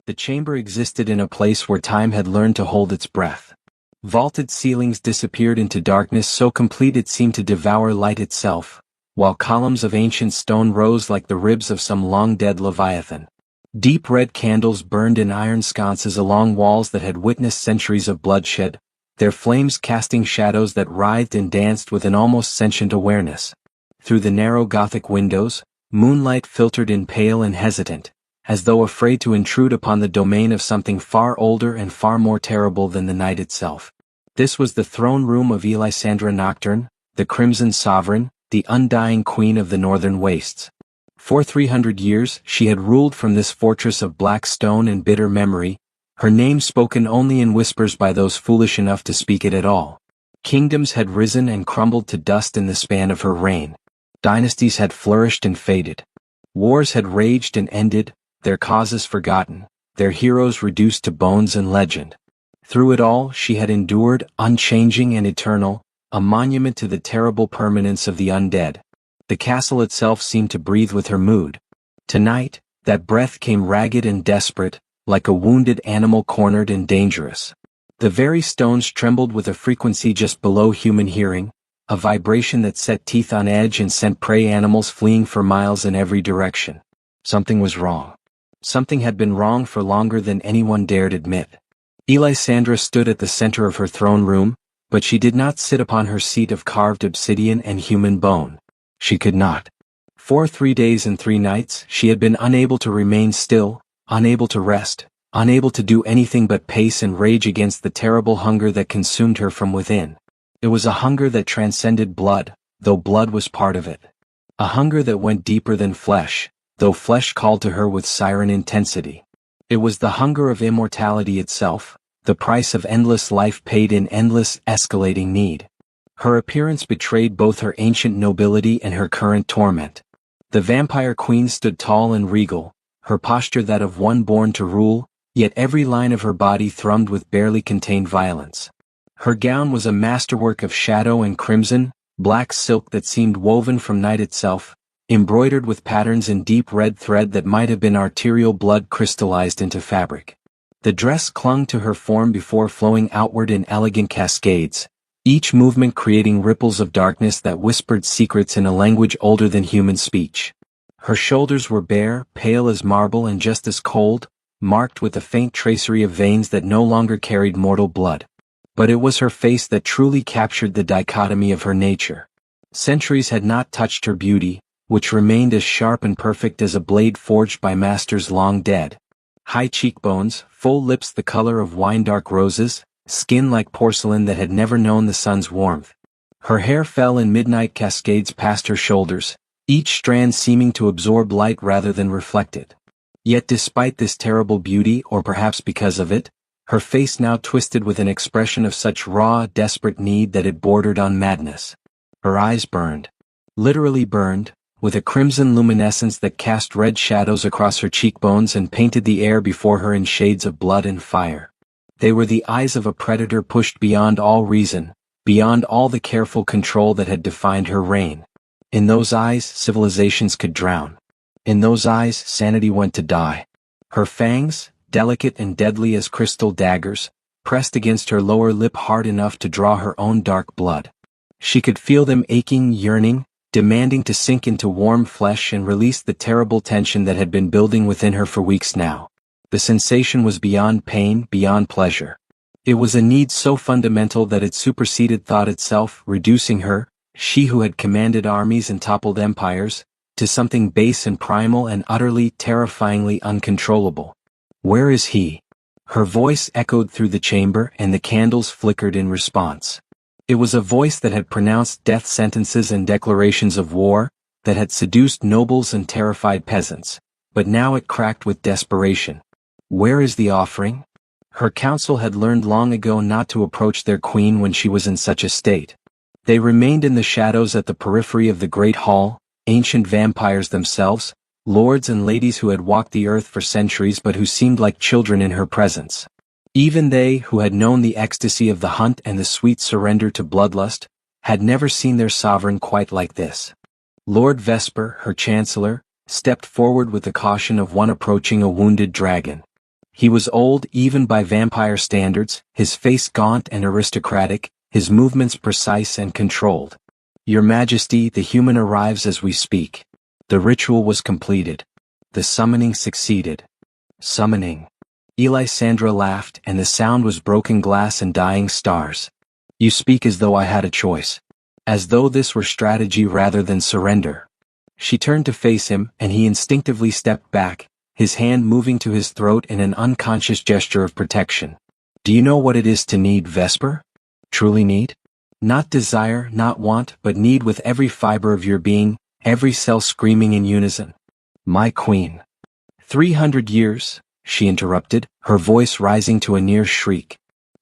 The chamber existed in a place where time had learned to hold its breath. Vaulted ceilings disappeared into darkness so complete it seemed to devour light itself, while columns of ancient stone rose like the ribs of some long-dead leviathan. Deep red candles burned in iron sconces along walls that had witnessed centuries of bloodshed, their flames casting shadows that writhed and danced with an almost sentient awareness. Through the narrow Gothic windows, moonlight filtered in pale and hesitant, as though afraid to intrude upon the domain of something far older and far more terrible than the night itself. This was the throne room of Elisandra Nocturne, the Crimson Sovereign, the undying queen of the northern wastes. For 300 years she had ruled from this fortress of black stone and bitter memory, her name spoken only in whispers by those foolish enough to speak it at all. Kingdoms had risen and crumbled to dust in the span of her reign. Dynasties had flourished and faded. Wars had raged and ended, their causes forgotten, their heroes reduced to bones and legend. Through it all she had endured, unchanging and eternal, a monument to the terrible permanence of the undead. The castle itself seemed to breathe with her mood. Tonight, that breath came ragged and desperate, like a wounded animal cornered and dangerous. The very stones trembled with a frequency just below human hearing, a vibration that set teeth on edge and sent prey animals fleeing for miles in every direction. Something was wrong. Something had been wrong for longer than anyone dared admit. Elisandra stood at the center of her throne room, but she did not sit upon her seat of carved obsidian and human bone. She could not. For 3 days and 3 nights she had been unable to remain still, unable to rest, unable to do anything but pace and rage against the terrible hunger that consumed her from within. It was a hunger that transcended blood, though blood was part of it. A hunger that went deeper than flesh, though flesh called to her with siren intensity. It was the hunger of immortality itself, the price of endless life paid in endless, escalating need. Her appearance betrayed both her ancient nobility and her current torment. The vampire queen stood tall and regal, her posture that of one born to rule, yet every line of her body thrummed with barely contained violence. Her gown was a masterwork of shadow and crimson, black silk that seemed woven from night itself, embroidered with patterns in deep red thread that might have been arterial blood crystallized into fabric. The dress clung to her form before flowing outward in elegant cascades, each movement creating ripples of darkness that whispered secrets in a language older than human speech. Her shoulders were bare, pale as marble and just as cold, marked with a faint tracery of veins that no longer carried mortal blood. But it was her face that truly captured the dichotomy of her nature. Centuries had not touched her beauty, which remained as sharp and perfect as a blade forged by masters long dead. High cheekbones, full lips the color of wine-dark roses, skin like porcelain that had never known the sun's warmth. Her hair fell in midnight cascades past her shoulders, each strand seeming to absorb light rather than reflect it. Yet despite this terrible beauty, or perhaps because of it, her face now twisted with an expression of such raw, desperate need that it bordered on madness. Her eyes burned. Literally burned, with a crimson luminescence that cast red shadows across her cheekbones and painted the air before her in shades of blood and fire. They were the eyes of a predator pushed beyond all reason, beyond all the careful control that had defined her reign. In those eyes, civilizations could drown. In those eyes, sanity went to die. Her fangs, delicate and deadly as crystal daggers, pressed against her lower lip hard enough to draw her own dark blood. She could feel them aching, yearning, demanding to sink into warm flesh and release the terrible tension that had been building within her for weeks now. The sensation was beyond pain, beyond pleasure. It was a need so fundamental that it superseded thought itself, reducing her, she who had commanded armies and toppled empires, to something base and primal and utterly, terrifyingly uncontrollable. "Where is he?" Her voice echoed through the chamber and the candles flickered in response. It was a voice that had pronounced death sentences and declarations of war, that had seduced nobles and terrified peasants, but now it cracked with desperation. "Where is the offering?" Her council had learned long ago not to approach their queen when she was in such a state. They remained in the shadows at the periphery of the great hall, ancient vampires themselves, lords and ladies who had walked the earth for centuries but who seemed like children in her presence. Even they, who had known the ecstasy of the hunt and the sweet surrender to bloodlust, had never seen their sovereign quite like this. Lord Vesper, her chancellor, stepped forward with the caution of one approaching a wounded dragon. He was old even by vampire standards, his face gaunt and aristocratic, his movements precise and controlled. Your Majesty, the human arrives as we speak. The ritual was completed. The summoning succeeded. Summoning. Elisandra laughed, and the sound was broken glass and dying stars. You speak as though I had a choice. As though this were strategy rather than surrender. She turned to face him, and he instinctively stepped back, his hand moving to his throat in an unconscious gesture of protection. Do you know what it is to need, Vesper? Truly need? Not desire, not want, but need with every fiber of your being, every cell screaming in unison. My queen. 300 years, she interrupted, her voice rising to a near shriek.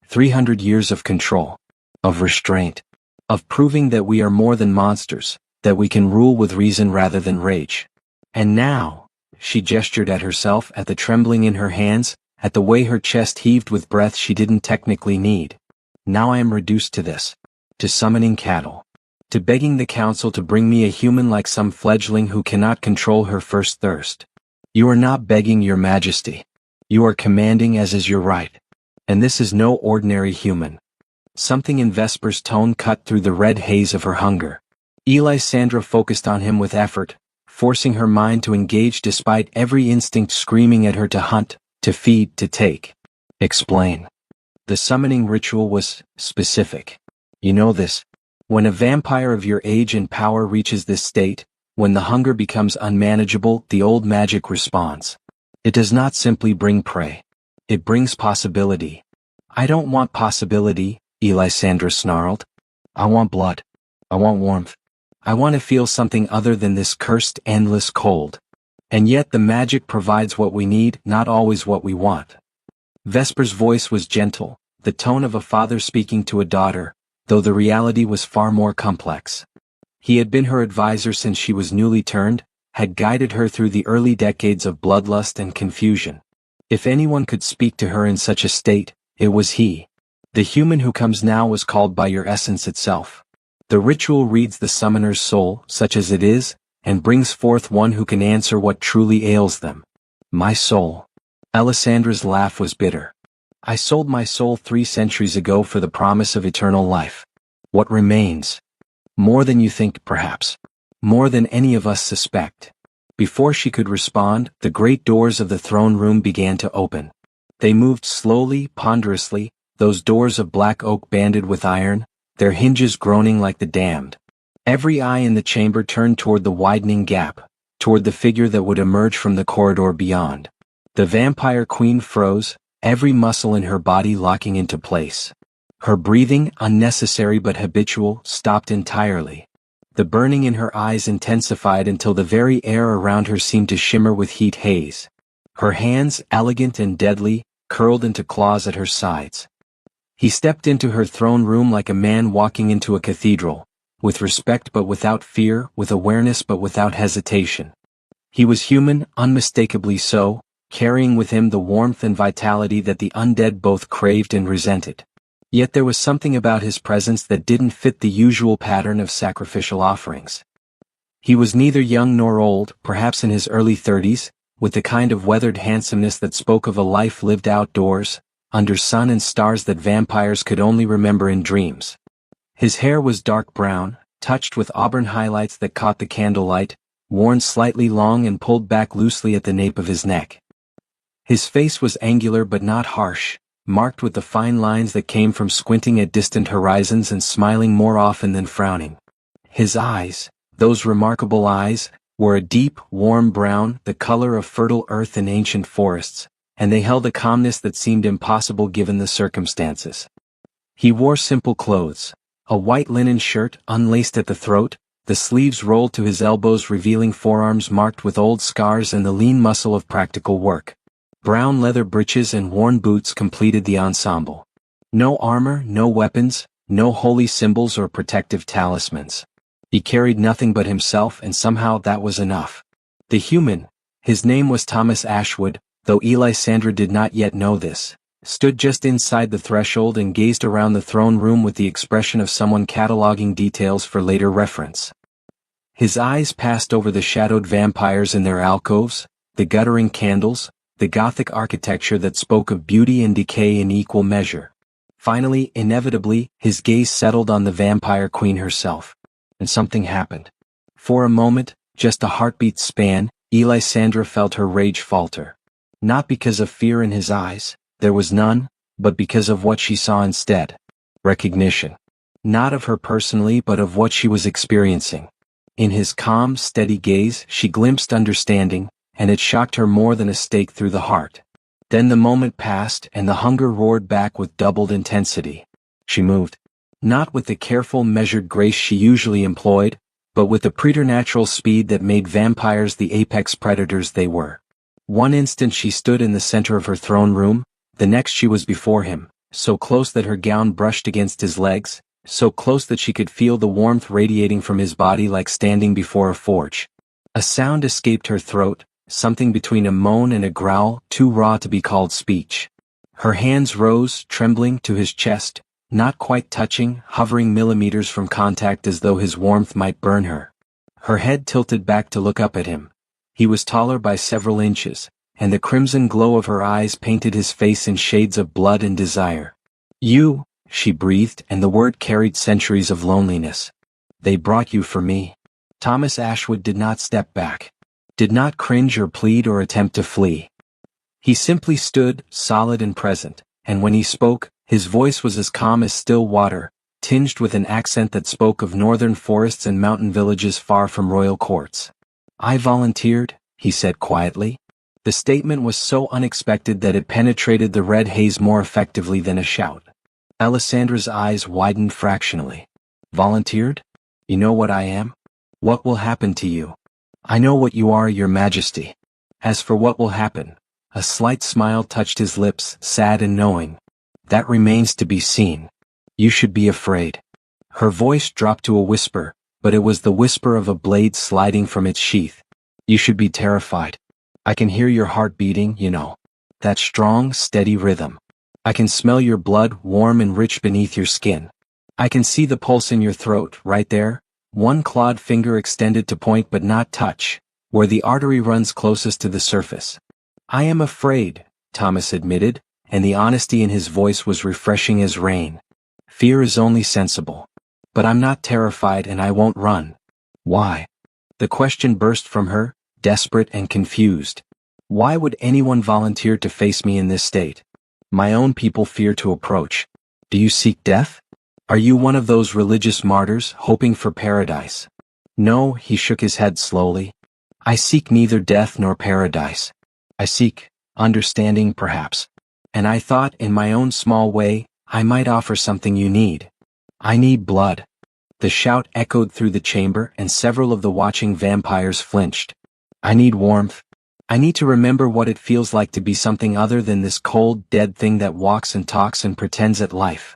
300 years of control. Of restraint. Of proving that we are more than monsters, that we can rule with reason rather than rage. And now, she gestured at herself, at the trembling in her hands, at the way her chest heaved with breath she didn't technically need. Now I am reduced to this. To summoning cattle. To begging the council to bring me a human like some fledgling who cannot control her first thirst. You are not begging, Your Majesty. You are commanding, as is your right. And this is no ordinary human. Something in Vesper's tone cut through the red haze of her hunger. Elisandra focused on him with effort, forcing her mind to engage despite every instinct screaming at her to hunt, to feed, to take. Explain. The summoning ritual was specific. You know this. When a vampire of your age and power reaches this state, when the hunger becomes unmanageable, the old magic responds. It does not simply bring prey. It brings possibility. I don't want possibility, Elisandra snarled. I want blood. I want warmth. I want to feel something other than this cursed endless cold. And yet the magic provides what we need, not always what we want. Vesper's voice was gentle, the tone of a father speaking to a daughter, though the reality was far more complex. He had been her advisor since she was newly turned, had guided her through the early decades of bloodlust and confusion. If anyone could speak to her in such a state, it was he. The human who comes now was called by your essence itself. The ritual reads the summoner's soul, such as it is, and brings forth one who can answer what truly ails them. My soul. Alisandra's laugh was bitter. I sold my soul 3 centuries ago for the promise of eternal life. What remains? More than you think, perhaps. More than any of us suspect. Before she could respond, the great doors of the throne room began to open. They moved slowly, ponderously, those doors of black oak banded with iron, their hinges groaning like the damned. Every eye in the chamber turned toward the widening gap, toward the figure that would emerge from the corridor beyond. The vampire queen froze, every muscle in her body locking into place. Her breathing, unnecessary but habitual, stopped entirely. The burning in her eyes intensified until the very air around her seemed to shimmer with heat haze. Her hands, elegant and deadly, curled into claws at her sides. He stepped into her throne room like a man walking into a cathedral, with respect but without fear, with awareness but without hesitation. He was human, unmistakably so, carrying with him the warmth and vitality that the undead both craved and resented. Yet there was something about his presence that didn't fit the usual pattern of sacrificial offerings. He was neither young nor old, perhaps in his early 30s, with the kind of weathered handsomeness that spoke of a life lived outdoors, under sun and stars that vampires could only remember in dreams. His hair was dark brown, touched with auburn highlights that caught the candlelight, worn slightly long and pulled back loosely at the nape of his neck. His face was angular but not harsh, marked with the fine lines that came from squinting at distant horizons and smiling more often than frowning. His eyes, those remarkable eyes, were a deep, warm brown, the color of fertile earth in ancient forests, and they held a calmness that seemed impossible given the circumstances. He wore simple clothes, a white linen shirt unlaced at the throat, the sleeves rolled to his elbows revealing forearms marked with old scars and the lean muscle of practical work. Brown leather breeches and worn boots completed the ensemble. No armor, no weapons, no holy symbols or protective talismans. He carried nothing but himself, and somehow that was enough. The human, his name was Thomas Ashwood, though Elisandra did not yet know this, stood just inside the threshold and gazed around the throne room with the expression of someone cataloging details for later reference. His eyes passed over the shadowed vampires in their alcoves, the guttering candles, the Gothic architecture that spoke of beauty and decay in equal measure. Finally, inevitably, his gaze settled on the vampire queen herself. And something happened. For a moment, just a heartbeat span, Elisandra felt her rage falter. Not because of fear in his eyes, there was none, but because of what she saw instead. Recognition. Not of her personally but of what she was experiencing. In his calm, steady gaze she glimpsed understanding, and it shocked her more than a stake through the heart. Then the moment passed and the hunger roared back with doubled intensity. She moved. Not with the careful, measured grace she usually employed, but with the preternatural speed that made vampires the apex predators they were. One instant she stood in the center of her throne room, the next she was before him, so close that her gown brushed against his legs, so close that she could feel the warmth radiating from his body like standing before a forge. A sound escaped her throat, something between a moan and a growl, too raw to be called speech. Her hands rose, trembling, to his chest, not quite touching, hovering millimeters from contact as though his warmth might burn her. Her head tilted back to look up at him. He was taller by several inches, and the crimson glow of her eyes painted his face in shades of blood and desire. "You," she breathed, and the word carried centuries of loneliness. "They brought you for me." Thomas Ashwood did not step back. Did not cringe or plead or attempt to flee. He simply stood, solid and present, and when he spoke, his voice was as calm as still water, tinged with an accent that spoke of northern forests and mountain villages far from royal courts. "I volunteered," he said quietly. The statement was so unexpected that it penetrated the red haze more effectively than a shout. Alessandra's eyes widened fractionally. "Volunteered? You know what I am? What will happen to you?" "I know what you are, Your Majesty. As for what will happen," a slight smile touched his lips, sad and knowing, "that remains to be seen. You should be afraid." Her voice dropped to a whisper, but it was the whisper of a blade sliding from its sheath. "You should be terrified. I can hear your heart beating, you know. That strong, steady rhythm. I can smell your blood warm and rich beneath your skin. I can see the pulse in your throat, right there, one clawed finger extended to point but not touch, where the artery runs closest to the surface." "I am afraid," Thomas admitted, and the honesty in his voice was refreshing as rain. "Fear is only sensible. But I'm not terrified and I won't run." "Why?" The question burst from her, desperate and confused. "Why would anyone volunteer to face me in this state? My own people fear to approach. Do you seek death? Are you one of those religious martyrs hoping for paradise?" "No," he shook his head slowly. "I seek neither death nor paradise. I seek understanding, perhaps. And I thought, in my own small way, I might offer something you need. I need blood." The shout echoed through the chamber and several of the watching vampires flinched. "I need warmth. I need to remember what it feels like to be something other than this cold, dead thing that walks and talks and pretends at life."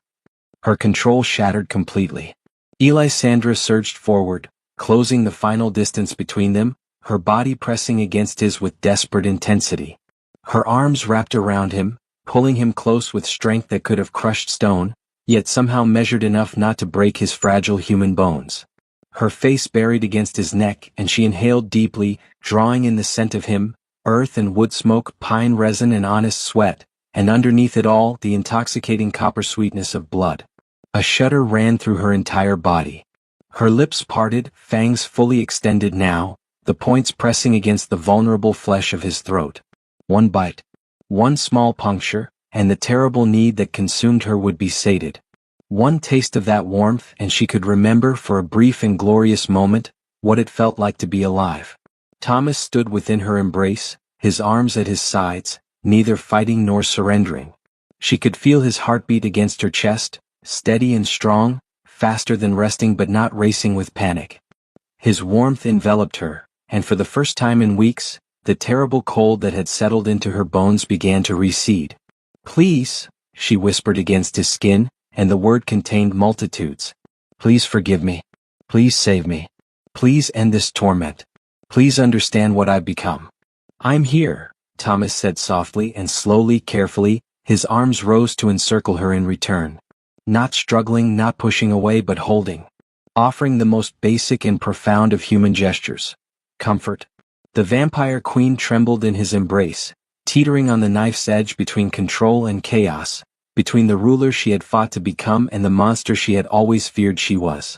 Her control shattered completely. Elisandra surged forward, closing the final distance between them, her body pressing against his with desperate intensity. Her arms wrapped around him, pulling him close with strength that could have crushed stone, yet somehow measured enough not to break his fragile human bones. Her face buried against his neck and she inhaled deeply, drawing in the scent of him, earth and wood smoke, pine resin and honest sweat, and underneath it all the intoxicating copper sweetness of blood. A shudder ran through her entire body. Her lips parted, fangs fully extended now, the points pressing against the vulnerable flesh of his throat. One bite. One small puncture, and the terrible need that consumed her would be sated. One taste of that warmth and she could remember for a brief and glorious moment what it felt like to be alive. Thomas stood within her embrace, his arms at his sides, neither fighting nor surrendering. She could feel his heartbeat against her chest, steady and strong, faster than resting but not racing with panic. His warmth enveloped her, and for the first time in weeks, the terrible cold that had settled into her bones began to recede. "Please," she whispered against his skin, and the word contained multitudes. "Please forgive me. Please save me. Please end this torment. Please understand what I've become." "I'm here," Thomas said softly and slowly, carefully, his arms rose to encircle her in return. Not struggling, not pushing away but holding. Offering the most basic and profound of human gestures. Comfort. The vampire queen trembled in his embrace, teetering on the knife's edge between control and chaos, between the ruler she had fought to become and the monster she had always feared she was.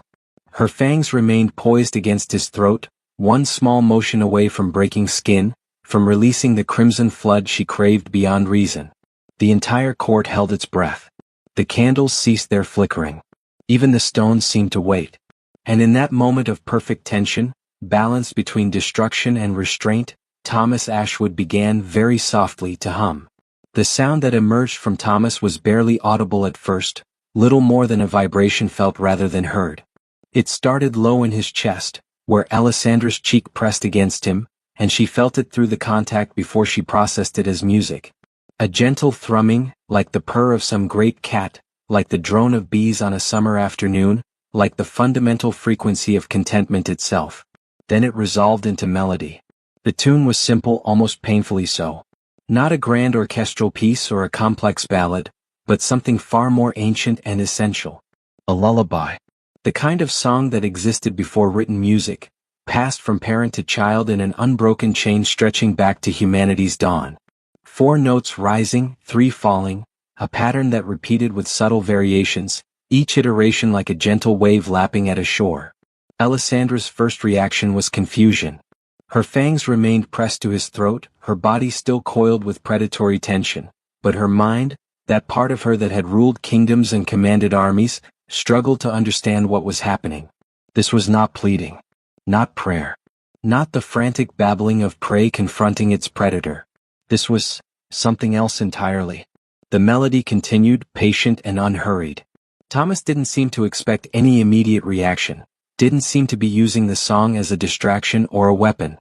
Her fangs remained poised against his throat, one small motion away from breaking skin, from releasing the crimson flood she craved beyond reason. The entire court held its breath. The candles ceased their flickering. Even the stones seemed to wait. And in that moment of perfect tension, balanced between destruction and restraint, Thomas Ashwood began very softly to hum. The sound that emerged from Thomas was barely audible at first, little more than a vibration felt rather than heard. It started low in his chest, where Alessandra's cheek pressed against him, and she felt it through the contact before she processed it as music. A gentle thrumming, like the purr of some great cat, like the drone of bees on a summer afternoon, like the fundamental frequency of contentment itself. Then it resolved into melody. The tune was simple, almost painfully so. Not a grand orchestral piece or a complex ballad, but something far more ancient and essential. A lullaby. The kind of song that existed before written music, passed from parent to child in an unbroken chain stretching back to humanity's dawn. 4 notes rising, 3 falling, a pattern that repeated with subtle variations, each iteration like a gentle wave lapping at a shore. Alessandra's first reaction was confusion. Her fangs remained pressed to his throat, her body still coiled with predatory tension, but her mind, that part of her that had ruled kingdoms and commanded armies, struggled to understand what was happening. This was not pleading. Not prayer. Not the frantic babbling of prey confronting its predator. This was something else entirely. The melody continued, patient and unhurried. Thomas didn't seem to expect any immediate reaction, didn't seem to be using the song as a distraction or a weapon.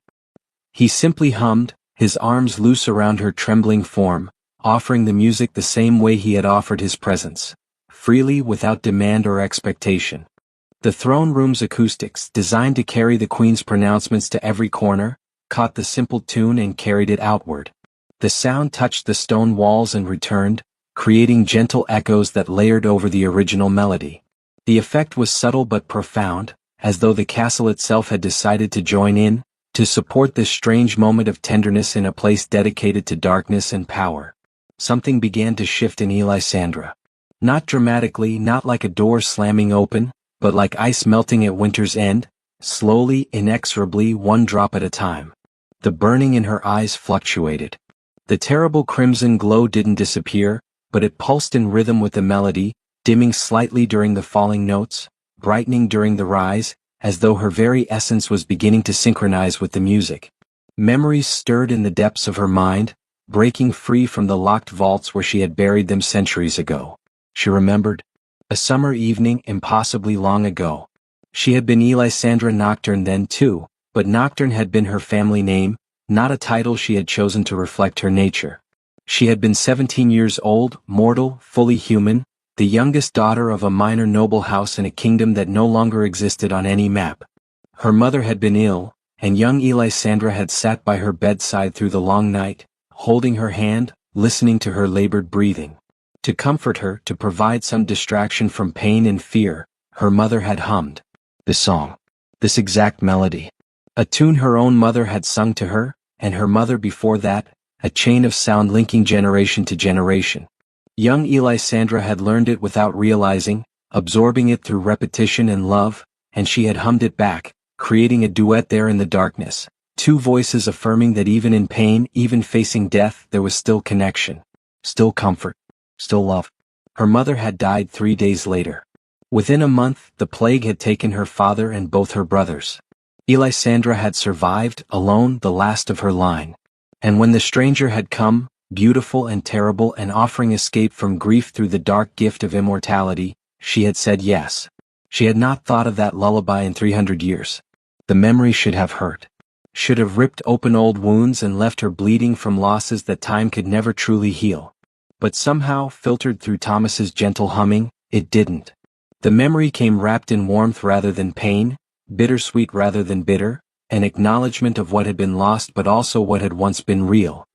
He simply hummed, his arms loose around her trembling form, offering the music the same way he had offered his presence, freely without demand or expectation. The throne room's acoustics, designed to carry the Queen's pronouncements to every corner, caught the simple tune and carried it outward. The sound touched the stone walls and returned, creating gentle echoes that layered over the original melody. The effect was subtle but profound, as though the castle itself had decided to join in, to support this strange moment of tenderness in a place dedicated to darkness and power. Something began to shift in Alessandra. Not dramatically, not like a door slamming open, but like ice melting at winter's end, slowly, inexorably, one drop at a time. The burning in her eyes fluctuated. The terrible crimson glow didn't disappear, but it pulsed in rhythm with the melody, dimming slightly during the falling notes, brightening during the rise, as though her very essence was beginning to synchronize with the music. Memories stirred in the depths of her mind, breaking free from the locked vaults where she had buried them centuries ago. She remembered. A summer evening impossibly long ago. She had been Alessandra Nocturne then too, but Nocturne had been her family name, not a title she had chosen to reflect her nature. She had been 17 years old, mortal, fully human, the youngest daughter of a minor noble house in a kingdom that no longer existed on any map. Her mother had been ill, and young Alessandra had sat by her bedside through the long night, holding her hand, listening to her labored breathing. To comfort her, to provide some distraction from pain and fear, her mother had hummed this song, this exact melody. A tune her own mother had sung to her, and her mother before that, a chain of sound linking generation to generation. Young Alessandra had learned it without realizing, absorbing it through repetition and love, and she had hummed it back, creating a duet there in the darkness, 2 voices affirming that even in pain, even facing death, there was still connection, still comfort, still love. Her mother had died 3 days later. Within a month, the plague had taken her father and both her brothers. Alessandra had survived, alone, the last of her line. And when the stranger had come, beautiful and terrible and offering escape from grief through the dark gift of immortality, she had said yes. She had not thought of that lullaby in 300 years. The memory should have hurt. Should have ripped open old wounds and left her bleeding from losses that time could never truly heal. But somehow, filtered through Thomas's gentle humming, it didn't. The memory came wrapped in warmth rather than pain, bittersweet rather than bitter, an acknowledgement of what had been lost but also what had once been real.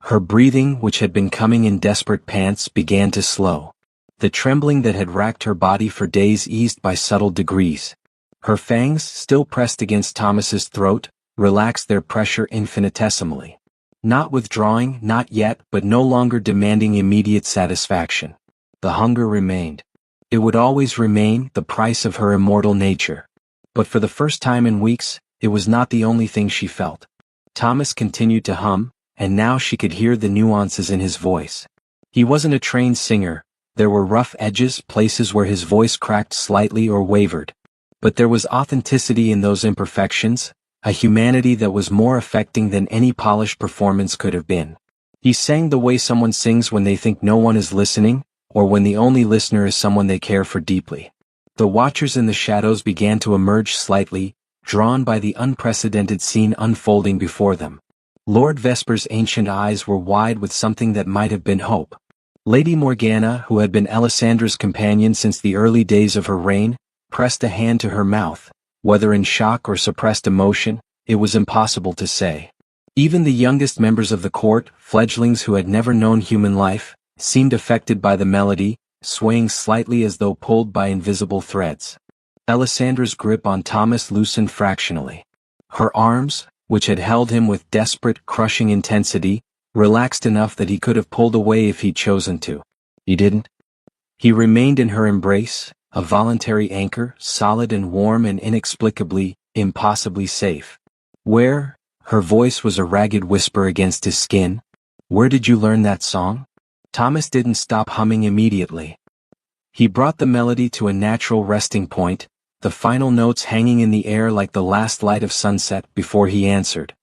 Her breathing, which had been coming in desperate pants, began to slow. The trembling that had racked her body for days eased by subtle degrees. Her fangs, still pressed against Thomas's throat, relaxed their pressure infinitesimally. Not withdrawing, not yet, but no longer demanding immediate satisfaction. The hunger remained. It would always remain, the price of her immortal nature. But for the first time in weeks, it was not the only thing she felt. Thomas continued to hum, and now she could hear the nuances in his voice. He wasn't a trained singer. There were rough edges, places where his voice cracked slightly or wavered. But there was authenticity in those imperfections, a humanity that was more affecting than any polished performance could have been. He sang the way someone sings when they think no one is listening, or when the only listener is someone they care for deeply. The watchers in the shadows began to emerge slightly, drawn by the unprecedented scene unfolding before them. Lord Vesper's ancient eyes were wide with something that might have been hope. Lady Morgana, who had been Alessandra's companion since the early days of her reign, pressed a hand to her mouth. Whether in shock or suppressed emotion, it was impossible to say. Even the youngest members of the court, fledglings who had never known human life, seemed affected by the melody, swaying slightly as though pulled by invisible threads. Alessandra's grip on Thomas loosened fractionally. Her arms, which had held him with desperate, crushing intensity, relaxed enough that he could have pulled away if he'd chosen to. He didn't. He remained in her embrace, a voluntary anchor, solid and warm and inexplicably, impossibly safe. Where? Her voice was a ragged whisper against his skin. Where did you learn that song? Thomas didn't stop humming immediately. He brought the melody to a natural resting point, the final notes hanging in the air like the last light of sunset before he answered.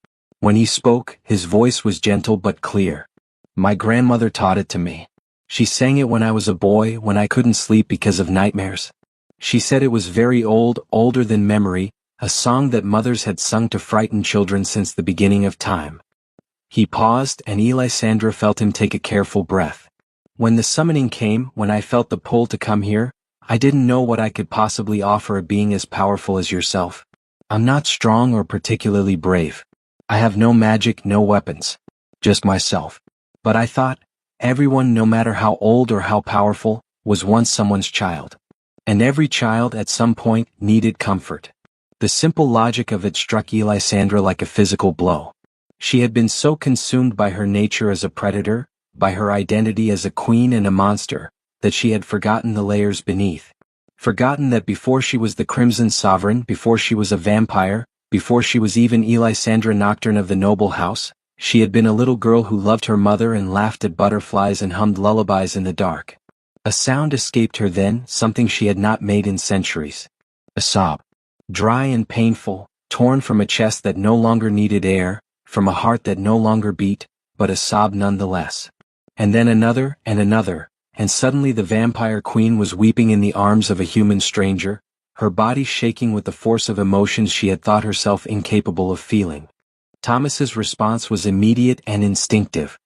When he spoke, his voice was gentle but clear. My grandmother taught it to me. She sang it when I was a boy, when I couldn't sleep because of nightmares. She said it was very old, older than memory, a song that mothers had sung to frighten children since the beginning of time. He paused, and Alessandra felt him take a careful breath. When the summoning came, when I felt the pull to come here, I didn't know what I could possibly offer a being as powerful as yourself. I'm not strong or particularly brave. I have no magic, no weapons. Just myself. But I thought, everyone, no matter how old or how powerful, was once someone's child. And every child at some point needed comfort. The simple logic of it struck Alessandra like a physical blow. She had been so consumed by her nature as a predator, by her identity as a queen and a monster, that she had forgotten the layers beneath. Forgotten that before she was the Crimson Sovereign, before she was a vampire, before she was even Alessandra Nocturne of the noble house, she had been a little girl who loved her mother and laughed at butterflies and hummed lullabies in the dark. A sound escaped her then, something she had not made in centuries. A sob. Dry and painful, torn from a chest that no longer needed air, from a heart that no longer beat, but a sob nonetheless. And then another, and suddenly the vampire queen was weeping in the arms of a human stranger, her body shaking with the force of emotions she had thought herself incapable of feeling. Thomas's response was immediate and instinctive.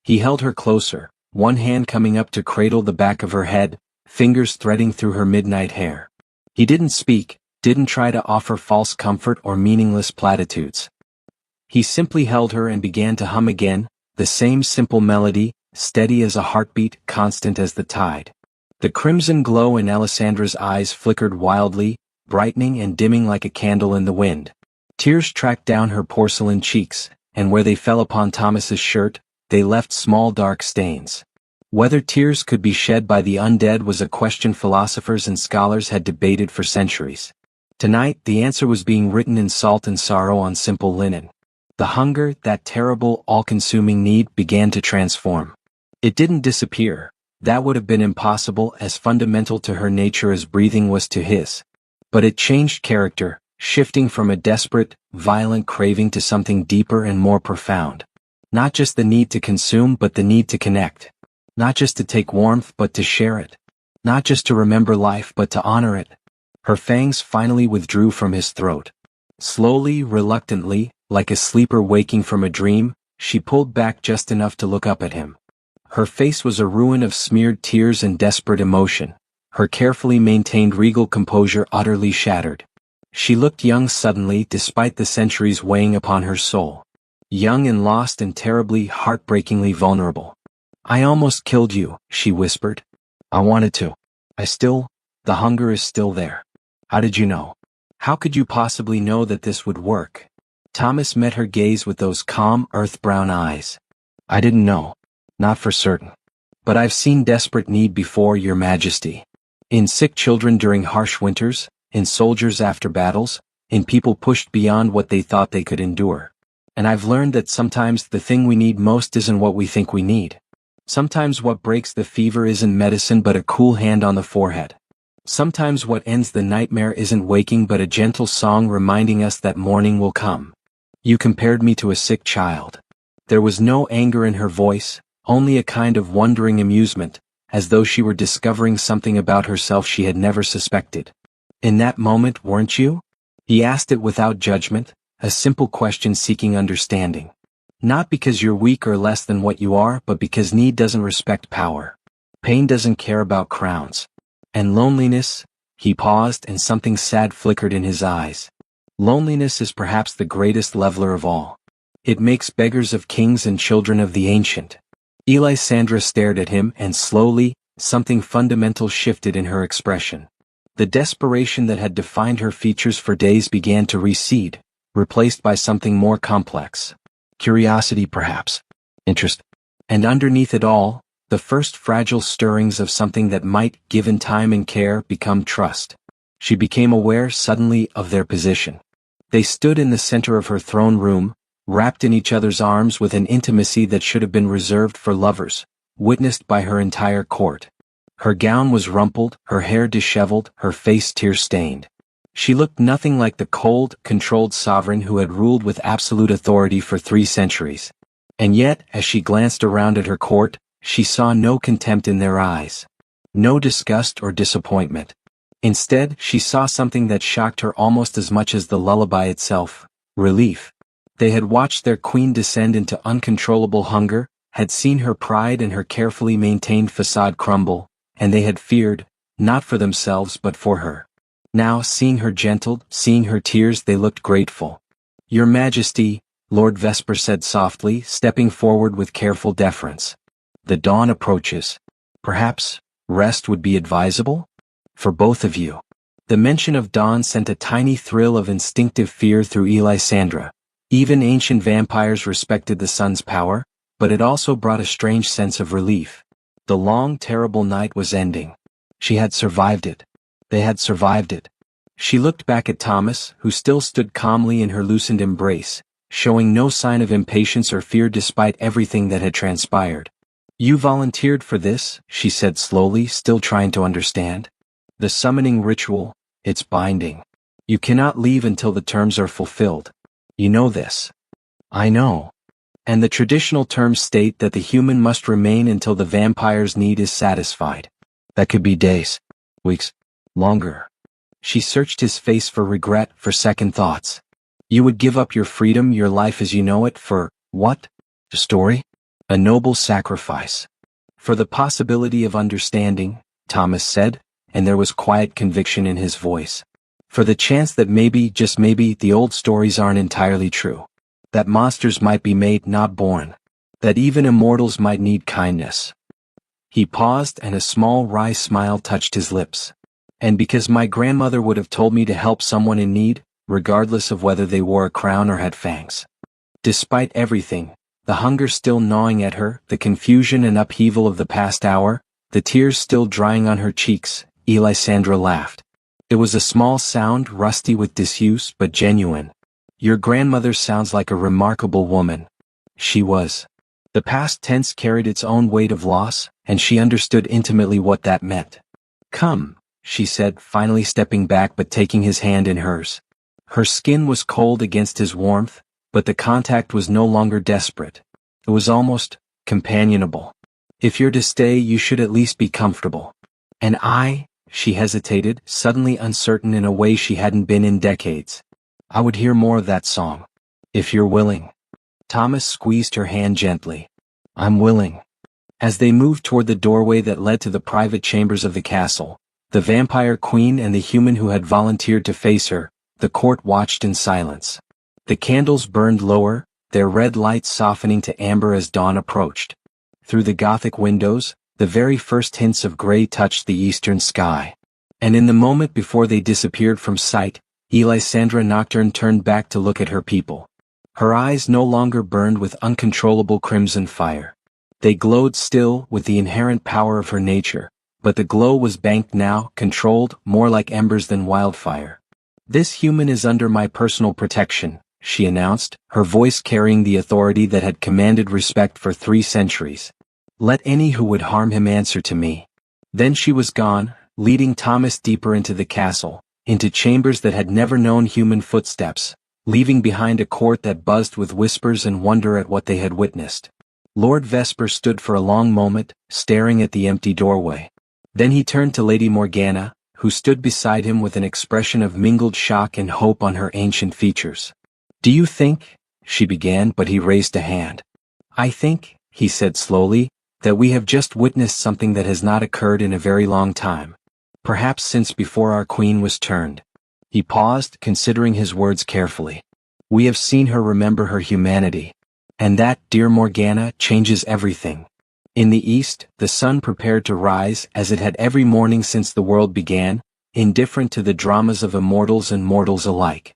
He held her closer, one hand coming up to cradle the back of her head, fingers threading through her midnight hair. He didn't speak, didn't try to offer false comfort or meaningless platitudes. He simply held her and began to hum again, the same simple melody, steady as a heartbeat, constant as the tide. The crimson glow in Alessandra's eyes flickered wildly, brightening and dimming like a candle in the wind. Tears tracked down her porcelain cheeks, and where they fell upon Thomas's shirt, they left small dark stains. Whether tears could be shed by the undead was a question philosophers and scholars had debated for centuries. Tonight, the answer was being written in salt and sorrow on simple linen. The hunger, that terrible, all-consuming need, began to transform. It didn't disappear. That would have been impossible, as fundamental to her nature as breathing was to his. But it changed character, shifting from a desperate, violent craving to something deeper and more profound. Not just the need to consume, but the need to connect. Not just to take warmth, but to share it. Not just to remember life, but to honor it. Her fangs finally withdrew from his throat. Slowly, reluctantly, like a sleeper waking from a dream, she pulled back just enough to look up at him. Her face was a ruin of smeared tears and desperate emotion, her carefully maintained regal composure utterly shattered. She looked young suddenly, despite the centuries weighing upon her soul. Young and lost and terribly, heartbreakingly vulnerable. I almost killed you, she whispered. I wanted to. The hunger is still there. How did you know? How could you possibly know that this would work? Thomas met her gaze with those calm, earth-brown eyes. I didn't know. Not for certain. But I've seen desperate need before, Your Majesty. In sick children during harsh winters, in soldiers after battles, in people pushed beyond what they thought they could endure. And I've learned that sometimes the thing we need most isn't what we think we need. Sometimes what breaks the fever isn't medicine but a cool hand on the forehead. Sometimes what ends the nightmare isn't waking but a gentle song reminding us that morning will come. You compared me to a sick child. There was no anger in her voice, only a kind of wondering amusement, as though she were discovering something about herself she had never suspected. In that moment, weren't you? He asked it without judgment, a simple question seeking understanding. Not because you're weak or less than what you are, but because need doesn't respect power. Pain doesn't care about crowns. And loneliness? He paused and something sad flickered in his eyes. Loneliness is perhaps the greatest leveler of all. It makes beggars of kings and children of the ancient. Elisandra stared at him and slowly, something fundamental shifted in her expression. The desperation that had defined her features for days began to recede, replaced by something more complex. Curiosity perhaps. Interest. And underneath it all, the first fragile stirrings of something that might, given time and care, become trust. She became aware suddenly of their position. They stood in the center of her throne room, wrapped in each other's arms with an intimacy that should have been reserved for lovers, witnessed by her entire court. Her gown was rumpled, her hair disheveled, her face tear-stained. She looked nothing like the cold, controlled sovereign who had ruled with absolute authority for 3 centuries. And yet, as she glanced around at her court, she saw no contempt in their eyes. No disgust or disappointment. Instead, she saw something that shocked her almost as much as the lullaby itself: relief. They had watched their queen descend into uncontrollable hunger, had seen her pride and her carefully maintained facade crumble, and they had feared, not for themselves but for her. Now, seeing her gentled, seeing her tears, they looked grateful. Your Majesty, Lord Vesper said softly, stepping forward with careful deference. The dawn approaches. Perhaps, rest would be advisable? For both of you. The mention of dawn sent a tiny thrill of instinctive fear through Elisandra. Even ancient vampires respected the sun's power, but it also brought a strange sense of relief. The long, terrible night was ending. She had survived it. They had survived it. She looked back at Thomas, who still stood calmly in her loosened embrace, showing no sign of impatience or fear despite everything that had transpired. You volunteered for this, she said slowly, still trying to understand. The summoning ritual, it's binding. You cannot leave until the terms are fulfilled. You know this. I know. And the traditional terms state that the human must remain until the vampire's need is satisfied. That could be days, weeks, longer. She searched his face for regret, for second thoughts. You would give up your freedom, your life as you know it, for, what? A story? A noble sacrifice. For the possibility of understanding, Thomas said, and there was quiet conviction in his voice. For the chance that maybe, just maybe, the old stories aren't entirely true. That monsters might be made, not born. That even immortals might need kindness. He paused and a small wry smile touched his lips. And because my grandmother would have told me to help someone in need, regardless of whether they wore a crown or had fangs. Despite everything, the hunger still gnawing at her, the confusion and upheaval of the past hour, the tears still drying on her cheeks, Elisandra laughed. It was a small sound, rusty with disuse, but genuine. Your grandmother sounds like a remarkable woman. She was. The past tense carried its own weight of loss, and she understood intimately what that meant. Come, she said, finally stepping back but taking his hand in hers. Her skin was cold against his warmth, but the contact was no longer desperate. It was almost companionable. If you're to stay, you should at least be comfortable. And she hesitated, suddenly uncertain in a way she hadn't been in decades. I would hear more of that song. If you're willing. Thomas squeezed her hand gently. I'm willing. As they moved toward the doorway that led to the private chambers of the castle, the vampire queen and the human who had volunteered to face her, the court watched in silence. The candles burned lower, their red lights softening to amber as dawn approached. Through the Gothic windows, the very first hints of gray touched the eastern sky. And in the moment before they disappeared from sight, Elisandra Nocturne turned back to look at her people. Her eyes no longer burned with uncontrollable crimson fire. They glowed still with the inherent power of her nature, but the glow was banked now, controlled, more like embers than wildfire. "This human is under my personal protection," she announced, her voice carrying the authority that had commanded respect for 3 centuries. "Let any who would harm him answer to me." Then she was gone, leading Thomas deeper into the castle, into chambers that had never known human footsteps, leaving behind a court that buzzed with whispers and wonder at what they had witnessed. Lord Vesper stood for a long moment, staring at the empty doorway. Then he turned to Lady Morgana, who stood beside him with an expression of mingled shock and hope on her ancient features. "Do you think," she began, but he raised a hand. "I think," he said slowly, "that we have just witnessed something that has not occurred in a very long time. Perhaps since before our queen was turned." He paused, considering his words carefully. "We have seen her remember her humanity. And that, dear Morgana, changes everything." In the east, the sun prepared to rise as it had every morning since the world began, indifferent to the dramas of immortals and mortals alike.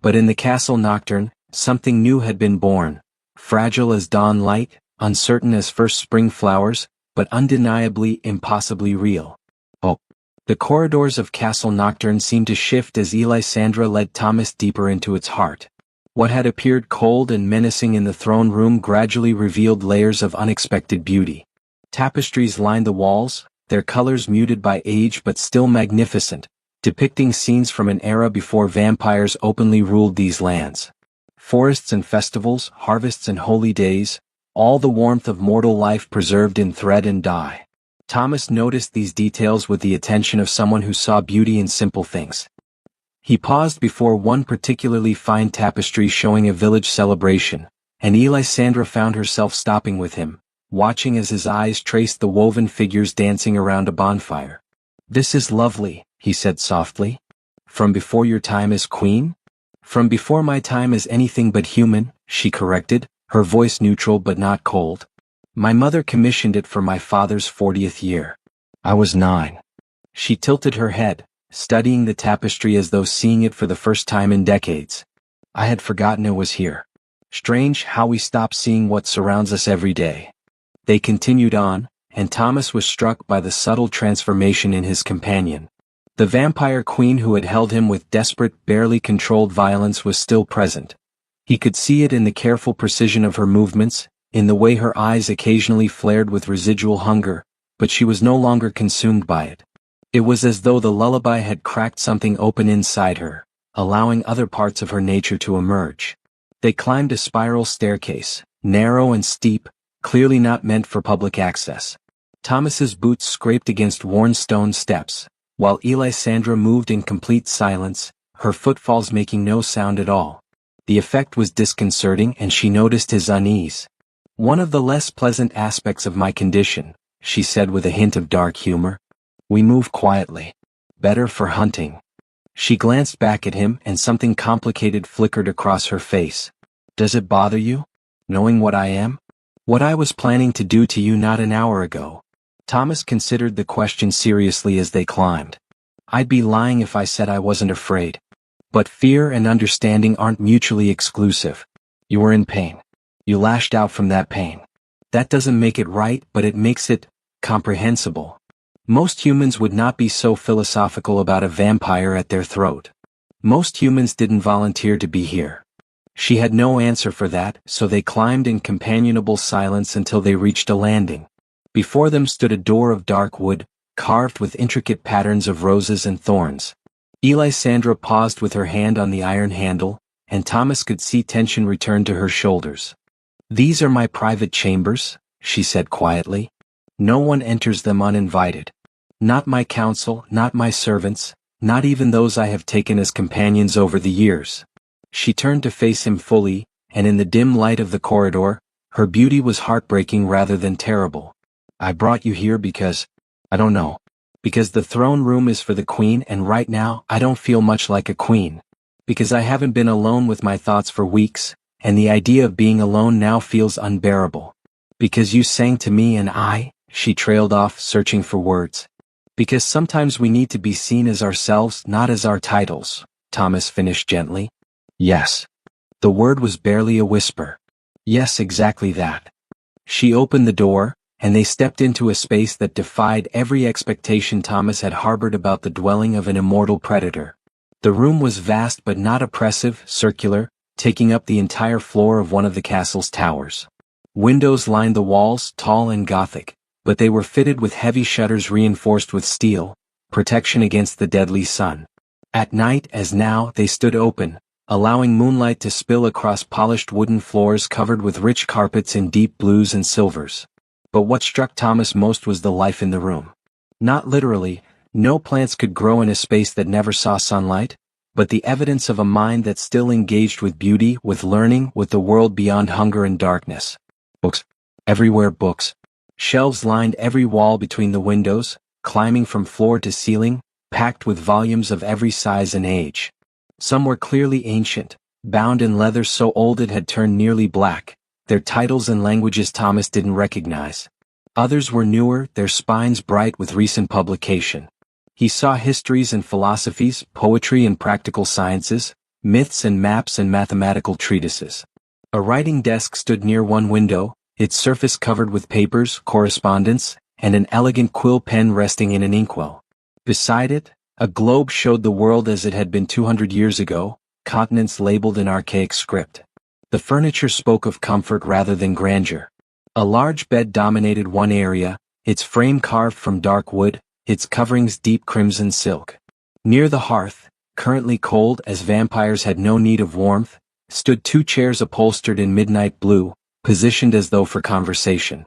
But in the castle nocturne, something new had been born, fragile as dawn light, uncertain as first spring flowers, but undeniably, impossibly real. Oh! The corridors of Castle Nocturne seemed to shift as Elisandra led Thomas deeper into its heart. What had appeared cold and menacing in the throne room gradually revealed layers of unexpected beauty. Tapestries lined the walls, their colors muted by age but still magnificent, depicting scenes from an era before vampires openly ruled these lands. Forests and festivals, harvests and holy days, all the warmth of mortal life preserved in thread and dye. Thomas noticed these details with the attention of someone who saw beauty in simple things. He paused before one particularly fine tapestry showing a village celebration, and Elisandra found herself stopping with him, watching as his eyes traced the woven figures dancing around a bonfire. "This is lovely," he said softly. "From before your time as queen?" "From before my time as anything but human," she corrected, her voice neutral but not cold. "My mother commissioned it for my father's 40th year. I was 9. She tilted her head, studying the tapestry as though seeing it for the first time in decades. "I had forgotten it was here. Strange how we stop seeing what surrounds us every day." They continued on, and Thomas was struck by the subtle transformation in his companion. The vampire queen who had held him with desperate, barely controlled violence was still present. He could see it in the careful precision of her movements, in the way her eyes occasionally flared with residual hunger, but she was no longer consumed by it. It was as though the lullaby had cracked something open inside her, allowing other parts of her nature to emerge. They climbed a spiral staircase, narrow and steep, clearly not meant for public access. Thomas's boots scraped against worn stone steps, while Elisandra moved in complete silence, her footfalls making no sound at all. The effect was disconcerting and she noticed his unease. "One of the less pleasant aspects of my condition," she said with a hint of dark humor. "We move quietly. Better for hunting." She glanced back at him and something complicated flickered across her face. "Does it bother you, knowing what I am? What I was planning to do to you not an hour ago?" Thomas considered the question seriously as they climbed. "I'd be lying if I said I wasn't afraid. But fear and understanding aren't mutually exclusive. You were in pain. You lashed out from that pain. That doesn't make it right, but it makes it comprehensible. Most humans would not be so philosophical about a vampire at their throat. Most humans didn't volunteer to be here." She had no answer for that, so they climbed in companionable silence until they reached a landing. Before them stood a door of dark wood, carved with intricate patterns of roses and thorns. Elisandra paused with her hand on the iron handle, and Thomas could see tension return to her shoulders. "These are my private chambers," she said quietly. "No one enters them uninvited. Not my council, not my servants, not even those I have taken as companions over the years." She turned to face him fully, and in the dim light of the corridor, her beauty was heartbreaking rather than terrible. "I brought you here because, I don't know, because the throne room is for the queen and right now I don't feel much like a queen. Because I haven't been alone with my thoughts for weeks, and the idea of being alone now feels unbearable. Because you sang to me and she trailed off, searching for words. "Because sometimes we need to be seen as ourselves, not as our titles," Thomas finished gently. "Yes. The word was barely a whisper. Yes, exactly that. She opened the door, and they stepped into a space that defied every expectation Thomas had harbored about the dwelling of an immortal predator. The room was vast but not oppressive, circular, taking up the entire floor of one of the castle's towers. Windows lined the walls, tall and Gothic, but they were fitted with heavy shutters reinforced with steel, protection against the deadly sun. At night, as now, they stood open, allowing moonlight to spill across polished wooden floors covered with rich carpets in deep blues and silvers. But what struck Thomas most was the life in the room. Not literally, no plants could grow in a space that never saw sunlight, but the evidence of a mind that still engaged with beauty, with learning, with the world beyond hunger and darkness. Books. Everywhere books. Shelves lined every wall between the windows, climbing from floor to ceiling, packed with volumes of every size and age. Some were clearly ancient, bound in leather so old it had turned nearly black, their titles and languages Thomas didn't recognize. Others were newer, their spines bright with recent publication. He saw histories and philosophies, poetry and practical sciences, myths and maps and mathematical treatises. A writing desk stood near one window, its surface covered with papers, correspondence, and an elegant quill pen resting in an inkwell. Beside it, a globe showed the world as it had been 200 years ago, continents labeled in archaic script. The furniture spoke of comfort rather than grandeur. A large bed dominated one area, its frame carved from dark wood, its coverings deep crimson silk. Near the hearth, currently cold as vampires had no need of warmth, stood two chairs upholstered in midnight blue, positioned as though for conversation.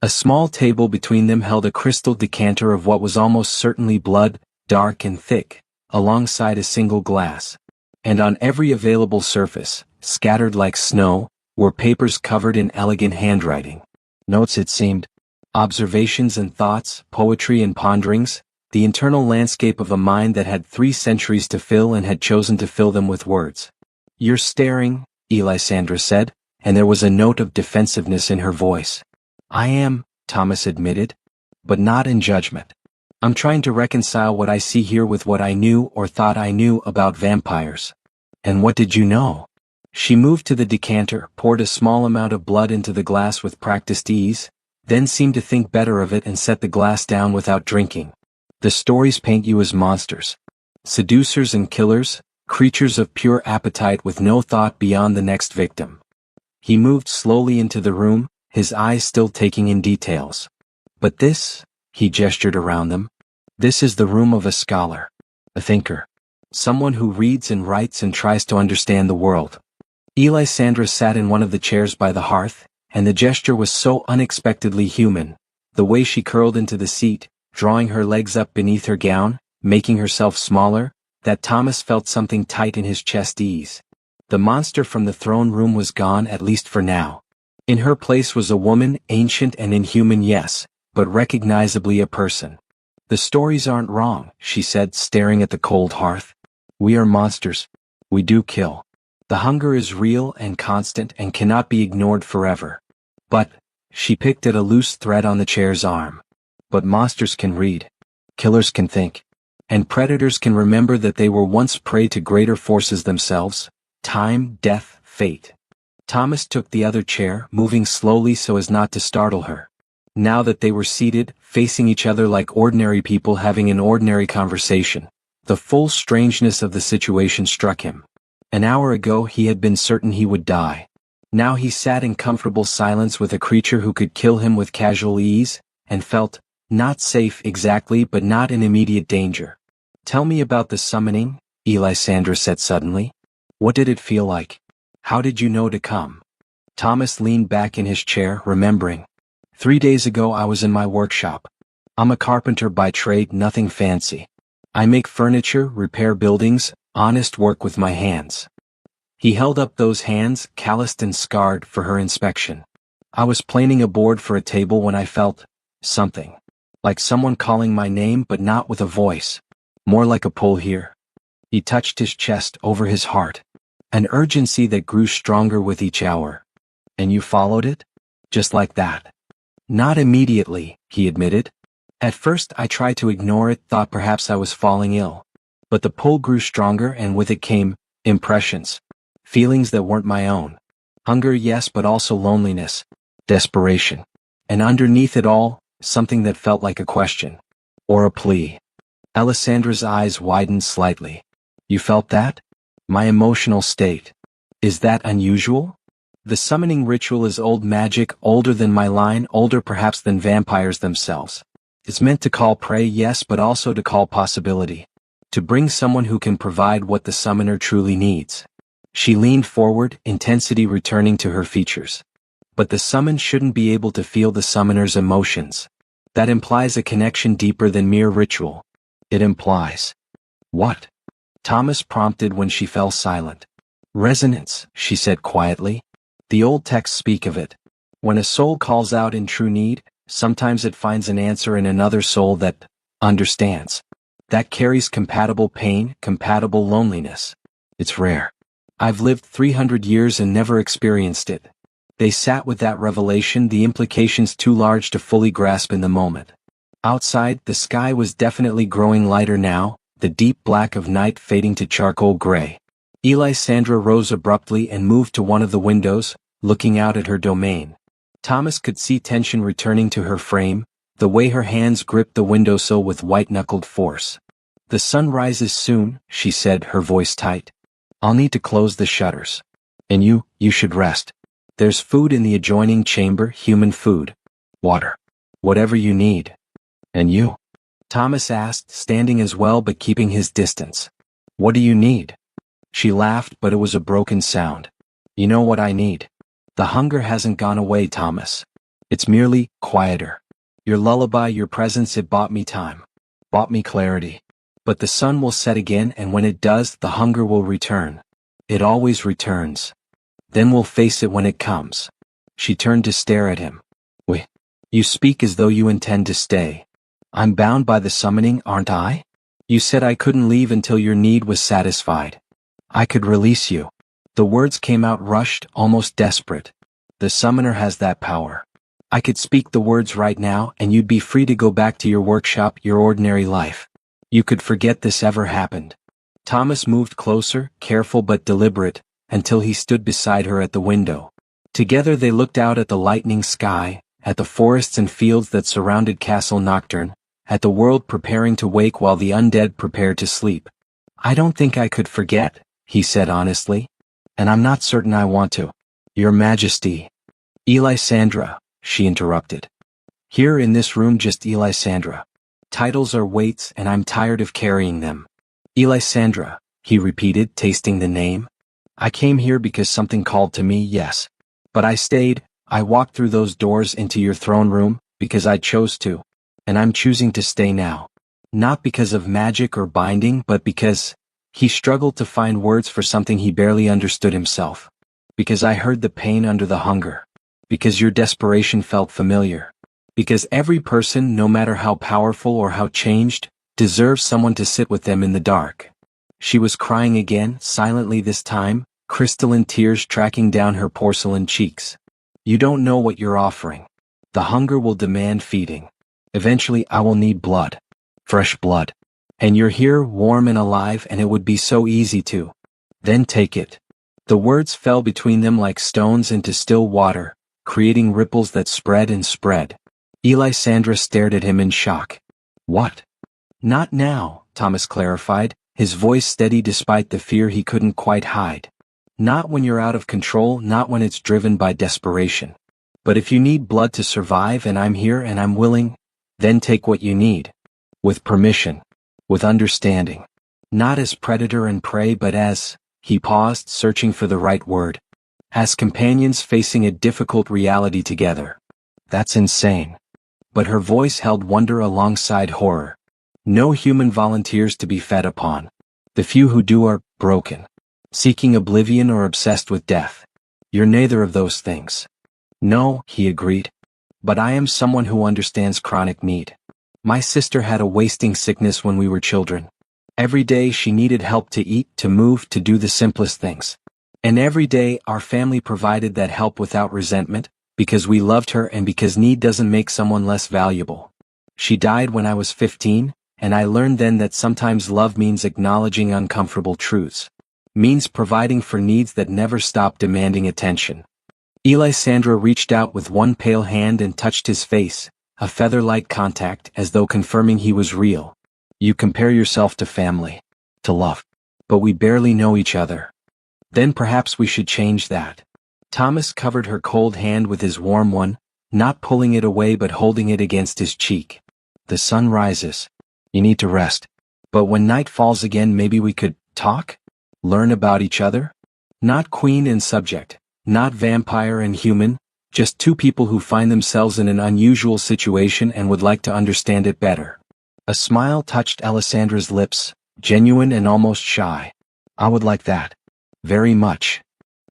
A small table between them held a crystal decanter of what was almost certainly blood, dark and thick, alongside a single glass. And on every available surface, scattered like snow, were papers covered in elegant handwriting. Notes, it seemed. Observations and thoughts, poetry and ponderings, the internal landscape of a mind that had 3 centuries to fill and had chosen to fill them with words. "You're staring," Elisandra said, and there was a note of defensiveness in her voice. "I am," Thomas admitted, "but not in judgment. I'm trying to reconcile what I see here with what I knew or thought I knew about vampires." "And what did you know?" She moved to the decanter, poured a small amount of blood into the glass with practiced ease, then seemed to think better of it and set the glass down without drinking. "The stories paint you as monsters. Seducers and killers, creatures of pure appetite with no thought beyond the next victim." He moved slowly into the room, his eyes still taking in details. "But this," he gestured around them, "this is the room of a scholar. A thinker. Someone who reads and writes and tries to understand the world." Elisandra sat in one of the chairs by the hearth, and the gesture was so unexpectedly human, the way she curled into the seat, drawing her legs up beneath her gown, making herself smaller, that Thomas felt something tight in his chest ease. The monster from the throne room was gone, at least for now. In her place was a woman, ancient and inhuman, yes, but recognizably a person. "The stories aren't wrong," she said, staring at the cold hearth. "We are monsters. We do kill. The hunger is real and constant and cannot be ignored forever. But," she picked at a loose thread on the chair's arm, "but monsters can read. Killers can think. And predators can remember that they were once prey to greater forces themselves, time, death, fate." Thomas took the other chair, moving slowly so as not to startle her. Now that they were seated, facing each other like ordinary people having an ordinary conversation, the full strangeness of the situation struck him. An hour ago he had been certain he would die. Now he sat in comfortable silence with a creature who could kill him with casual ease, and felt, not safe exactly but not in immediate danger. "Tell me about the summoning," Elisandra said suddenly. "What did it feel like? How did you know to come?" Thomas leaned back in his chair, remembering. 3 days ago I was in my workshop. I'm a carpenter by trade, nothing fancy. I make furniture, repair buildings, honest work with my hands." He held up those hands, calloused and scarred, for her inspection. "I was planing a board for a table when I felt something. Like someone calling my name but not with a voice. More like a pull here." He touched his chest over his heart. An urgency that grew stronger with each hour. "And you followed it? Just like that?" "Not immediately," he admitted. "At first I tried to ignore it, thought perhaps I was falling ill. But the pull grew stronger and with it came impressions. Feelings that weren't my own. Hunger, yes, but also loneliness. Desperation. And underneath it all, something that felt like a question. Or a plea. Alessandra's eyes widened slightly. You felt that? My emotional state. Is that unusual? The summoning ritual is old magic, older than my line, older perhaps than vampires themselves. It's meant to call prey, yes, but also to call possibility. To bring someone who can provide what the summoner truly needs. She leaned forward, intensity returning to her features. But the summoned shouldn't be able to feel the summoner's emotions. That implies a connection deeper than mere ritual. It implies. What? Thomas prompted when she fell silent. Resonance, she said quietly. The old texts speak of it. When a soul calls out in true need, sometimes it finds an answer in another soul that understands. That carries compatible pain, compatible loneliness. It's rare. I've lived 300 years and never experienced it. They sat with that revelation, the implications too large to fully grasp in the moment. Outside, the sky was definitely growing lighter now, the deep black of night fading to charcoal gray. Alessandra rose abruptly and moved to one of the windows, looking out at her domain. Thomas could see tension returning to her frame, the way her hands gripped the windowsill with white-knuckled force. The sun rises soon, she said, her voice tight. I'll need to close the shutters. And you should rest. There's food in the adjoining chamber, human food. Water. Whatever you need. And you? Thomas asked, standing as well but keeping his distance. What do you need? She laughed, but it was a broken sound. You know what I need. The hunger hasn't gone away, Thomas. It's merely quieter. Your lullaby, your presence, it bought me time. Bought me clarity. But the sun will set again, and when it does, the hunger will return. It always returns. Then we'll face it when it comes. She turned to stare at him. Wait. You speak as though you intend to stay. I'm bound by the summoning, aren't I? You said I couldn't leave until your need was satisfied. I could release you. The words came out rushed, almost desperate. The summoner has that power. I could speak the words right now, and you'd be free to go back to your workshop, your ordinary life. You could forget this ever happened. Thomas moved closer, careful but deliberate, until he stood beside her at the window. Together they looked out at the lightening sky, at the forests and fields that surrounded Castle Nocturne, at the world preparing to wake while the undead prepared to sleep. I don't think I could forget, he said honestly. And I'm not certain I want to. Your Majesty. Alessandra, she interrupted. Here in this room just Alessandra. Titles are weights and I'm tired of carrying them. Alessandra, he repeated, tasting the name. I came here because something called to me, yes. But I stayed, I walked through those doors into your throne room, because I chose to. And I'm choosing to stay now. Not because of magic or binding, but because... He struggled to find words for something he barely understood himself. Because I heard the pain under the hunger. Because your desperation felt familiar. Because every person, no matter how powerful or how changed, deserves someone to sit with them in the dark. She was crying again, silently this time, crystalline tears tracking down her porcelain cheeks. You don't know what you're offering. The hunger will demand feeding. Eventually I will need blood. Fresh blood. And you're here, warm and alive, and it would be so easy to. Then take it. The words fell between them like stones into still water, creating ripples that spread and spread. Alessandra stared at him in shock. What? Not now, Thomas clarified, his voice steady despite the fear he couldn't quite hide. Not when you're out of control, not when it's driven by desperation. But if you need blood to survive and I'm here and I'm willing, then take what you need. With permission. With understanding. Not as predator and prey but as, he paused, searching for the right word. As companions facing a difficult reality together. That's insane. But her voice held wonder alongside horror. No human volunteers to be fed upon. The few who do are broken. Seeking oblivion or obsessed with death. You're neither of those things. No, he agreed. But I am someone who understands chronic need. My sister had a wasting sickness when we were children. Every day she needed help to eat, to move, to do the simplest things. And every day our family provided that help without resentment, because we loved her and because need doesn't make someone less valuable. She died when I was 15, and I learned then that sometimes love means acknowledging uncomfortable truths. means providing for needs that never stop demanding attention. Elisandra reached out with one pale hand and touched his face, a feather-like contact as though confirming he was real. You compare yourself to family, to love. But we barely know each other. Then perhaps we should change that. Thomas covered her cold hand with his warm one, not pulling it away but holding it against his cheek. The sun rises. You need to rest. But when night falls again, maybe we could talk? Learn about each other? Not queen and subject, not vampire and human, just two people who find themselves in an unusual situation and would like to understand it better. A smile touched Alessandra's lips, genuine and almost shy. I would like that. Very much.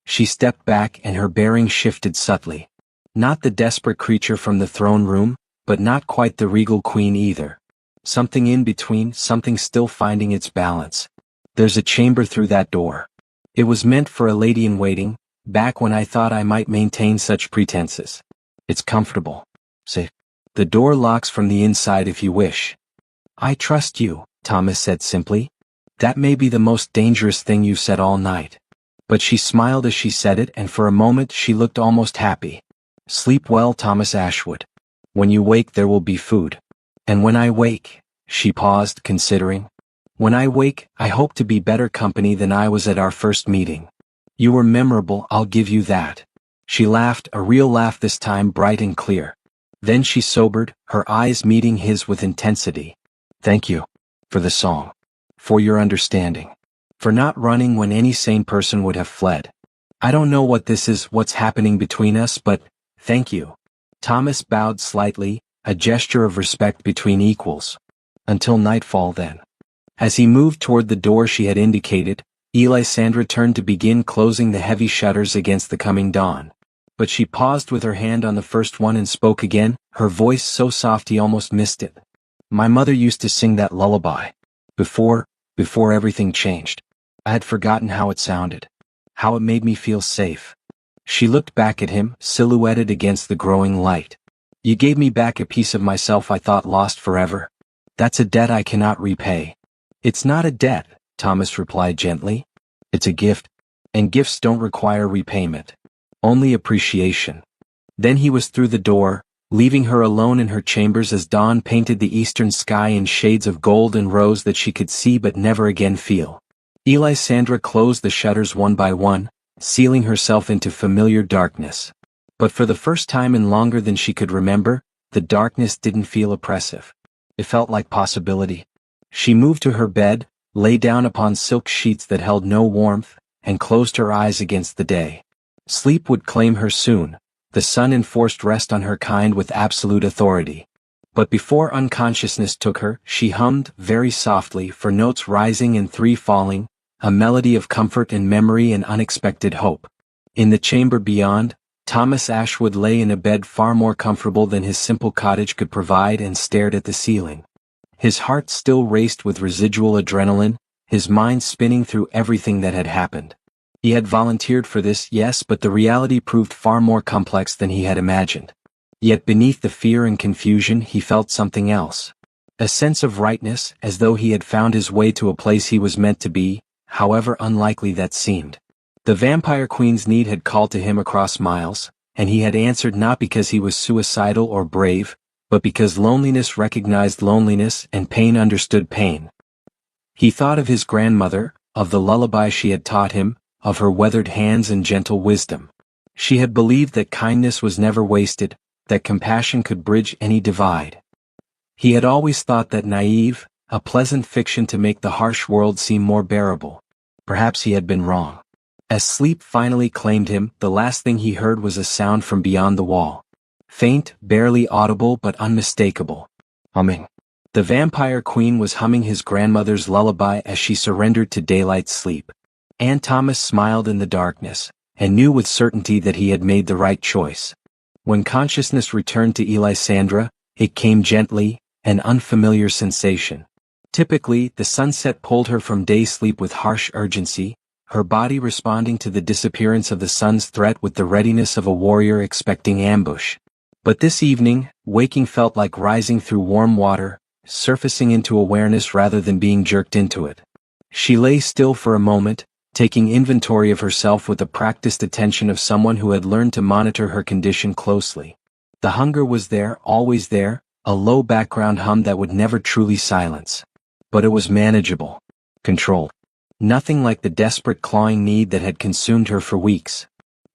She stepped back and her bearing shifted subtly. Not the desperate creature from the throne room, but not quite the regal queen either. Something in between, something still finding its balance. There's a chamber through that door. It was meant for a lady-in-waiting, back when I thought I might maintain such pretenses. It's comfortable. Safe. The door locks from the inside if you wish. I trust you, Thomas said simply. That may be the most dangerous thing you've said all night. But she smiled as she said it, and for a moment she looked almost happy. Sleep well, Thomas Ashwood. When you wake there will be food. And when I wake, she paused, considering. When I wake, I hope to be better company than I was at our first meeting. You were memorable, I'll give you that. She laughed, a real laugh this time, bright and clear. Then she sobered, her eyes meeting his with intensity. Thank you. For the song. For your understanding. For not running when any sane person would have fled. I don't know what this is, what's happening between us, but thank you. Thomas bowed slightly, a gesture of respect between equals. Until nightfall then. As he moved toward the door she had indicated, Elisandra turned to begin closing the heavy shutters against the coming dawn. But she paused with her hand on the first one and spoke again, her voice so soft he almost missed it. My mother used to sing that lullaby. Before everything changed. I had forgotten how it sounded. How it made me feel safe. She looked back at him, silhouetted against the growing light. You gave me back a piece of myself I thought lost forever. That's a debt I cannot repay. It's not a debt, Thomas replied gently. It's a gift. And gifts don't require repayment. Only appreciation. Then he was through the door, leaving her alone in her chambers as dawn painted the eastern sky in shades of gold and rose that she could see but never again feel. Elisandra closed the shutters one by one, sealing herself into familiar darkness. But for the first time in longer than she could remember, the darkness didn't feel oppressive. It felt like possibility. She moved to her bed, lay down upon silk sheets that held no warmth, and closed her eyes against the day. Sleep would claim her soon. The sun enforced rest on her kind with absolute authority. But before unconsciousness took her, she hummed, very softly, for notes rising and three falling, a melody of comfort and memory and unexpected hope. In the chamber beyond, Thomas Ashwood lay in a bed far more comfortable than his simple cottage could provide and stared at the ceiling. His heart still raced with residual adrenaline, his mind spinning through everything that had happened. He had volunteered for this, yes, but the reality proved far more complex than he had imagined. Yet beneath the fear and confusion he felt something else. A sense of rightness, as though he had found his way to a place he was meant to be, however unlikely that seemed. The vampire queen's need had called to him across miles, and he had answered not because he was suicidal or brave, but because loneliness recognized loneliness and pain understood pain. He thought of his grandmother, of the lullaby she had taught him, of her weathered hands and gentle wisdom. She had believed that kindness was never wasted, that compassion could bridge any divide. He had always thought that naive, a pleasant fiction to make the harsh world seem more bearable. Perhaps he had been wrong. As sleep finally claimed him, the last thing he heard was a sound from beyond the wall. Faint, barely audible but unmistakable. Humming. The vampire queen was humming his grandmother's lullaby as she surrendered to daylight sleep. And Thomas smiled in the darkness, and knew with certainty that he had made the right choice. When consciousness returned to Elisandra, it came gently, an unfamiliar sensation. Typically, the sunset pulled her from day sleep with harsh urgency, her body responding to the disappearance of the sun's threat with the readiness of a warrior expecting ambush. But this evening, waking felt like rising through warm water, surfacing into awareness rather than being jerked into it. She lay still for a moment, taking inventory of herself with the practiced attention of someone who had learned to monitor her condition closely. The hunger was there, always there, a low background hum that would never truly silence. But it was manageable. Controlled. Nothing like the desperate clawing need that had consumed her for weeks.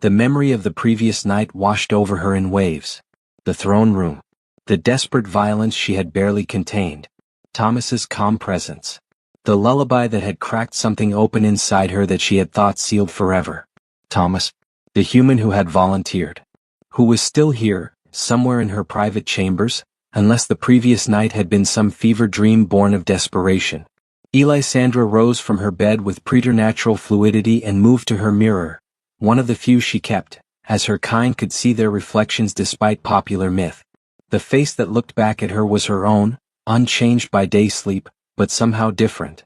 The memory of the previous night washed over her in waves. The throne room. The desperate violence she had barely contained. Thomas's calm presence. The lullaby that had cracked something open inside her that she had thought sealed forever. Thomas. The human who had volunteered. Who was still here, somewhere in her private chambers, unless the previous night had been some fever dream born of desperation. Elisandra rose from her bed with preternatural fluidity and moved to her mirror, one of the few she kept, as her kind could see their reflections despite popular myth. The face that looked back at her was her own, unchanged by day sleep, but somehow different.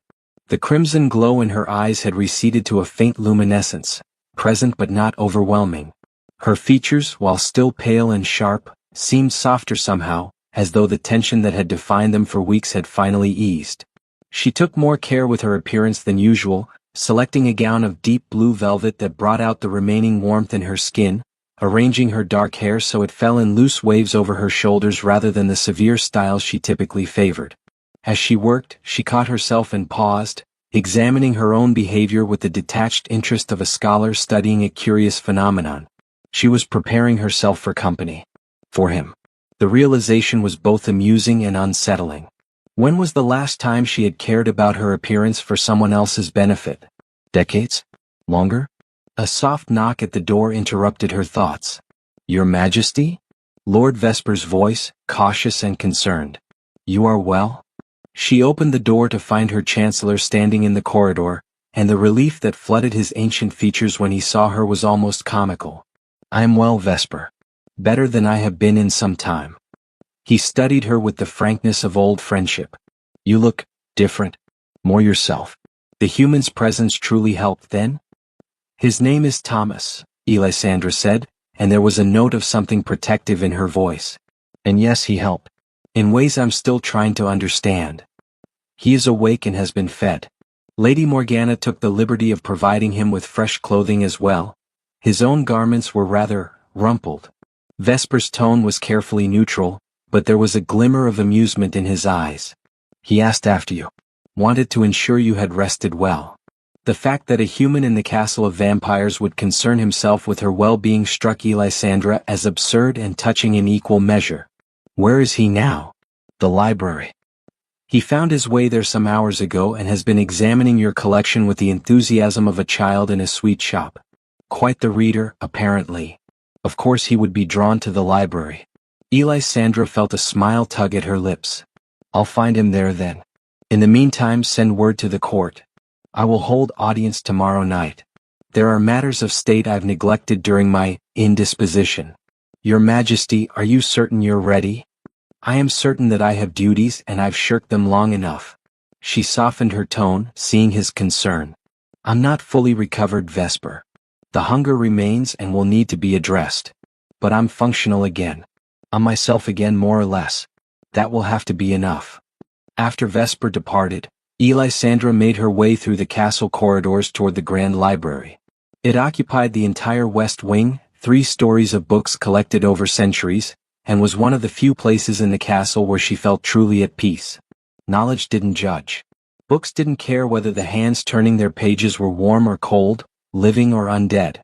The crimson glow in her eyes had receded to a faint luminescence, present but not overwhelming. Her features, while still pale and sharp, seemed softer somehow, as though the tension that had defined them for weeks had finally eased. She took more care with her appearance than usual, selecting a gown of deep blue velvet that brought out the remaining warmth in her skin, arranging her dark hair so it fell in loose waves over her shoulders rather than the severe styles she typically favored. As she worked, she caught herself and paused, examining her own behavior with the detached interest of a scholar studying a curious phenomenon. She was preparing herself for company. For him. The realization was both amusing and unsettling. When was the last time she had cared about her appearance for someone else's benefit? Decades? Longer? A soft knock at the door interrupted her thoughts. Your Majesty? Lord Vesper's voice, cautious and concerned. You are well? She opened the door to find her Chancellor standing in the corridor, and the relief that flooded his ancient features when he saw her was almost comical. I am well, Vesper. Better than I have been in some time. He studied her with the frankness of old friendship. You look different, more yourself. The human's presence truly helped then? His name is Thomas, Elisandra said, and there was a note of something protective in her voice. And yes, he helped. In ways I'm still trying to understand. He is awake and has been fed. Lady Morgana took the liberty of providing him with fresh clothing as well. His own garments were rather rumpled. Vesper's tone was carefully neutral, but there was a glimmer of amusement in his eyes. He asked after you. Wanted to ensure you had rested well. The fact that a human in the castle of vampires would concern himself with her well-being struck Elisandra as absurd and touching in equal measure. Where is he now? The library. He found his way there some hours ago and has been examining your collection with the enthusiasm of a child in a sweet shop. Quite the reader, apparently. Of course he would be drawn to the library. Elisandra felt a smile tug at her lips. I'll find him there then. In the meantime, send word to the court. I will hold audience tomorrow night. There are matters of state I've neglected during my indisposition. Your Majesty, are you certain you're ready? I am certain that I have duties and I've shirked them long enough. She softened her tone, seeing his concern. I'm not fully recovered, Vesper. The hunger remains and will need to be addressed. But I'm functional again. I'm myself again, more or less. That will have to be enough. After Vesper departed, Elisandra made her way through the castle corridors toward the Grand Library. It occupied the entire west wing, 3 stories of books collected over centuries, and was one of the few places in the castle where she felt truly at peace. Knowledge didn't judge. Books didn't care whether the hands turning their pages were warm or cold, living or undead.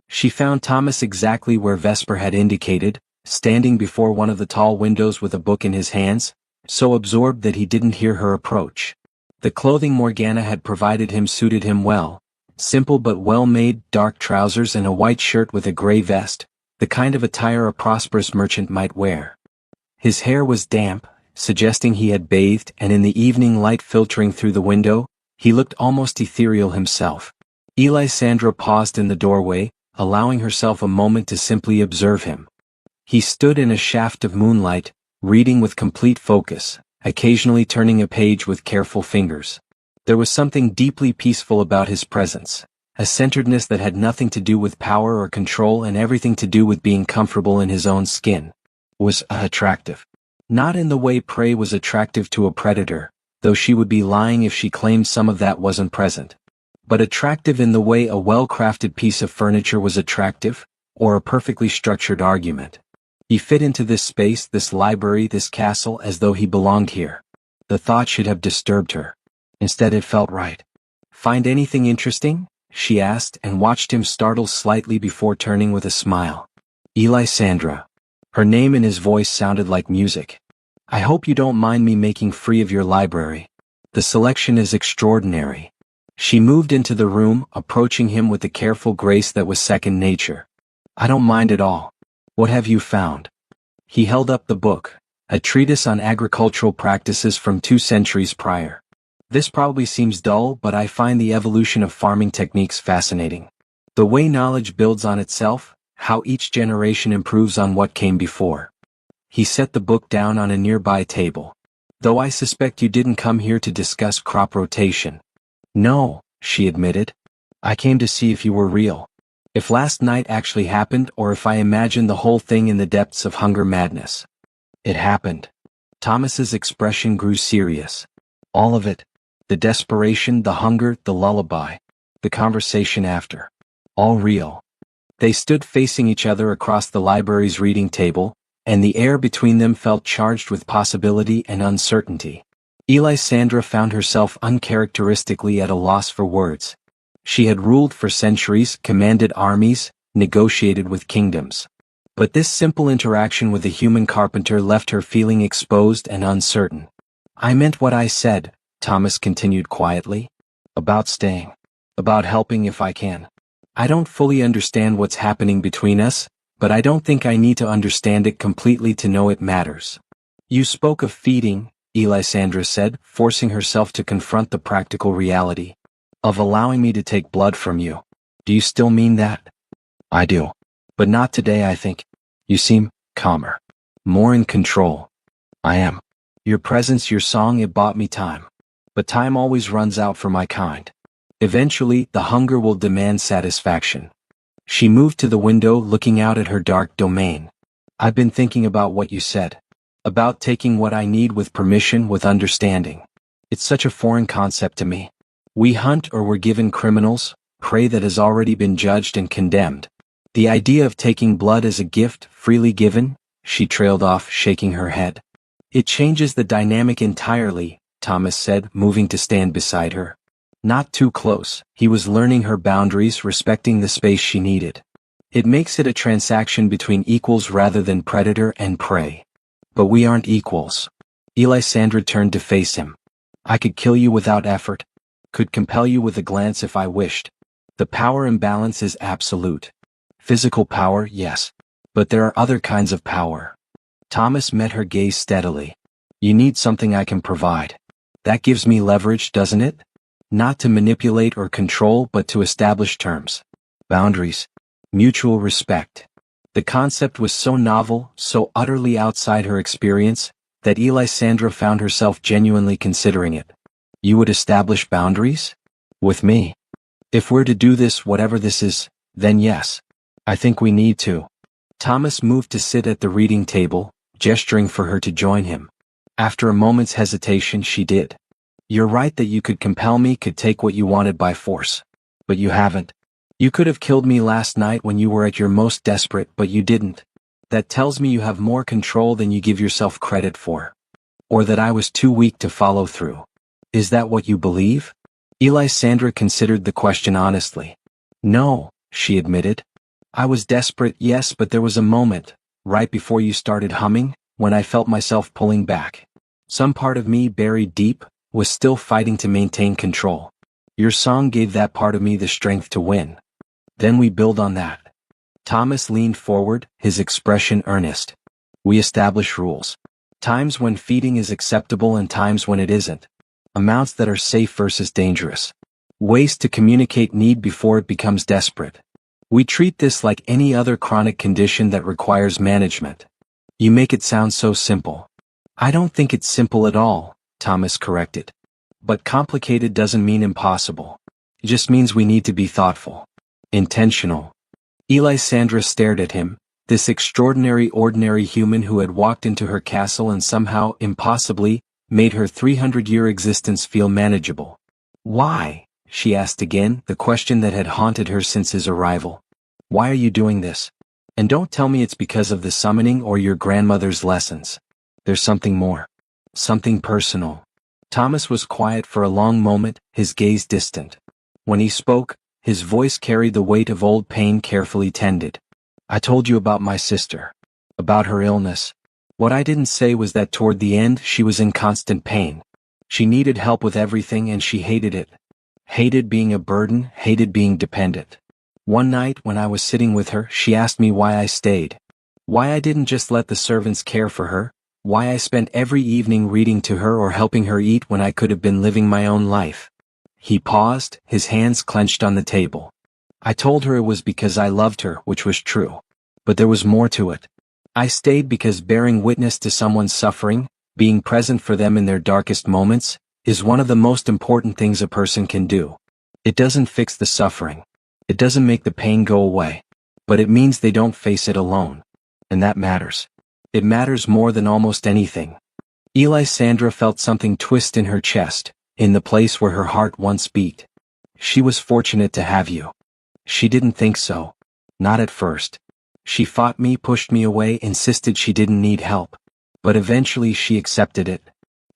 She found Thomas exactly where Vesper had indicated, standing before one of the tall windows with a book in his hands, so absorbed that he didn't hear her approach. The clothing Morgana had provided him suited him well. Simple but well-made, dark trousers and a white shirt with a gray vest, the kind of attire a prosperous merchant might wear. His hair was damp, suggesting he had bathed, and in the evening light filtering through the window, he looked almost ethereal himself. Elisandra paused in the doorway, allowing herself a moment to simply observe him. He stood in a shaft of moonlight, reading with complete focus, occasionally turning a page with careful fingers. There was something deeply peaceful about his presence, a centeredness that had nothing to do with power or control and everything to do with being comfortable in his own skin. Was attractive. Not in the way prey was attractive to a predator, though she would be lying if she claimed some of that wasn't present. but attractive in the way a well-crafted piece of furniture was attractive, or a perfectly structured argument. He fit into this space, this library, this castle as though he belonged here. The thought should have disturbed her. Instead it felt right. "Find anything interesting?" she asked and watched him startle slightly before turning with a smile. "Elisandra." Her name and his voice sounded like music. "I hope you don't mind me making free of your library. The selection is extraordinary." She moved into the room, approaching him with a careful grace that was second nature. "I don't mind at all. What have you found?" He held up the book, a treatise on agricultural practices from 2 centuries prior. "This probably seems dull, but I find the evolution of farming techniques fascinating. The way knowledge builds on itself, how each generation improves on what came before." He set the book down on a nearby table. "Though I suspect you didn't come here to discuss crop rotation." "No," she admitted. "I came to see if you were real. If last night actually happened or if I imagined the whole thing in the depths of hunger madness." "It happened." Thomas's expression grew serious. "All of it. The desperation, the hunger, the lullaby. The conversation after. All real." They stood facing each other across the library's reading table, and the air between them felt charged with possibility and uncertainty. Elisandra found herself uncharacteristically at a loss for words. She had ruled for centuries, commanded armies, negotiated with kingdoms. But this simple interaction with a human carpenter left her feeling exposed and uncertain. "I meant what I said," Thomas continued quietly. "About staying. About helping if I can. I don't fully understand what's happening between us, but I don't think I need to understand it completely to know it matters." "You spoke of feeding," Elisandra said, forcing herself to confront the practical reality. "Of allowing me to take blood from you. Do you still mean that?" "I do. But not today, I think. You seem calmer. More in control." "I am. Your presence, your song, it bought me time. But time always runs out for my kind. Eventually, the hunger will demand satisfaction." She moved to the window, looking out at her dark domain. "I've been thinking about what you said. About taking what I need with permission, with understanding. It's such a foreign concept to me. We hunt or we're given criminals, prey that has already been judged and condemned. The idea of taking blood as a gift, freely given," she trailed off, shaking her head. "It changes the dynamic entirely," Thomas said, moving to stand beside her. Not too close. He was learning her boundaries, respecting the space she needed. "It makes it a transaction between equals rather than predator and prey." "But we aren't equals." Elisandra turned to face him. "I could kill you without effort. Could compel you with a glance if I wished. The power imbalance is absolute. Physical power, yes. But there are other kinds of power." Thomas met her gaze steadily. "You need something I can provide. That gives me leverage, doesn't it? Not to manipulate or control, but to establish terms. Boundaries. Mutual respect." The concept was so novel, so utterly outside her experience, that Elisandra found herself genuinely considering it. "You would establish boundaries? With me? If we're to do this, whatever this is, then yes. I think we need to." Thomas moved to sit at the reading table, gesturing for her to join him. After a moment's hesitation, she did. "You're right that you could compel me, could take what you wanted by force. But you haven't. You could have killed me last night when you were at your most desperate, but you didn't. That tells me you have more control than you give yourself credit for. Or that I was too weak to follow through. Is that what you believe?" Elisandra considered the question honestly. "No," she admitted. "I was desperate, yes, but there was a moment, right before you started humming, when I felt myself pulling back. Some part of me, buried deep, was still fighting to maintain control. Your song gave that part of me the strength to win. Then we build on that." Thomas leaned forward, his expression earnest. "We establish rules. Times when feeding is acceptable and times when it isn't. Amounts that are safe versus dangerous. Ways to communicate need before it becomes desperate. We treat this like any other chronic condition that requires management." "You make it sound so simple." "I don't think it's simple at all," Thomas corrected. "But complicated doesn't mean impossible. It just means we need to be thoughtful. Intentional." Elisandra stared at him, this extraordinary ordinary human who had walked into her castle and somehow, impossibly, made her 300-year existence feel manageable. "Why?" she asked again, the question that had haunted her since his arrival. Why are you doing this? And don't tell me it's because of the summoning or your grandmother's lessons. There's something more. Something personal. Thomas was quiet for a long moment, his gaze distant. When he spoke, his voice carried the weight of old pain carefully tended. I told you about my sister. About her illness. What I didn't say was that toward the end she was in constant pain. She needed help with everything and she hated it. Hated being a burden, hated being dependent. One night when I was sitting with her, she asked me why I stayed. Why I didn't just let the servants care for her. Why I spent every evening reading to her or helping her eat when I could have been living my own life. He paused, his hands clenched on the table. I told her it was because I loved her, which was true. But there was more to it. I stayed because bearing witness to someone's suffering, being present for them in their darkest moments, is one of the most important things a person can do. It doesn't fix the suffering. It doesn't make the pain go away. But it means they don't face it alone. And that matters. It matters more than almost anything. Elisandra felt something twist in her chest, in the place where her heart once beat. She was fortunate to have you. She didn't think so. Not at first. She fought me, pushed me away, insisted she didn't need help. But eventually she accepted it.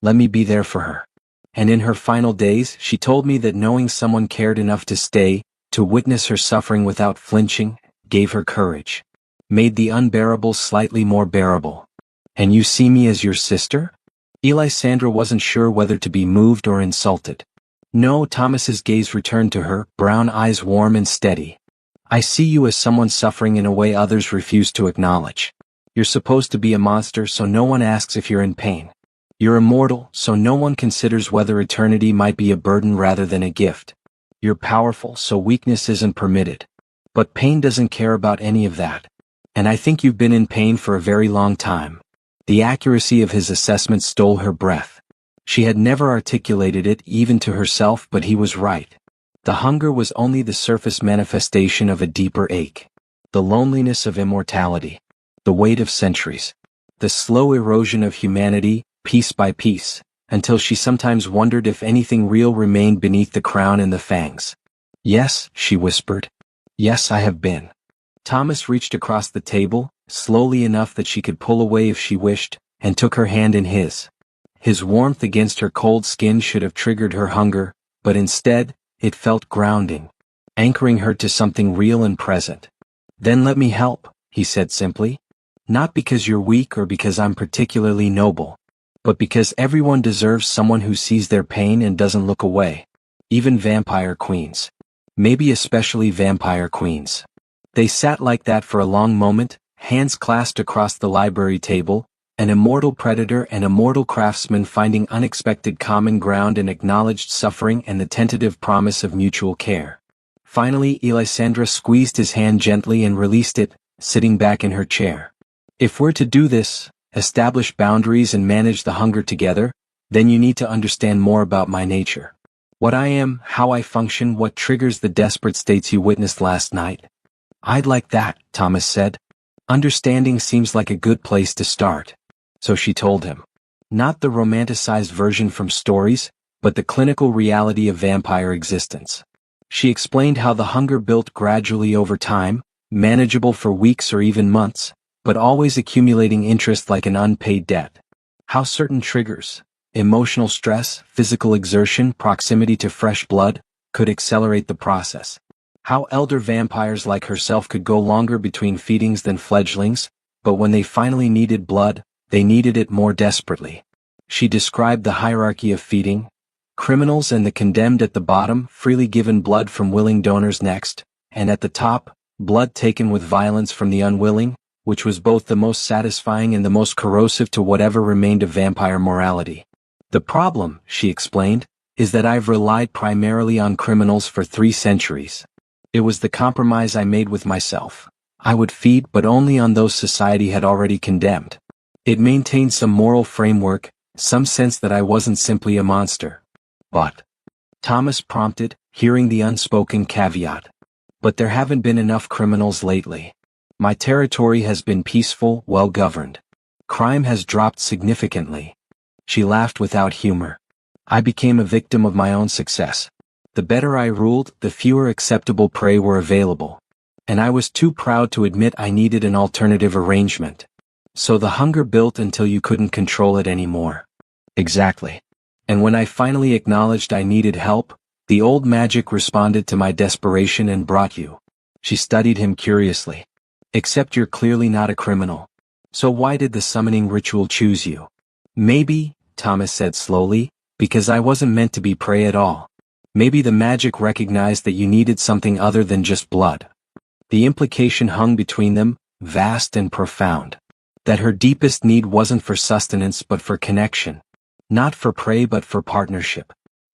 Let me be there for her. And in her final days, she told me that knowing someone cared enough to stay, to witness her suffering without flinching, gave her courage. Made the unbearable slightly more bearable. And you see me as your sister? Elisandra wasn't sure whether to be moved or insulted. No, Thomas's gaze returned to her, brown eyes warm and steady. I see you as someone suffering in a way others refuse to acknowledge. You're supposed to be a monster so no one asks if you're in pain. You're immortal so no one considers whether eternity might be a burden rather than a gift. You're powerful so weakness isn't permitted. But pain doesn't care about any of that. And I think you've been in pain for a very long time. The accuracy of his assessment stole her breath. She had never articulated it even to herself, but he was right. The hunger was only the surface manifestation of a deeper ache. The loneliness of immortality. The weight of centuries. The slow erosion of humanity, piece by piece, until she sometimes wondered if anything real remained beneath the crown and the fangs. Yes, she whispered. Yes, I have been. Thomas reached across the table, slowly enough that she could pull away if she wished, and took her hand in his. His warmth against her cold skin should have triggered her hunger, but instead, it felt grounding, anchoring her to something real and present. Then let me help, he said simply. Not because you're weak or because I'm particularly noble, but because everyone deserves someone who sees their pain and doesn't look away. Even vampire queens. Maybe especially vampire queens. They sat like that for a long moment, hands clasped across the library table, an immortal predator and a mortal craftsman finding unexpected common ground in acknowledged suffering and the tentative promise of mutual care. Finally, Elisandra squeezed his hand gently and released it, sitting back in her chair. If we're to do this, establish boundaries and manage the hunger together, then you need to understand more about my nature. What I am, how I function, what triggers the desperate states you witnessed last night. I'd like that, Thomas said. Understanding seems like a good place to start. So she told him. Not the romanticized version from stories, but the clinical reality of vampire existence. She explained how the hunger built gradually over time, manageable for weeks or even months, but always accumulating interest like an unpaid debt. How certain triggers, emotional stress, physical exertion, proximity to fresh blood, could accelerate the process. How elder vampires like herself could go longer between feedings than fledglings, but when they finally needed blood, they needed it more desperately. She described the hierarchy of feeding. Criminals and the condemned at the bottom, freely given blood from willing donors next, and at the top, blood taken with violence from the unwilling, which was both the most satisfying and the most corrosive to whatever remained of vampire morality. The problem, she explained, is that I've relied primarily on criminals for 3 centuries. It was the compromise I made with myself. I would feed but only on those society had already condemned. It maintained some moral framework, some sense that I wasn't simply a monster. But, Thomas prompted, hearing the unspoken caveat. But there haven't been enough criminals lately. My territory has been peaceful, well-governed. Crime has dropped significantly. She laughed without humor. I became a victim of my own success. The better I ruled, the fewer acceptable prey were available. And I was too proud to admit I needed an alternative arrangement. So the hunger built until you couldn't control it anymore. Exactly. And when I finally acknowledged I needed help, the old magic responded to my desperation and brought you. She studied him curiously. Except you're clearly not a criminal. So why did the summoning ritual choose you? Maybe, Thomas said slowly, because I wasn't meant to be prey at all. Maybe the magic recognized that you needed something other than just blood. The implication hung between them, vast and profound. That her deepest need wasn't for sustenance but for connection. Not for prey but for partnership.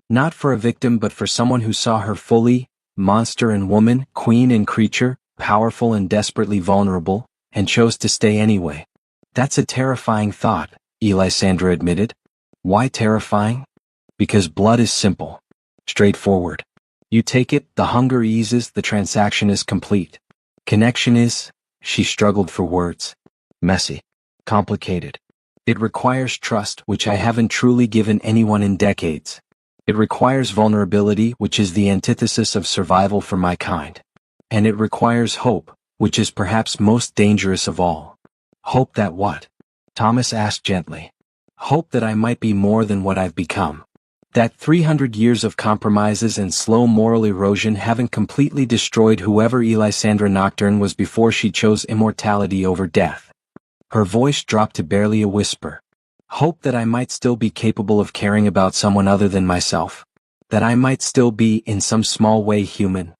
Not for a victim but for someone who saw her fully, monster and woman, queen and creature, powerful and desperately vulnerable, and chose to stay anyway. That's a terrifying thought, Elisandra admitted. Why terrifying? Because blood is simple. Straightforward. You take it, the hunger eases, the transaction is complete. Connection is, she struggled for words. Messy. Complicated. It requires trust, which I haven't truly given anyone in decades. It requires vulnerability, which is the antithesis of survival for my kind. And it requires hope, which is perhaps most dangerous of all. Hope that what? Thomas asked gently. Hope that I might be more than what I've become. That 300 years of compromises and slow moral erosion haven't completely destroyed whoever Elisandra Nocturne was before she chose immortality over death. Her voice dropped to barely a whisper. Hope that I might still be capable of caring about someone other than myself. That I might still be, in some small way, human.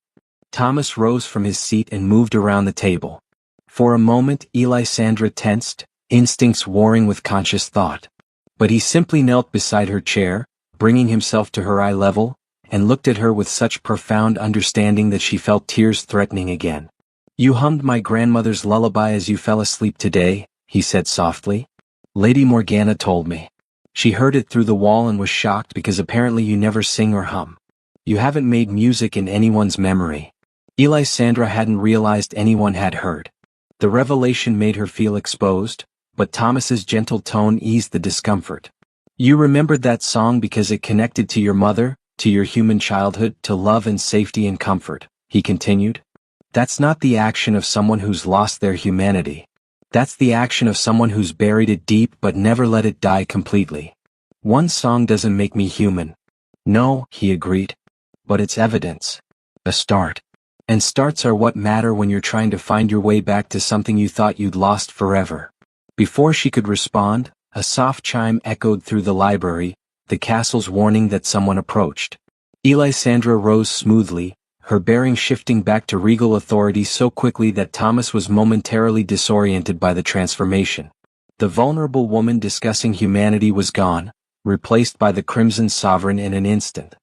Thomas rose from his seat and moved around the table. For a moment, Elisandra tensed, instincts warring with conscious thought. But he simply knelt beside her chair, bringing himself to her eye level, and looked at her with such profound understanding that she felt tears threatening again. You hummed my grandmother's lullaby as you fell asleep today, he said softly. Lady Morgana told me. She heard it through the wall and was shocked because apparently you never sing or hum. You haven't made music in anyone's memory. Elisandra hadn't realized anyone had heard. The revelation made her feel exposed, but Thomas's gentle tone eased the discomfort. You remembered that song because it connected to your mother, to your human childhood, to love and safety and comfort, he continued. That's not the action of someone who's lost their humanity. That's the action of someone who's buried it deep but never let it die completely. One song doesn't make me human. No, he agreed. But it's evidence. A start. And starts are what matter when you're trying to find your way back to something you thought you'd lost forever. Before she could respond, a soft chime echoed through the library, the castle's warning that someone approached. Elisandra rose smoothly, her bearing shifting back to regal authority so quickly that Thomas was momentarily disoriented by the transformation. The vulnerable woman discussing humanity was gone, replaced by the Crimson Sovereign in an instant.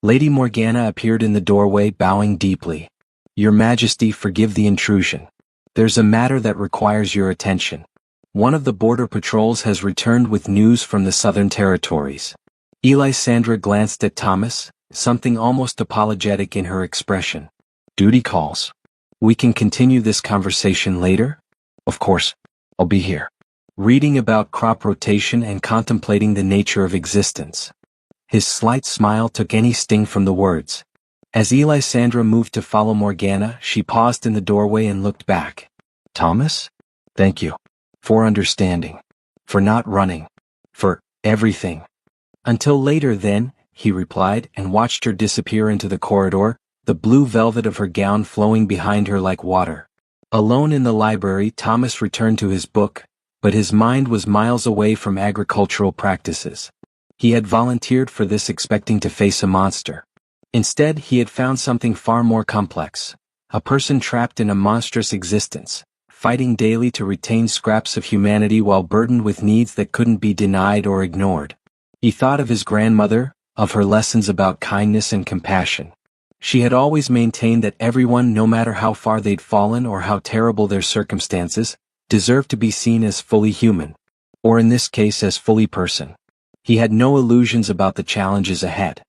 Lady Morgana appeared in the doorway, bowing deeply. Your Majesty, forgive the intrusion. There's a matter that requires your attention. One of the border patrols has returned with news from the Southern Territories. Elisandra glanced at Thomas, something almost apologetic in her expression. Duty calls. We can continue this conversation later? Of course. I'll be here. Reading about crop rotation and contemplating the nature of existence. His slight smile took any sting from the words. As Elisandra moved to follow Morgana, she paused in the doorway and looked back. Thomas? Thank you. For understanding. For not running. For everything. Until later then, he replied, and watched her disappear into the corridor, the blue velvet of her gown flowing behind her like water. Alone in the library, Thomas returned to his book, but his mind was miles away from agricultural practices. He had volunteered for this expecting to face a monster. Instead, he had found something far more complex. A person trapped in a monstrous existence, fighting daily to retain scraps of humanity while burdened with needs that couldn't be denied or ignored. He thought of his grandmother, of her lessons about kindness and compassion. She had always maintained that everyone, no matter how far they'd fallen or how terrible their circumstances, deserved to be seen as fully human. Or in this case as fully person. He had no illusions about the challenges ahead.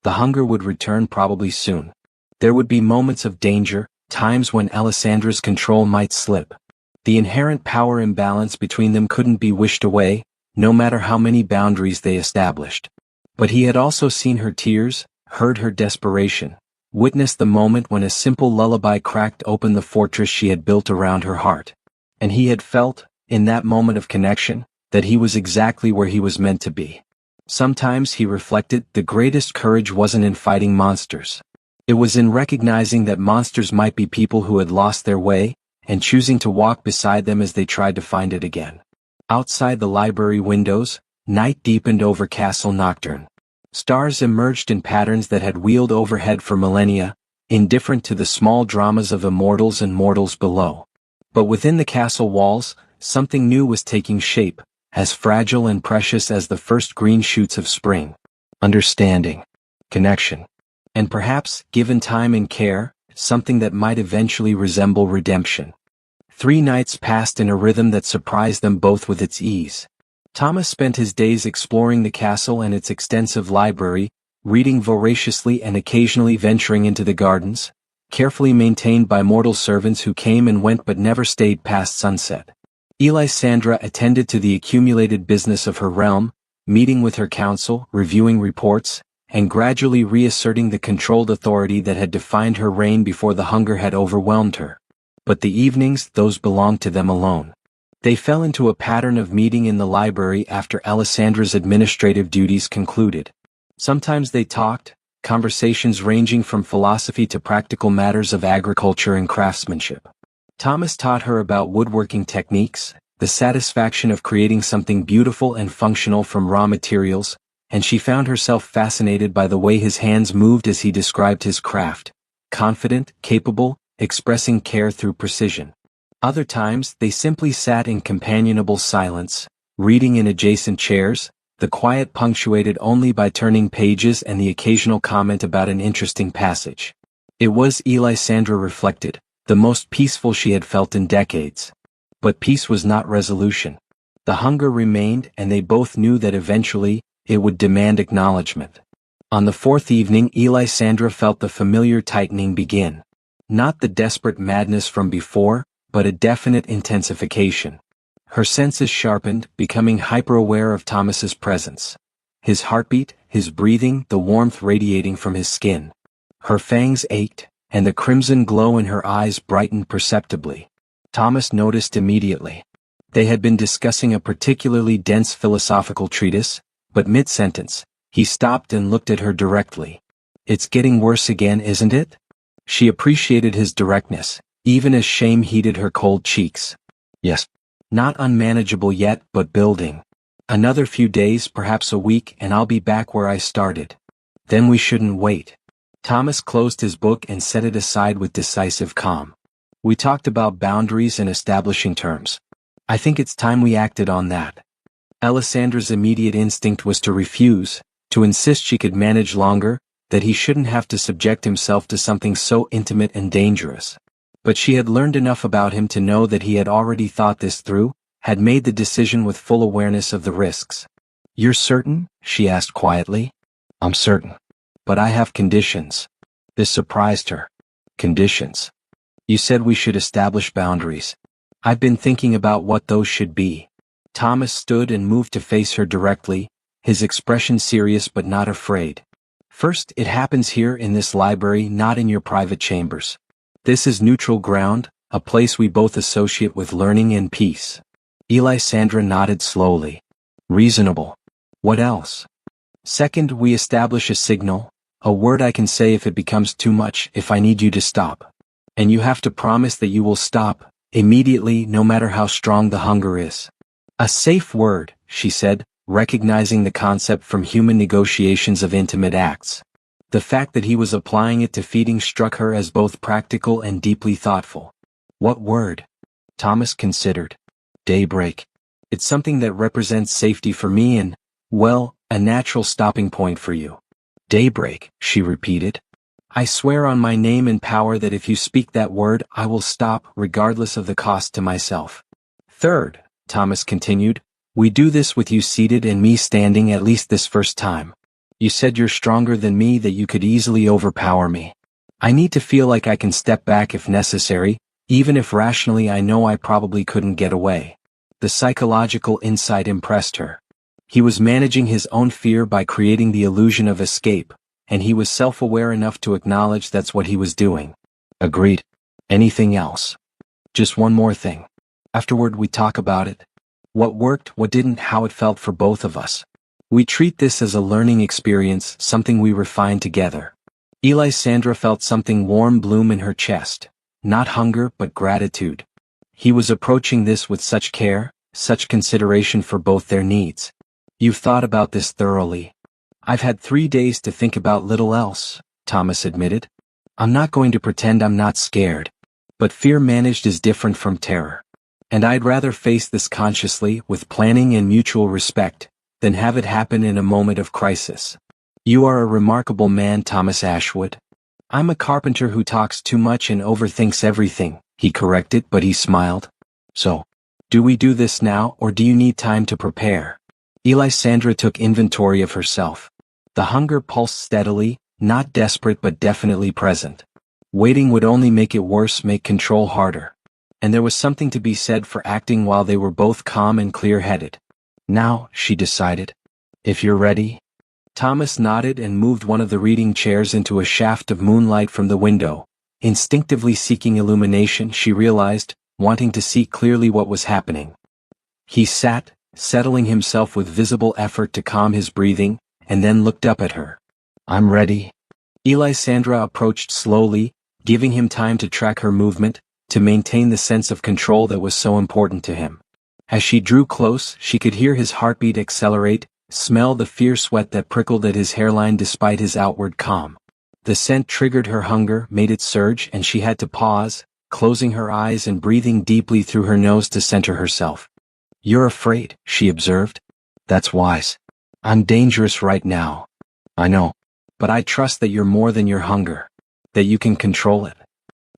The hunger would return probably soon. There would be moments of danger, times when Alisandra's control might slip. The inherent power imbalance between them couldn't be wished away, no matter how many boundaries they established. But he had also seen her tears, heard her desperation, witnessed the moment when a simple lullaby cracked open the fortress she had built around her heart. And he had felt, in that moment of connection, that he was exactly where he was meant to be. Sometimes, he reflected, the greatest courage wasn't in fighting monsters. It was in recognizing that monsters might be people who had lost their way, and choosing to walk beside them as they tried to find it again. Outside the library windows, night deepened over Castle Nocturne. Stars emerged in patterns that had wheeled overhead for millennia, indifferent to the small dramas of immortals and mortals below. But within the castle walls, something new was taking shape, as fragile and precious as the first green shoots of spring. Understanding. Connection. And perhaps, given time and care, something that might eventually resemble redemption. 3 nights passed in a rhythm that surprised them both with its ease. Thomas spent his days exploring the castle and its extensive library, reading voraciously and occasionally venturing into the gardens, carefully maintained by mortal servants who came and went but never stayed past sunset. Elisandra attended to the accumulated business of her realm, meeting with her council, reviewing reports, and gradually reasserting the controlled authority that had defined her reign before the hunger had overwhelmed her. But the evenings, those belonged to them alone. They fell into a pattern of meeting in the library after Alisandra's administrative duties concluded. Sometimes they talked, conversations ranging from philosophy to practical matters of agriculture and craftsmanship. Thomas taught her about woodworking techniques, the satisfaction of creating something beautiful and functional from raw materials, and she found herself fascinated by the way his hands moved as he described his craft, confident, capable, expressing care through precision. Other times, they simply sat in companionable silence, reading in adjacent chairs, the quiet punctuated only by turning pages and the occasional comment about an interesting passage. It was, Elisandra reflected, the most peaceful she had felt in decades. But peace was not resolution. The hunger remained, and they both knew that eventually, it would demand acknowledgement. On the 4th evening, Elisandra felt the familiar tightening begin. Not the desperate madness from before, but a definite intensification. Her senses sharpened, becoming hyper-aware of Thomas's presence. His heartbeat, his breathing, the warmth radiating from his skin. Her fangs ached, and the crimson glow in her eyes brightened perceptibly. Thomas noticed immediately. They had been discussing a particularly dense philosophical treatise, but mid-sentence, he stopped and looked at her directly. It's getting worse again, isn't it? She appreciated his directness, even as shame heated her cold cheeks. Yes. Not unmanageable yet, but building. Another few days, perhaps a week, and I'll be back where I started. Then we shouldn't wait. Thomas closed his book and set it aside with decisive calm. We talked about boundaries and establishing terms. I think it's time we acted on that. Alisandra's immediate instinct was to refuse, to insist she could manage longer, that he shouldn't have to subject himself to something so intimate and dangerous. But she had learned enough about him to know that he had already thought this through, had made the decision with full awareness of the risks. You're certain? She asked quietly. I'm certain. But I have conditions. This surprised her. Conditions. You said we should establish boundaries. I've been thinking about what those should be. Thomas stood and moved to face her directly, his expression serious but not afraid. First, it happens here in this library, not in your private chambers. This is neutral ground, a place we both associate with learning and peace. Elisandra nodded slowly. Reasonable. What else? Second, we establish a signal, a word I can say if it becomes too much, if I need you to stop. And you have to promise that you will stop, immediately, no matter how strong the hunger is. A safe word, she said, recognizing the concept from human negotiations of intimate acts. The fact that he was applying it to feeding struck her as both practical and deeply thoughtful. What word? Thomas considered. Daybreak. It's something that represents safety for me and, well, a natural stopping point for you. Daybreak, she repeated. I swear on my name and power that if you speak that word, I will stop, regardless of the cost to myself. Third, Thomas continued, we do this with you seated and me standing at least this first time. You said you're stronger than me, that you could easily overpower me. I need to feel like I can step back if necessary, even if rationally I know I probably couldn't get away. The psychological insight impressed her. He was managing his own fear by creating the illusion of escape, and he was self-aware enough to acknowledge that's what he was doing. Agreed. Anything else? Just one more thing. Afterward we talk about it. What worked, what didn't, how it felt for both of us. We treat this as a learning experience, something we refine together. Elisandra felt something warm bloom in her chest. Not hunger, but gratitude. He was approaching this with such care, such consideration for both their needs. You've thought about this thoroughly. I've had 3 days to think about little else, Thomas admitted. I'm not going to pretend I'm not scared. But fear managed is different from terror. And I'd rather face this consciously, with planning and mutual respect, than have it happen in a moment of crisis. You are a remarkable man, Thomas Ashwood. I'm a carpenter who talks too much and overthinks everything, he corrected, but he smiled. So, do we do this now, or do you need time to prepare? Elisandra took inventory of herself. The hunger pulsed steadily, not desperate but definitely present. Waiting would only make it worse, make control harder. And there was something to be said for acting while they were both calm and clear-headed. Now, she decided. If you're ready. Thomas nodded and moved one of the reading chairs into a shaft of moonlight from the window. Instinctively seeking illumination, she realized, wanting to see clearly what was happening. He sat, settling himself with visible effort to calm his breathing, and then looked up at her. I'm ready. Elisandra approached slowly, giving him time to track her movement, to maintain the sense of control that was so important to him. As she drew close, she could hear his heartbeat accelerate, smell the fierce sweat that prickled at his hairline despite his outward calm. The scent triggered her hunger, made it surge, and she had to pause, closing her eyes and breathing deeply through her nose to center herself. You're afraid, she observed. That's wise. I'm dangerous right now. I know. But I trust that you're more than your hunger. That you can control it.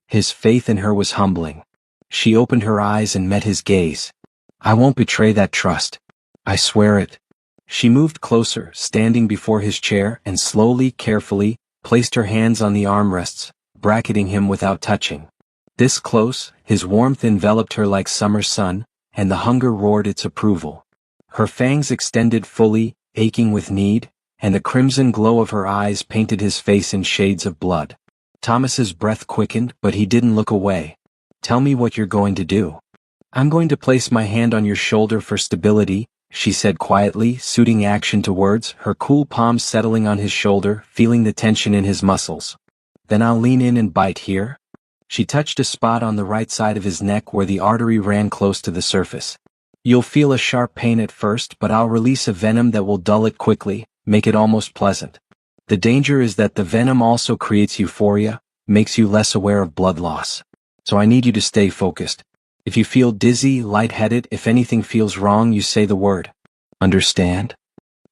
His faith in her was humbling. She opened her eyes and met his gaze. I won't betray that trust. I swear it. She moved closer, standing before his chair, and slowly, carefully, placed her hands on the armrests, bracketing him without touching. This close, his warmth enveloped her like summer sun, and the hunger roared its approval. Her fangs extended fully, aching with need, and the crimson glow of her eyes painted his face in shades of blood. Thomas's breath quickened, but he didn't look away. Tell me what you're going to do. I'm going to place my hand on your shoulder for stability, she said quietly, suiting action to words, her cool palm settling on his shoulder, feeling the tension in his muscles. Then I'll lean in and bite here. She touched a spot on the right side of his neck where the artery ran close to the surface. You'll feel a sharp pain at first, but I'll release a venom that will dull it quickly, make it almost pleasant. The danger is that the venom also creates euphoria, makes you less aware of blood loss. So I need you to stay focused. If you feel dizzy, lightheaded, if anything feels wrong, you say the word. Understand?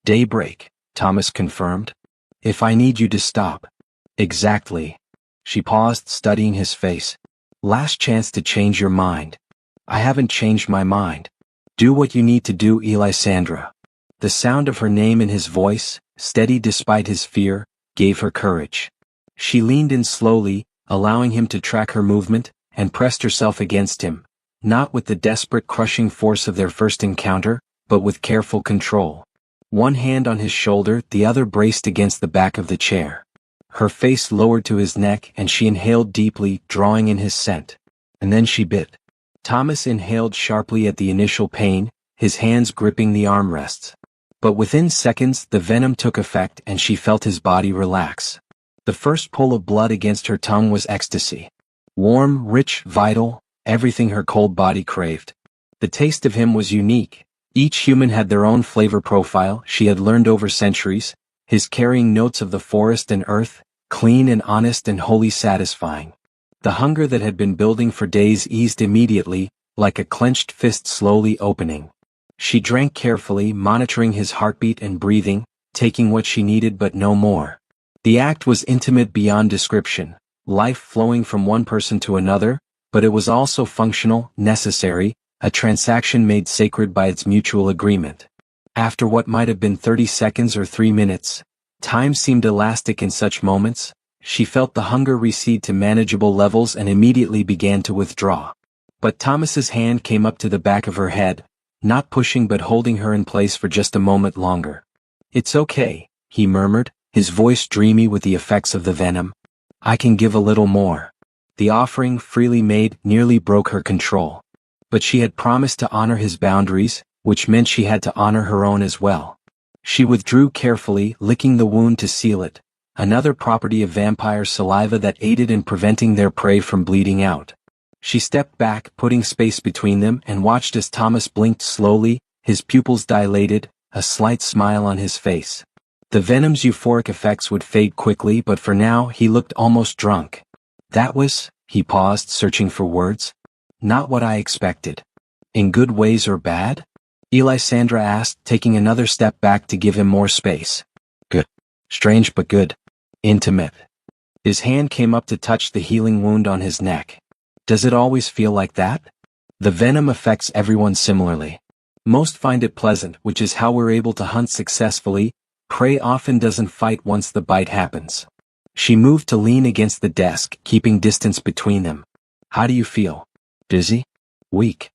Daybreak, Thomas confirmed. If I need you to stop. Exactly. She paused, studying his face. Last chance to change your mind. I haven't changed my mind. Do what you need to do, Elisandra. The sound of her name in his voice, steady despite his fear, gave her courage. She leaned in slowly, allowing him to track her movement, and pressed herself against him, not with the desperate crushing force of their first encounter, but with careful control. One hand on his shoulder, the other braced against the back of the chair. Her face lowered to his neck and she inhaled deeply, drawing in his scent. And then she bit. Thomas inhaled sharply at the initial pain, his hands gripping the armrests. But within seconds the venom took effect and she felt his body relax. The first pull of blood against her tongue was ecstasy. Warm, rich, vital, everything her cold body craved. The taste of him was unique. Each human had their own flavor profile she had learned over centuries, his carrying notes of the forest and earth, clean and honest and wholly satisfying. The hunger that had been building for days eased immediately, like a clenched fist slowly opening. She drank carefully, monitoring his heartbeat and breathing, taking what she needed but no more. The act was intimate beyond description, life flowing from one person to another, but it was also functional, necessary, a transaction made sacred by its mutual agreement. After what might have been 30 seconds or 3 minutes, time seemed elastic in such moments. She felt the hunger recede to manageable levels and immediately began to withdraw. But Thomas's hand came up to the back of her head, not pushing but holding her in place for just a moment longer. It's okay, he murmured, his voice dreamy with the effects of the venom. I can give a little more. The offering, freely made, nearly broke her control. But she had promised to honor his boundaries, which meant she had to honor her own as well. She withdrew carefully, licking the wound to seal it, another property of vampire saliva that aided in preventing their prey from bleeding out. She stepped back, putting space between them, and watched as Thomas blinked slowly, his pupils dilated, a slight smile on his face. The venom's euphoric effects would fade quickly, but for now he looked almost drunk. That was, he paused, searching for words. Not what I expected. In good ways or bad? Elisandra asked, taking another step back to give him more space. Good. Strange but good. Intimate. His hand came up to touch the healing wound on his neck. Does it always feel like that? The venom affects everyone similarly. Most find it pleasant, which is how we're able to hunt successfully. Prey often doesn't fight once the bite happens. She moved to lean against the desk, keeping distance between them. How do you feel? Dizzy? Weak?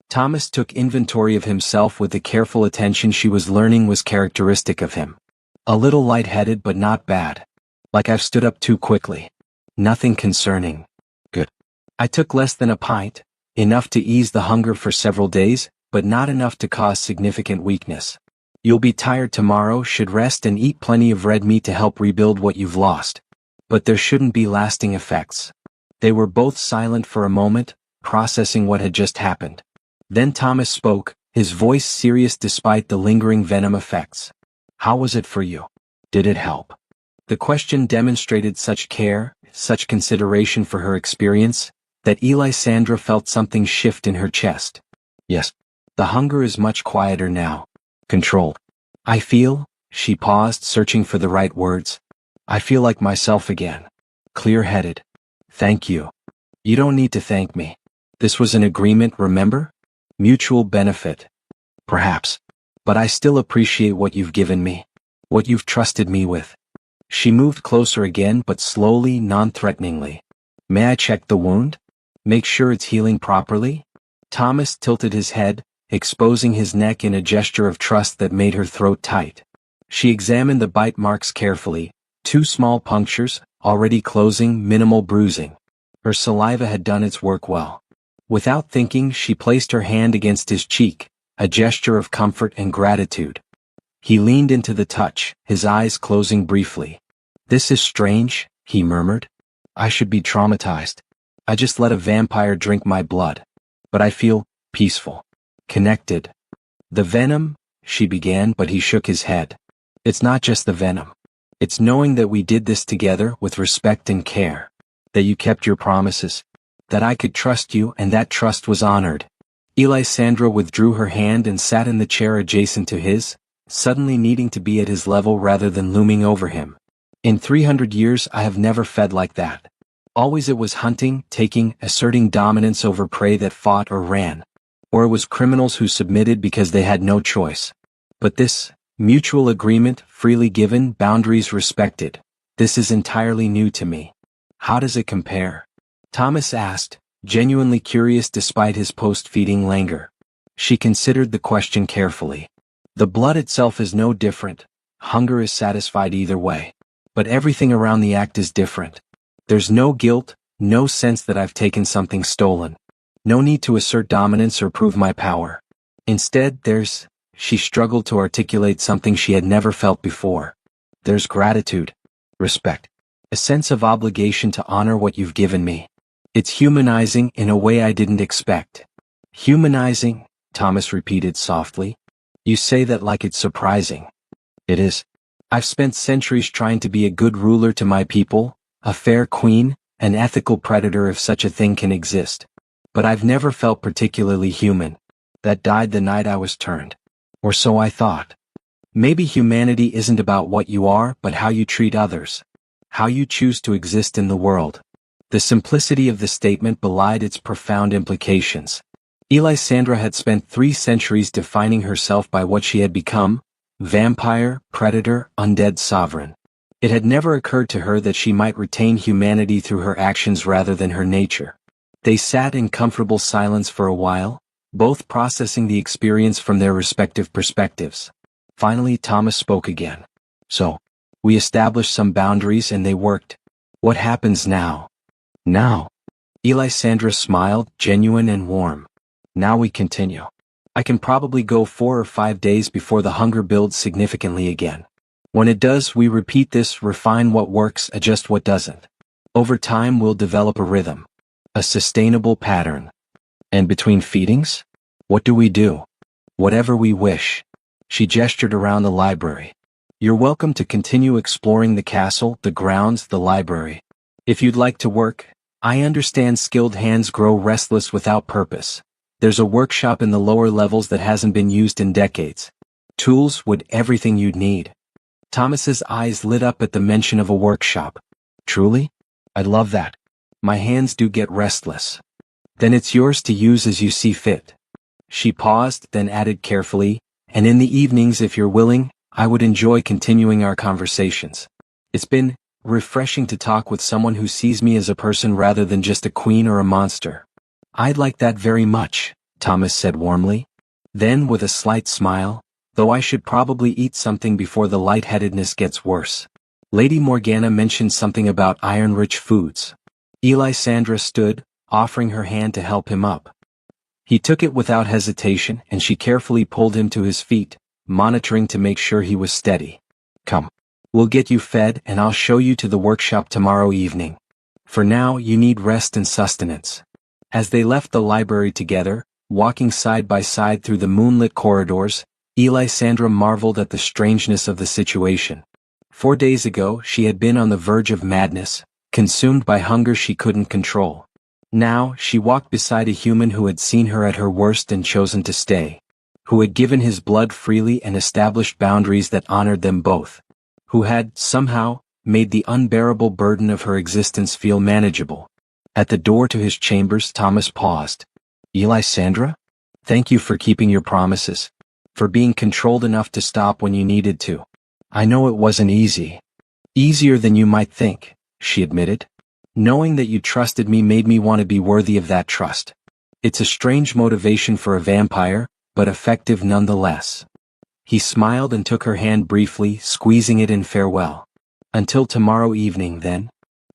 Thomas took inventory of himself with the careful attention she was learning was characteristic of him. A little lightheaded but not bad. Like I've stood up too quickly. Nothing concerning. Good. I took less than a pint, enough to ease the hunger for several days, but not enough to cause significant weakness. You'll be tired tomorrow, should rest and eat plenty of red meat to help rebuild what you've lost. But there shouldn't be lasting effects. They were both silent for a moment, processing what had just happened. Then Thomas spoke, his voice serious despite the lingering venom effects. How was it for you? Did it help? The question demonstrated such care, such consideration for her experience, that Elisandra felt something shift in her chest. Yes. The hunger is much quieter now. Controlled. I feel, she paused, searching for the right words. I feel like myself again. Clear-headed. Thank you. You don't need to thank me. This was an agreement, remember? Mutual benefit. Perhaps. But I still appreciate what you've given me. What you've trusted me with. She moved closer again, but slowly, non-threateningly. May I check the wound? Make sure it's healing properly? Thomas tilted his head, exposing his neck in a gesture of trust that made her throat tight. She examined the bite marks carefully, 2 small punctures, already closing, minimal bruising. Her saliva had done its work well. Without thinking, she placed her hand against his cheek, a gesture of comfort and gratitude. He leaned into the touch, his eyes closing briefly. This is strange, he murmured. I should be traumatized. I just let a vampire drink my blood. But I feel peaceful. Connected. The venom, she began, but he shook his head. It's not just the venom. It's knowing that we did this together with respect and care. That you kept your promises. That I could trust you and that trust was honored. Elisandra withdrew her hand and sat in the chair adjacent to his, suddenly needing to be at his level rather than looming over him. In 300 years I have never fed like that. Always it was hunting, taking, asserting dominance over prey that fought or ran. Or it was criminals who submitted because they had no choice. But this, mutual agreement, freely given, boundaries respected, this is entirely new to me. How does it compare? Thomas asked, genuinely curious despite his post-feeding languor. She considered the question carefully. The blood itself is no different. Hunger is satisfied either way. But everything around the act is different. There's no guilt, no sense that I've taken something stolen. No need to assert dominance or prove my power. Instead, she struggled to articulate something she had never felt before. There's gratitude, respect, a sense of obligation to honor what you've given me. It's humanizing in a way I didn't expect. Humanizing, Thomas repeated softly. You say that like it's surprising. It is. I've spent centuries trying to be a good ruler to my people, a fair queen, an ethical predator if such a thing can exist. But I've never felt particularly human. That died the night I was turned. Or so I thought. Maybe humanity isn't about what you are, but how you treat others. How you choose to exist in the world. The simplicity of the statement belied its profound implications. Elisandra had spent 3 centuries defining herself by what she had become: vampire, predator, undead sovereign. It had never occurred to her that she might retain humanity through her actions rather than her nature. They sat in comfortable silence for a while, both processing the experience from their respective perspectives. Finally Thomas spoke again. So, We established some boundaries and they worked. What happens now? Now. Elisandra smiled, genuine and warm. Now we continue. I can probably go 4 or 5 days before the hunger builds significantly again. When it does, we repeat this, refine what works, adjust what doesn't. Over time we'll develop a rhythm. A sustainable pattern. And between feedings? What do we do? Whatever we wish. She gestured around the library. You're welcome to continue exploring the castle, the grounds, the library. If you'd like to work, I understand skilled hands grow restless without purpose. There's a workshop in the lower levels that hasn't been used in decades. Tools, wood, everything you'd need. Thomas's eyes lit up at the mention of a workshop. Truly? I'd love that. My hands do get restless. Then it's yours to use as you see fit. She paused, then added carefully, and in the evenings, if you're willing, I would enjoy continuing our conversations. It's been refreshing to talk with someone who sees me as a person rather than just a queen or a monster. I'd like that very much, Thomas said warmly. Then, with a slight smile, though I should probably eat something before the lightheadedness gets worse. Lady Morgana mentioned something about iron-rich foods. Elisandra stood, offering her hand to help him up. He took it without hesitation, and she carefully pulled him to his feet, monitoring to make sure he was steady. Come. We'll get you fed and I'll show you to the workshop tomorrow evening. For now, you need rest and sustenance. As they left the library together, walking side by side through the moonlit corridors, Elisandra marveled at the strangeness of the situation. 4 days ago, she had been on the verge of madness, consumed by hunger she couldn't control. Now, she walked beside a human who had seen her at her worst and chosen to stay. Who had given his blood freely and established boundaries that honored them both. Who had, somehow, made the unbearable burden of her existence feel manageable. At the door to his chambers, Thomas paused. Elisandra? Thank you for keeping your promises. For being controlled enough to stop when you needed to. I know it wasn't easy. Easier than you might think, she admitted. Knowing that you trusted me made me want to be worthy of that trust. It's a strange motivation for a vampire, but effective nonetheless. He smiled and took her hand briefly, squeezing it in farewell. Until tomorrow evening, then.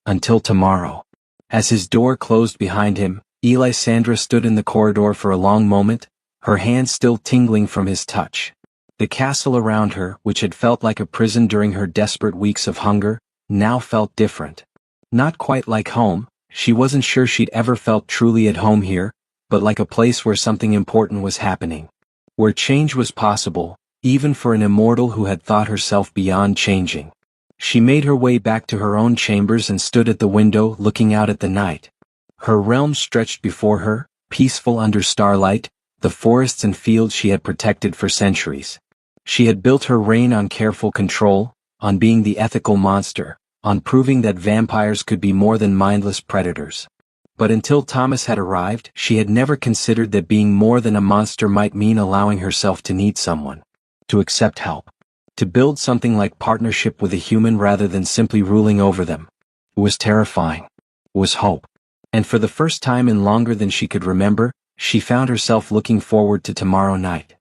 Until tomorrow. As his door closed behind him, Elisandra stood in the corridor for a long moment, her hand still tingling from his touch. The castle around her, which had felt like a prison during her desperate weeks of hunger, now felt different. Not quite like home, she wasn't sure she'd ever felt truly at home here, but like a place where something important was happening. Where change was possible, even for an immortal who had thought herself beyond changing. She made her way back to her own chambers and stood at the window looking out at the night. Her realm stretched before her, peaceful under starlight, the forests and fields she had protected for centuries. She had built her reign on careful control, on being the ethical monster, on proving that vampires could be more than mindless predators. But until Thomas had arrived, she had never considered that being more than a monster might mean allowing herself to need someone. To accept help. To build something like partnership with a human rather than simply ruling over them. It was terrifying. It was hope. And for the first time in longer than she could remember, she found herself looking forward to tomorrow night.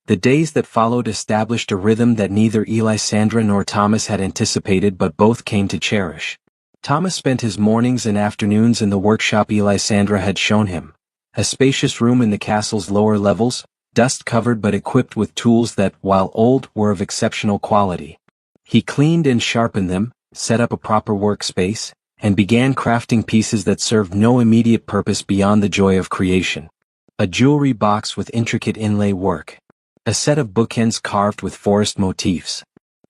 The days that followed established a rhythm that neither Elisandra nor Thomas had anticipated but both came to cherish. Thomas spent his mornings and afternoons in the workshop Elisandra had shown him. A spacious room in the castle's lower levels, dust-covered but equipped with tools that, while old, were of exceptional quality. He cleaned and sharpened them, set up a proper workspace, and began crafting pieces that served no immediate purpose beyond the joy of creation. A jewelry box with intricate inlay work. A set of bookends carved with forest motifs.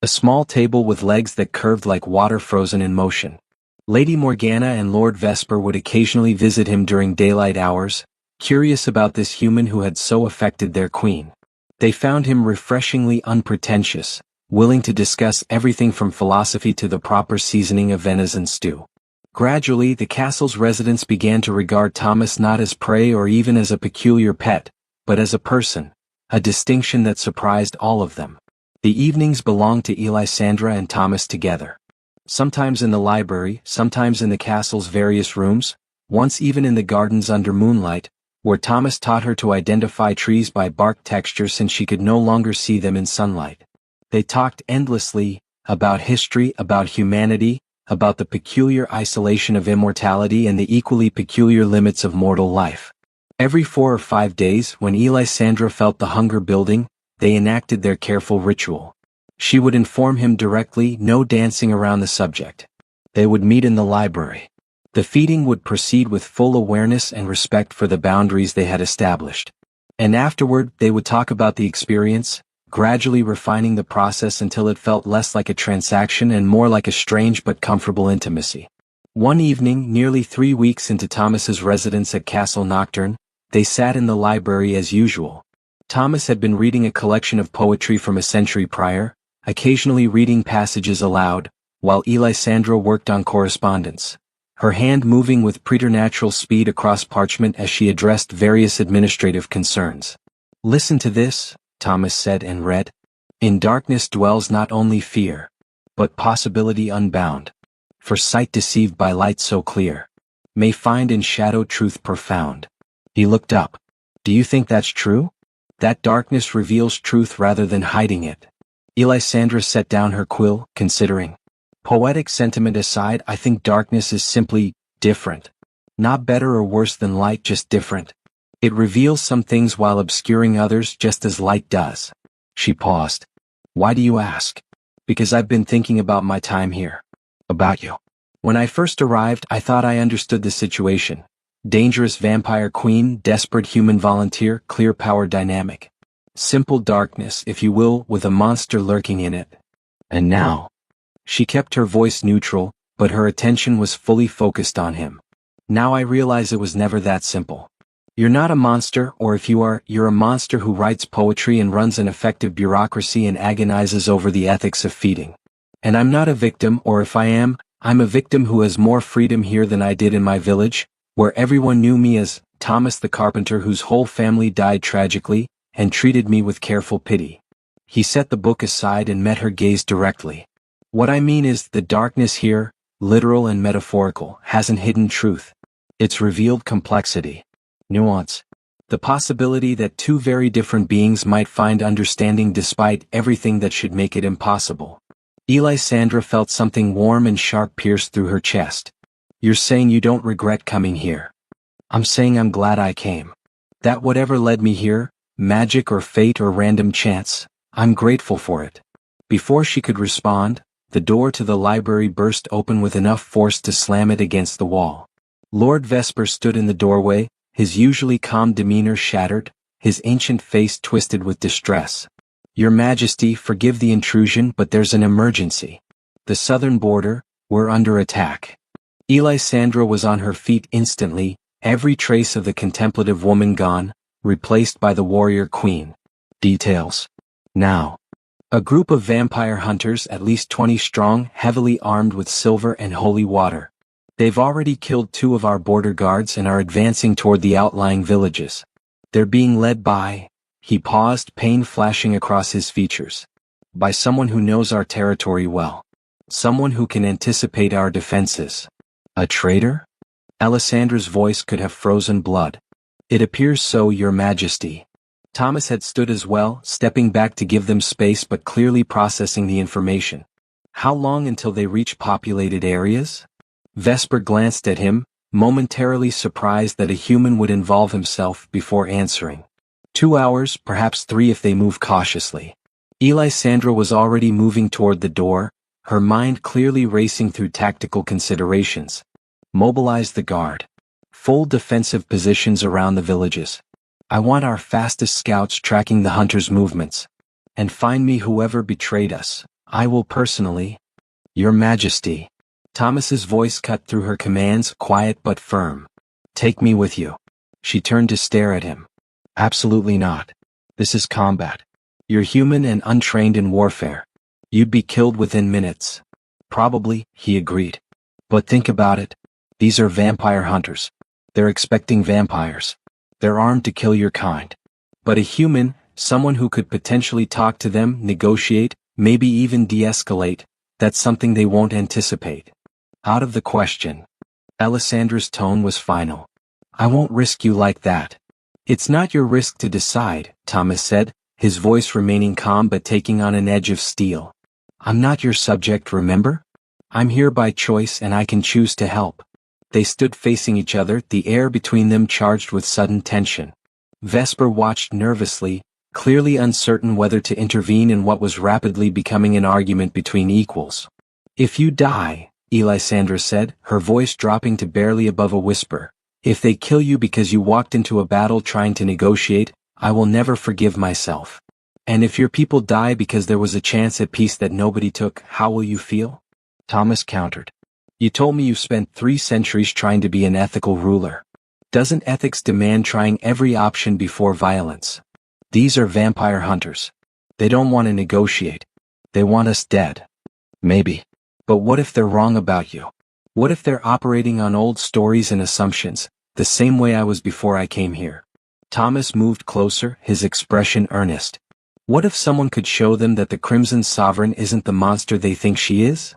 A small table with legs that curved like water frozen in motion. Lady Morgana and Lord Vesper would occasionally visit him during daylight hours, curious about this human who had so affected their queen. They found him refreshingly unpretentious, willing to discuss everything from philosophy to the proper seasoning of venison stew. Gradually, the castle's residents began to regard Thomas not as prey or even as a peculiar pet, but as a person, a distinction that surprised all of them. The evenings belonged to Elisandra and Thomas together. Sometimes in the library, sometimes in the castle's various rooms, once even in the gardens under moonlight, where Thomas taught her to identify trees by bark texture since she could no longer see them in sunlight. They talked endlessly, About history, about humanity, about the peculiar isolation of immortality and the equally peculiar limits of mortal life. Every 4 or 5 days, when Elisandra felt the hunger building, they enacted their careful ritual. She would inform him directly, no dancing around the subject. They would meet in the library. The feeding would proceed with full awareness and respect for the boundaries they had established. And afterward, they would talk about the experience, gradually refining the process until it felt less like a transaction and more like a strange but comfortable intimacy. One evening, nearly 3 weeks into Thomas's residence at Castle Nocturne, they sat in the library as usual. Thomas had been reading a collection of poetry from a century prior, occasionally reading passages aloud, while Elisandra worked on correspondence, her hand moving with preternatural speed across parchment as she addressed various administrative concerns. "Listen to this," Thomas said and read. "In darkness dwells not only fear, but possibility unbound. For sight deceived by light so clear, may find in shadow truth profound." He looked up. "Do you think that's true? That darkness reveals truth rather than hiding it?" Elisandra set down her quill, considering. "Poetic sentiment aside, I think darkness is simply different. Not better or worse than light, just different. It reveals some things while obscuring others, just as light does." She paused. "Why do you ask?" "Because I've been thinking about my time here. About you. When I first arrived, I thought I understood the situation. Dangerous vampire queen, desperate human volunteer, clear power dynamic. Simple darkness, if you will, with a monster lurking in it. And now..." She kept her voice neutral, but her attention was fully focused on him. "Now I realize it was never that simple. You're not a monster, or if you are, you're a monster who writes poetry and runs an effective bureaucracy and agonizes over the ethics of feeding. And I'm not a victim, or if I am, I'm a victim who has more freedom here than I did in my village, where everyone knew me as Thomas the carpenter whose whole family died tragically, and treated me with careful pity." He set the book aside and met her gaze directly. "What I mean is, the darkness here, literal and metaphorical, hasn't hidden truth. It's revealed complexity. Nuance. The possibility that two very different beings might find understanding despite everything that should make it impossible." Elisandra felt something warm and sharp pierce through her chest. "You're saying you don't regret coming here?" "I'm saying I'm glad I came. That whatever led me here, magic or fate or random chance, I'm grateful for it." Before she could respond, the door to the library burst open with enough force to slam it against the wall. Lord Vesper stood in the doorway, his usually calm demeanor shattered, his ancient face twisted with distress. "Your Majesty, forgive the intrusion, but there's an emergency. The southern border, we're under attack." Elisandra was on her feet instantly, every trace of the contemplative woman gone, replaced by the warrior queen. "Details. Now." "A group of vampire hunters, at least 20 strong, heavily armed with silver and holy water. They've already killed 2 of our border guards and are advancing toward the outlying villages. They're being led by..." He paused, pain flashing across his features. "By someone who knows our territory well. Someone who can anticipate our defenses." "A traitor?" Alisandra's voice could have frozen blood. "It appears so, Your Majesty." Thomas had stood as well, stepping back to give them space but clearly processing the information. "How long until they reach populated areas?" Vesper glanced at him, momentarily surprised that a human would involve himself before answering. 2 hours, perhaps 3 if they move cautiously." Elisandra was already moving toward the door, her mind clearly racing through tactical considerations. "Mobilize the guard. Full defensive positions around the villages. I want our fastest scouts tracking the hunters' movements. And find me whoever betrayed us. I will personally..." "Your Majesty." Thomas's voice cut through her commands, quiet but firm. "Take me with you." She turned to stare at him. "Absolutely not. This is combat. You're human and untrained in warfare. You'd be killed within minutes." "Probably," he agreed. "But think about it. These are vampire hunters. They're expecting vampires. They're armed to kill your kind. But a human, someone who could potentially talk to them, negotiate, maybe even de-escalate, that's something they won't anticipate. Out of the question." Alisandra's tone was final. "I won't risk you like that." "It's not your risk to decide," Thomas said, his voice remaining calm but taking on an edge of steel. I'm not your subject, remember? I'm here by choice and I can choose to help. They stood facing each other, the air between them charged with sudden tension. Vesper watched nervously, clearly uncertain whether to intervene in what was rapidly becoming an argument between equals. If you die, Elisandra said, her voice dropping to barely above a whisper, if they kill you because you walked into a battle trying to negotiate, I will never forgive myself. And if your people die because there was a chance at peace that nobody took, how will you feel? Thomas countered. You told me you spent 3 centuries trying to be an ethical ruler. Doesn't ethics demand trying every option before violence? These are vampire hunters. They don't want to negotiate. They want us dead. Maybe. But what if they're wrong about you? What if they're operating on old stories and assumptions, the same way I was before I came here? Thomas moved closer, his expression earnest. What if someone could show them that the Crimson Sovereign isn't the monster they think she is?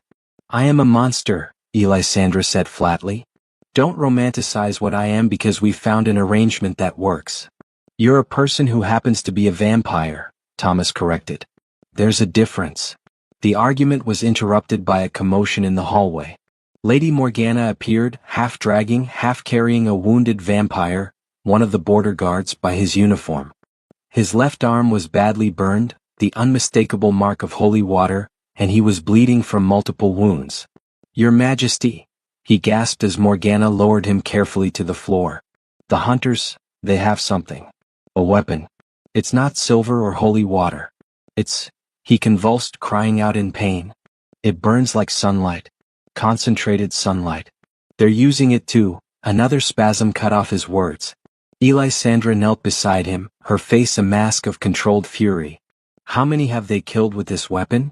I am a monster, Elisandra said flatly. Don't romanticize what I am because we've found an arrangement that works. You're a person who happens to be a vampire, Thomas corrected. There's a difference. The argument was interrupted by a commotion in the hallway. Lady Morgana appeared, half dragging, half carrying a wounded vampire, one of the border guards, by his uniform. His left arm was badly burned, the unmistakable mark of holy water, and he was bleeding from multiple wounds. Your Majesty, he gasped as Morgana lowered him carefully to the floor. The hunters, they have something. A weapon. It's not silver or holy water. He convulsed, crying out in pain. It burns like sunlight. Concentrated sunlight. They're using it too. Another spasm cut off his words. Elisandra knelt beside him, her face a mask of controlled fury. How many have they killed with this weapon?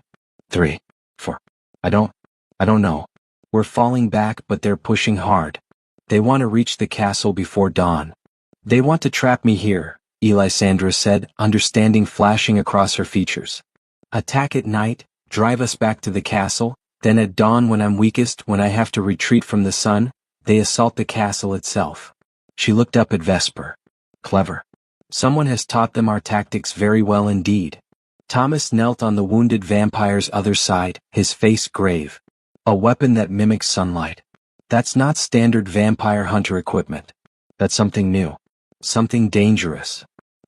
3. 4. I don't know. We're falling back, but they're pushing hard. They want to reach the castle before dawn. They want to trap me here, Elisandra said, understanding flashing across her features. Attack at night, drive us back to the castle, then at dawn when I'm weakest, when I have to retreat from the sun, they assault the castle itself. She looked up at Vesper. Clever. Someone has taught them our tactics very well indeed. Thomas knelt on the wounded vampire's other side, his face grave. A weapon that mimics sunlight. That's not standard vampire hunter equipment. That's something new. Something dangerous.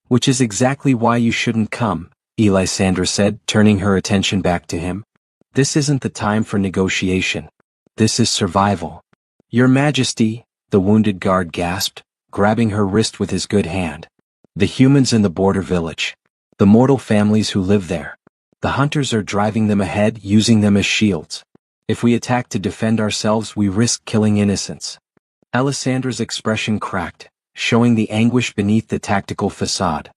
Which is exactly why you shouldn't come, Elisandra said, turning her attention back to him. This isn't the time for negotiation. This is survival. Your Majesty, the wounded guard gasped, grabbing her wrist with his good hand. The humans in the border village. The mortal families who live there. The hunters are driving them ahead, using them as shields. If we attack to defend ourselves, we risk killing innocents. Alisandra's expression cracked, showing the anguish beneath the tactical facade.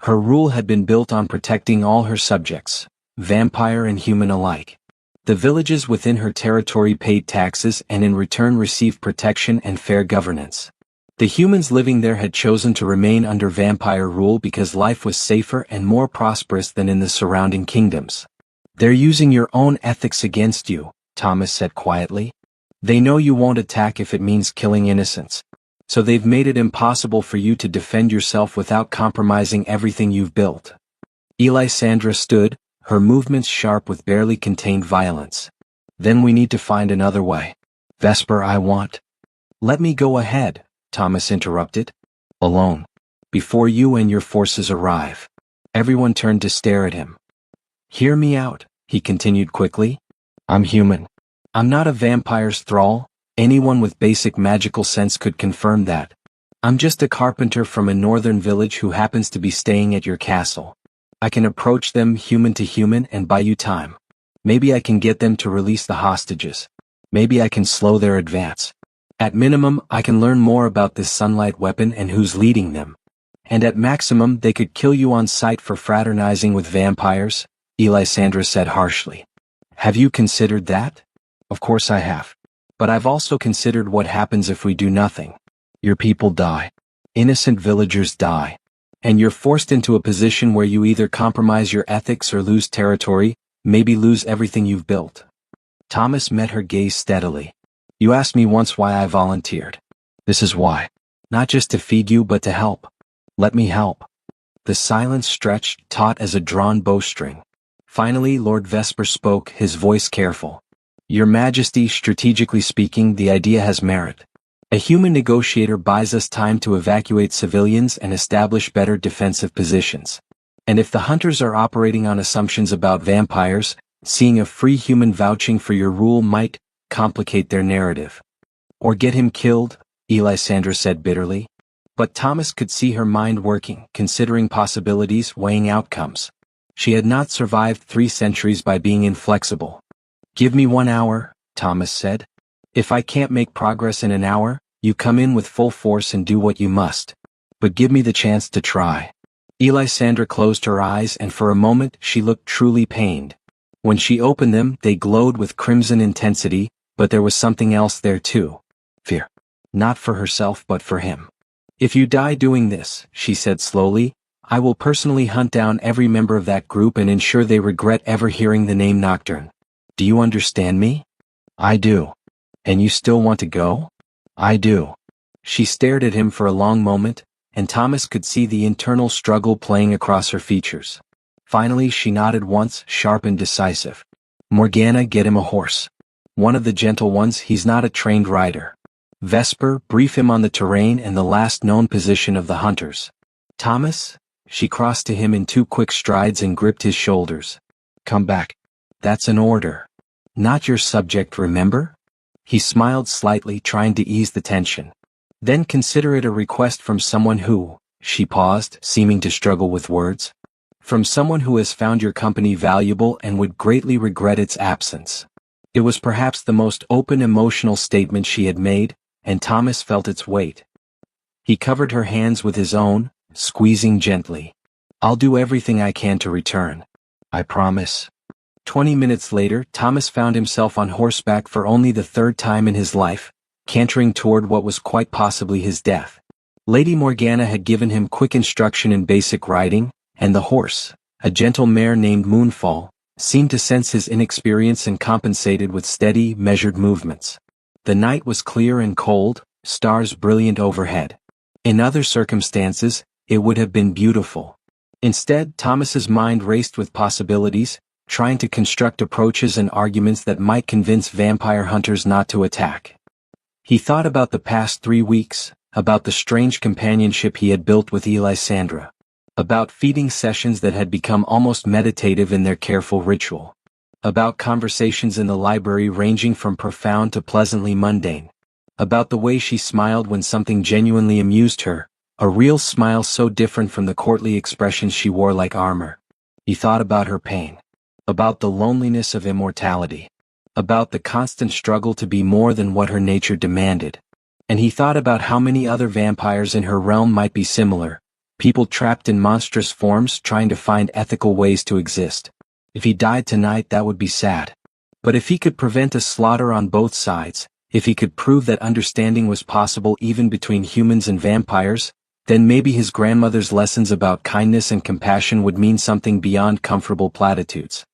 Her rule had been built on protecting all her subjects, vampire and human alike. The villages within her territory paid taxes and in return received protection and fair governance. The humans living there had chosen to remain under vampire rule because life was safer and more prosperous than in the surrounding kingdoms. They're using your own ethics against you, Thomas said quietly. They know you won't attack if it means killing innocents. So they've made it impossible for you to defend yourself without compromising everything you've built. Elisandra stood, her movements sharp with barely contained violence. Then we need to find another way. Vesper, Let me go ahead, Thomas interrupted. Alone. Before you and your forces arrive. Everyone turned to stare at him. Hear me out, he continued quickly. I'm human. I'm not a vampire's thrall. Anyone with basic magical sense could confirm that. I'm just a carpenter from a northern village who happens to be staying at your castle. I can approach them human to human and buy you time. Maybe I can get them to release the hostages. Maybe I can slow their advance. At minimum, I can learn more about this sunlight weapon and who's leading them. And at maximum, they could kill you on sight for fraternizing with vampires, Elisandra said harshly. Have you considered that? Of course I have. But I've also considered what happens if we do nothing. Your people die. Innocent villagers die. And you're forced into a position where you either compromise your ethics or lose territory, maybe lose everything you've built. Thomas met her gaze steadily. You asked me once why I volunteered. This is why. Not just to feed you but to help. Let me help. The silence stretched, taut as a drawn bowstring. Finally Lord Vesper spoke, his voice careful. Your Majesty, strategically speaking, the idea has merit. A human negotiator buys us time to evacuate civilians and establish better defensive positions. And if the hunters are operating on assumptions about vampires, seeing a free human vouching for your rule might complicate their narrative. Or get him killed, Elisandra said bitterly. But Thomas could see her mind working, considering possibilities, weighing outcomes. She had not survived 3 centuries by being inflexible. Give me 1 hour, Thomas said. If I can't make progress in an hour, you come in with full force and do what you must. But give me the chance to try. Elisandra closed her eyes and for a moment she looked truly pained. When she opened them, they glowed with crimson intensity, but there was something else there too. Fear. Not for herself but for him. If you die doing this, she said slowly, I will personally hunt down every member of that group and ensure they regret ever hearing the name Nocturne. Do you understand me? I do. And you still want to go? I do. She stared at him for a long moment, and Thomas could see the internal struggle playing across her features. Finally she nodded once, sharp and decisive. Morgana, get him a horse. One of the gentle ones, he's not a trained rider. Vesper, brief him on the terrain and the last known position of the hunters. Thomas? She crossed to him in 2 quick strides and gripped his shoulders. Come back. That's an order. Not your subject, remember? He smiled slightly, trying to ease the tension. Then consider it a request from someone who, she paused, seeming to struggle with words. From someone who has found your company valuable and would greatly regret its absence. It was perhaps the most open emotional statement she had made, and Thomas felt its weight. He covered her hands with his own, squeezing gently. I'll do everything I can to return. I promise. 20 minutes later, Thomas found himself on horseback for only the 3rd time in his life, cantering toward what was quite possibly his death. Lady Morgana had given him quick instruction in basic riding, and the horse, a gentle mare named Moonfall, seemed to sense his inexperience and compensated with steady, measured movements. The night was clear and cold, stars brilliant overhead. In other circumstances, it would have been beautiful. Instead, Thomas's mind raced with possibilities, trying to construct approaches and arguments that might convince vampire hunters not to attack. He thought about the past 3 weeks, about the strange companionship he had built with Elisandra, about feeding sessions that had become almost meditative in their careful ritual, about conversations in the library ranging from profound to pleasantly mundane, about the way she smiled when something genuinely amused her, a real smile so different from the courtly expressions she wore like armor. He thought about her pain, about the loneliness of immortality, about the constant struggle to be more than what her nature demanded. And he thought about how many other vampires in her realm might be similar, people trapped in monstrous forms trying to find ethical ways to exist. If he died tonight, that would be sad. But if he could prevent a slaughter on both sides, if he could prove that understanding was possible even between humans and vampires, then maybe his grandmother's lessons about kindness and compassion would mean something beyond comfortable platitudes.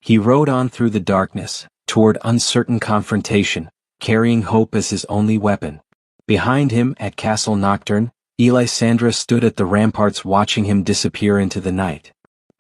He rode on through the darkness, toward uncertain confrontation, carrying hope as his only weapon. Behind him, at Castle Nocturne, Elisandra stood at the ramparts watching him disappear into the night.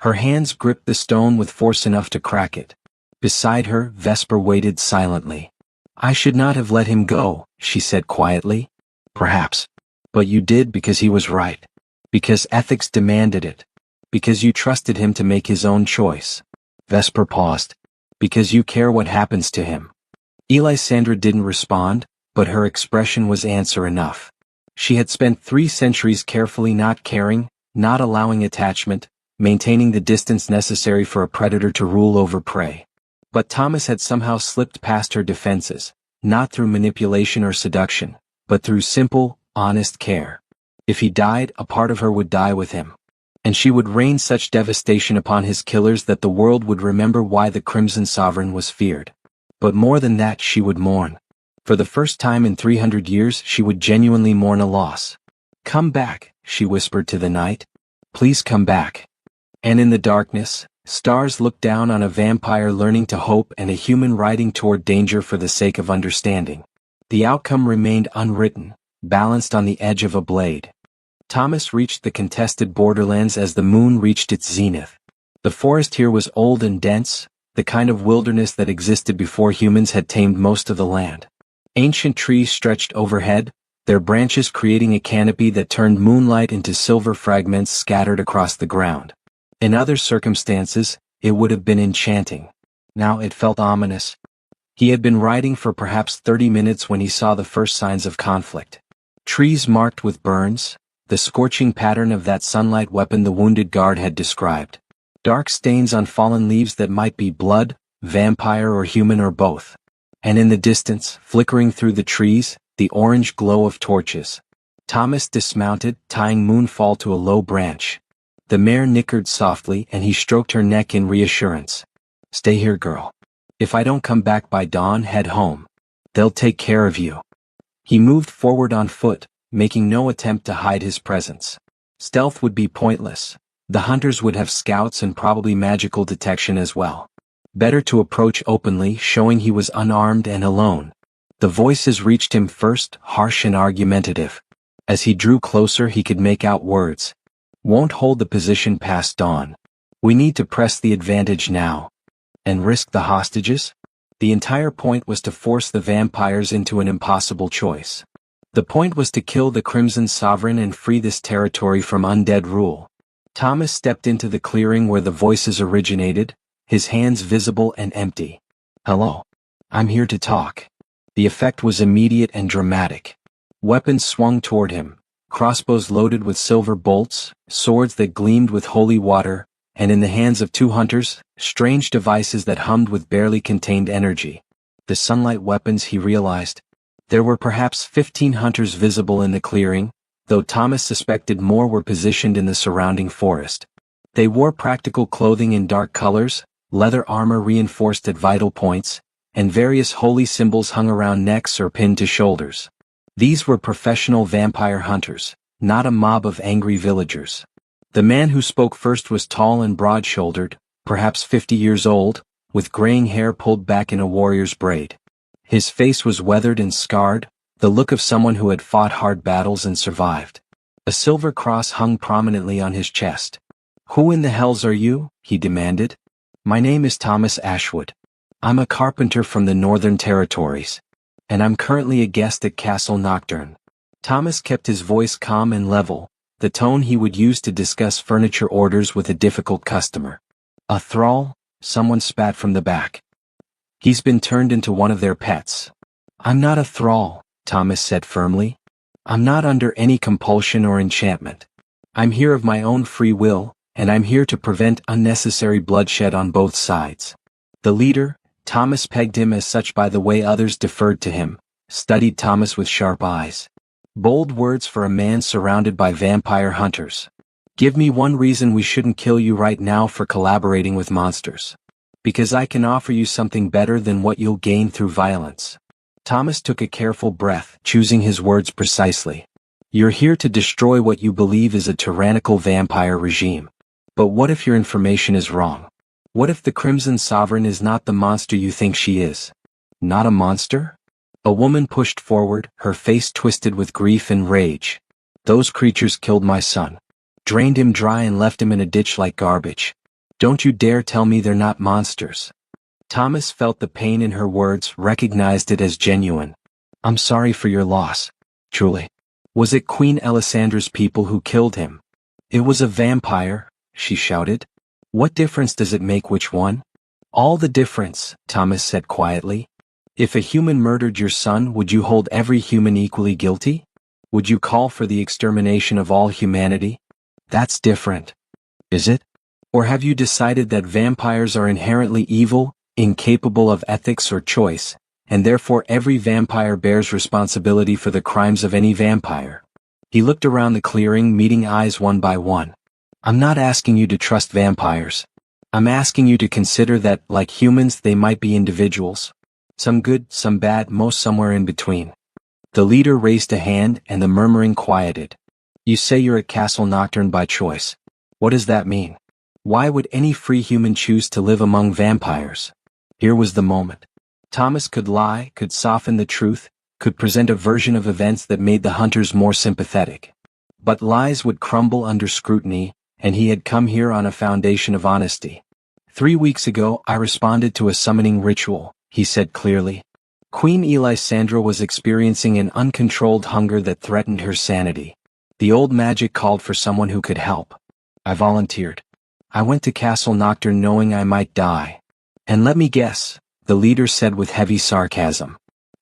Her hands gripped the stone with force enough to crack it. Beside her, Vesper waited silently. I should not have let him go, she said quietly. Perhaps. But you did because he was right. Because ethics demanded it. Because you trusted him to make his own choice. Vesper paused. Because you care what happens to him. Elisandra didn't respond, but her expression was answer enough. She had spent 3 centuries carefully not caring, not allowing attachment, maintaining the distance necessary for a predator to rule over prey. But Thomas had somehow slipped past her defenses, not through manipulation or seduction, but through simple, honest care. If he died, a part of her would die with him. And she would rain such devastation upon his killers that the world would remember why the Crimson Sovereign was feared. But more than that, she would mourn. For the first time in 300 years, she would genuinely mourn a loss. Come back, she whispered to the night. Please come back. And in the darkness, stars looked down on a vampire learning to hope and a human riding toward danger for the sake of understanding. The outcome remained unwritten, balanced on the edge of a blade. Thomas reached the contested borderlands as the moon reached its zenith. The forest here was old and dense, the kind of wilderness that existed before humans had tamed most of the land. Ancient trees stretched overhead, their branches creating a canopy that turned moonlight into silver fragments scattered across the ground. In other circumstances, it would have been enchanting. Now it felt ominous. He had been riding for perhaps 30 minutes when he saw the first signs of conflict. Trees marked with burns, the scorching pattern of that sunlight weapon the wounded guard had described. Dark stains on fallen leaves that might be blood, vampire or human or both. And in the distance, flickering through the trees, the orange glow of torches. Thomas dismounted, tying Moonfall to a low branch. The mare nickered softly and he stroked her neck in reassurance. "Stay here, girl. If I don't come back by dawn, head home. They'll take care of you." He moved forward on foot, making no attempt to hide his presence. Stealth would be pointless. The hunters would have scouts and probably magical detection as well. Better to approach openly, showing he was unarmed and alone. The voices reached him first, harsh and argumentative. As he drew closer he could make out words. "Won't hold the position past dawn. We need to press the advantage now." And risk the hostages? The entire point was to force the vampires into an impossible choice. The point was to kill the Crimson Sovereign and free this territory from undead rule. Thomas stepped into the clearing where the voices originated, his hands visible and empty. "Hello. I'm here to talk." The effect was immediate and dramatic. Weapons swung toward him, crossbows loaded with silver bolts, swords that gleamed with holy water, and in the hands of two hunters, strange devices that hummed with barely contained energy. The sunlight weapons, he realized. There were perhaps 15 hunters visible in the clearing, though Thomas suspected more were positioned in the surrounding forest. They wore practical clothing in dark colors, leather armor reinforced at vital points, and various holy symbols hung around necks or pinned to shoulders. These were professional vampire hunters, not a mob of angry villagers. The man who spoke first was tall and broad-shouldered, perhaps 50 years old, with graying hair pulled back in a warrior's braid. His face was weathered and scarred, the look of someone who had fought hard battles and survived. A silver cross hung prominently on his chest. "Who in the hells are you?" he demanded. "My name is Thomas Ashwood. I'm a carpenter from the Northern Territories. And I'm currently a guest at Castle Nocturne." Thomas kept his voice calm and level, the tone he would use to discuss furniture orders with a difficult customer. "A thrall?" someone spat from the back. "He's been turned into one of their pets." "I'm not a thrall," Thomas said firmly. "I'm not under any compulsion or enchantment. I'm here of my own free will, and I'm here to prevent unnecessary bloodshed on both sides." The leader, Thomas pegged him as such by the way others deferred to him, studied Thomas with sharp eyes. Bold words for a man surrounded by vampire hunters. "Give me one reason we shouldn't kill you right now for collaborating with monsters. Because I can offer you something better than what you'll gain through violence." Thomas took a careful breath, choosing his words precisely. "You're here to destroy what you believe is a tyrannical vampire regime. But what if your information is wrong? What if the Crimson Sovereign is not the monster you think she is?" "Not a monster?" A woman pushed forward, her face twisted with grief and rage. "Those creatures killed my son. Drained him dry and left him in a ditch like garbage. Don't you dare tell me they're not monsters." Thomas felt the pain in her words, recognized it as genuine. "I'm sorry for your loss. Truly. Was it Queen Elissandra's people who killed him?" "It was a vampire," she shouted. "What difference does it make which one?" "All the difference," Thomas said quietly. "If a human murdered your son, would you hold every human equally guilty? Would you call for the extermination of all humanity? That's different. Is it? Or have you decided that vampires are inherently evil, incapable of ethics or choice, and therefore every vampire bears responsibility for the crimes of any vampire?" He looked around the clearing, meeting eyes one by one. "I'm not asking you to trust vampires. I'm asking you to consider that, like humans, they might be individuals. Some good, some bad, most somewhere in between." The leader raised a hand and the murmuring quieted. "You say you're at Castle Nocturne by choice. What does that mean? Why would any free human choose to live among vampires?" Here was the moment. Thomas could lie, could soften the truth, could present a version of events that made the hunters more sympathetic. But lies would crumble under scrutiny, and he had come here on a foundation of honesty. 3 weeks ago I responded to a summoning ritual, he said clearly. Queen Elisandra was experiencing an uncontrolled hunger that threatened her sanity. The old magic called for someone who could help. I volunteered. I went to Castle Nocturne knowing I might die. And let me guess, the leader said with heavy sarcasm.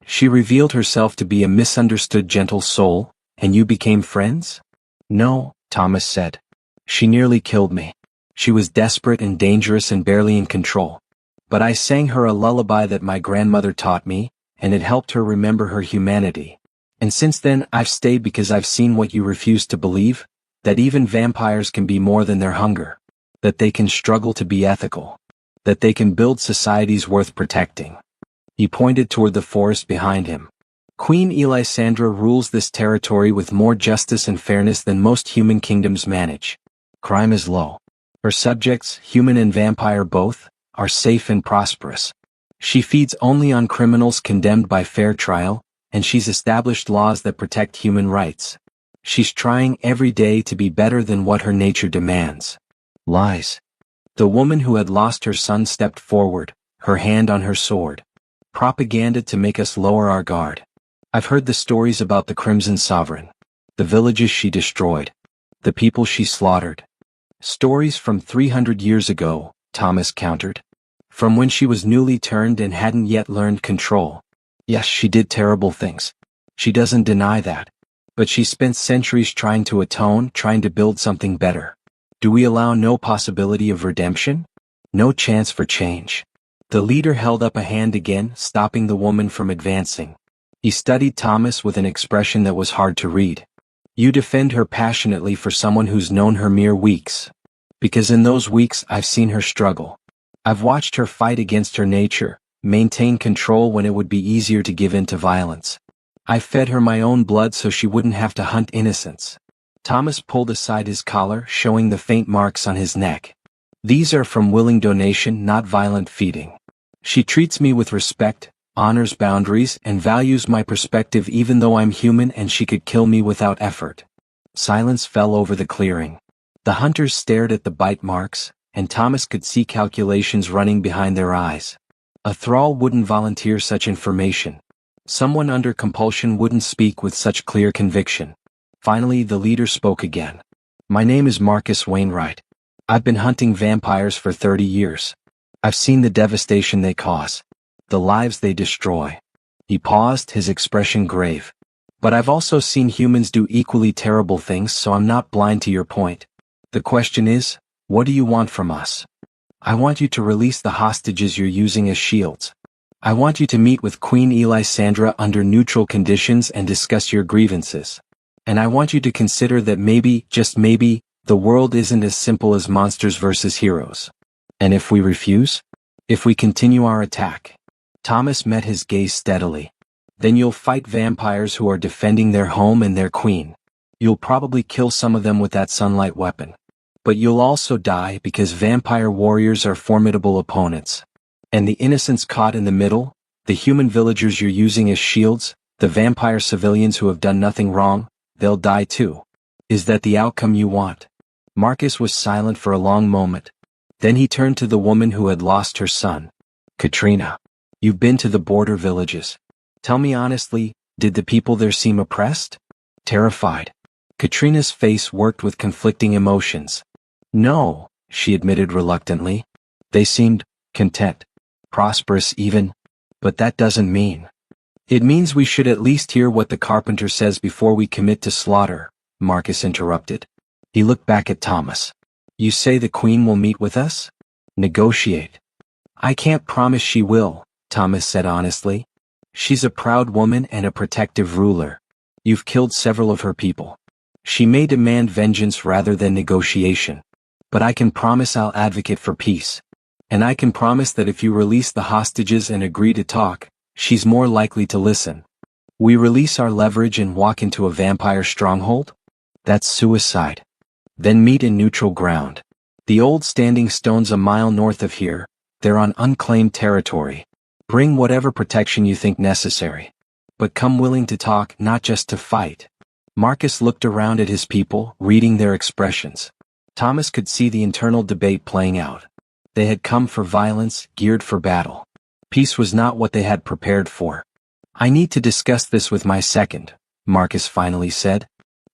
She revealed herself to be a misunderstood gentle soul, and you became friends? No, Thomas said. She nearly killed me. She was desperate and dangerous and barely in control. But I sang her a lullaby that my grandmother taught me, and it helped her remember her humanity. And since then I've stayed because I've seen what you refuse to believe, that even vampires can be more than their hunger, that they can struggle to be ethical, that they can build societies worth protecting. He pointed toward the forest behind him. Queen Elisandra rules this territory with more justice and fairness than most human kingdoms manage. Crime is low. Her subjects, human and vampire both, are safe and prosperous. She feeds only on criminals condemned by fair trial, and she's established laws that protect human rights. She's trying every day to be better than what her nature demands. Lies. The woman who had lost her son stepped forward, her hand on her sword. Propaganda to make us lower our guard. I've heard the stories about the Crimson Sovereign. The villages she destroyed. The people she slaughtered. Stories from 300 years ago, Thomas countered. From when she was newly turned and hadn't yet learned control. Yes, she did terrible things. She doesn't deny that. But she spent centuries trying to atone, trying to build something better. Do we allow no possibility of redemption? No chance for change? The leader held up a hand again, stopping the woman from advancing. He studied Thomas with an expression that was hard to read. You defend her passionately for someone who's known her mere weeks. Because in those weeks I've seen her struggle. I've watched her fight against her nature, maintain control when it would be easier to give in to violence. I fed her my own blood so she wouldn't have to hunt innocents. Thomas pulled aside his collar, showing the faint marks on his neck. These are from willing donation, not violent feeding. She treats me with respect, honors boundaries, and values my perspective even though I'm human and she could kill me without effort. Silence fell over the clearing. The hunters stared at the bite marks, and Thomas could see calculations running behind their eyes. A thrall wouldn't volunteer such information. Someone under compulsion wouldn't speak with such clear conviction. Finally, the leader spoke again. My name is Marcus Wainwright. I've been hunting vampires for 30 years. I've seen the devastation they cause, the lives they destroy. He paused, his expression grave. But I've also seen humans do equally terrible things, so I'm not blind to your point. The question is, what do you want from us? I want you to release the hostages you're using as shields. I want you to meet with Queen Elisandra under neutral conditions and discuss your grievances. And I want you to consider that maybe, just maybe, the world isn't as simple as monsters versus heroes. And if we refuse? If we continue our attack? Thomas met his gaze steadily. Then you'll fight vampires who are defending their home and their queen. You'll probably kill some of them with that sunlight weapon. But you'll also die because vampire warriors are formidable opponents. And the innocents caught in the middle, the human villagers you're using as shields, the vampire civilians who have done nothing wrong, they'll die too. Is that the outcome you want? Marcus was silent for a long moment. Then he turned to the woman who had lost her son. Katrina, you've been to the border villages. Tell me honestly, did the people there seem oppressed? Terrified? Katrina's face worked with conflicting emotions. No, she admitted reluctantly. They seemed content, prosperous even, but that doesn't mean. It means we should at least hear what the carpenter says before we commit to slaughter, Marcus interrupted. He looked back at Thomas. You say the queen will meet with us? Negotiate. I can't promise she will, Thomas said honestly. She's a proud woman and a protective ruler. You've killed several of her people. She may demand vengeance rather than negotiation. But I can promise I'll advocate for peace. And I can promise that if you release the hostages and agree to talk, she's more likely to listen. We release our leverage and walk into a vampire stronghold? That's suicide. Then meet in neutral ground. The old standing stones a mile north of here, they're on unclaimed territory. Bring whatever protection you think necessary. But come willing to talk, not just to fight. Marcus looked around at his people, reading their expressions. Thomas could see the internal debate playing out. They had come for violence, geared for battle. Peace was not what they had prepared for. "I need to discuss this with my second," Marcus finally said.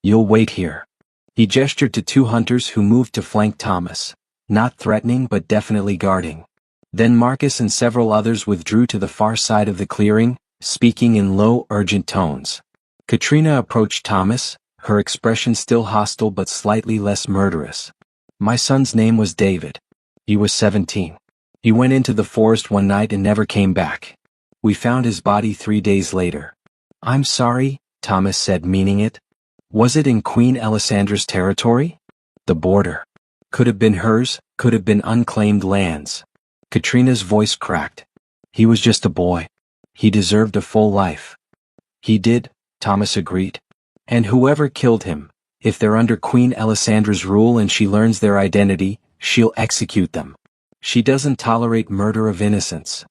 "You'll wait here." He gestured to two hunters who moved to flank Thomas, not threatening but definitely guarding. Then Marcus and several others withdrew to the far side of the clearing, speaking in low, urgent tones. Katrina approached Thomas, her expression still hostile but slightly less murderous. "My son's name was David. He was 17. He went into the forest one night and never came back. We found his body 3 days later." "I'm sorry," Thomas said, meaning it. Was it in Queen Alessandra's territory? The border. Could have been hers, could have been unclaimed lands. Katrina's voice cracked. "He was just a boy. He deserved a full life." "He did," Thomas agreed. "And whoever killed him, if they're under Queen Alessandra's rule and she learns their identity, she'll execute them. She doesn't tolerate murder of innocents."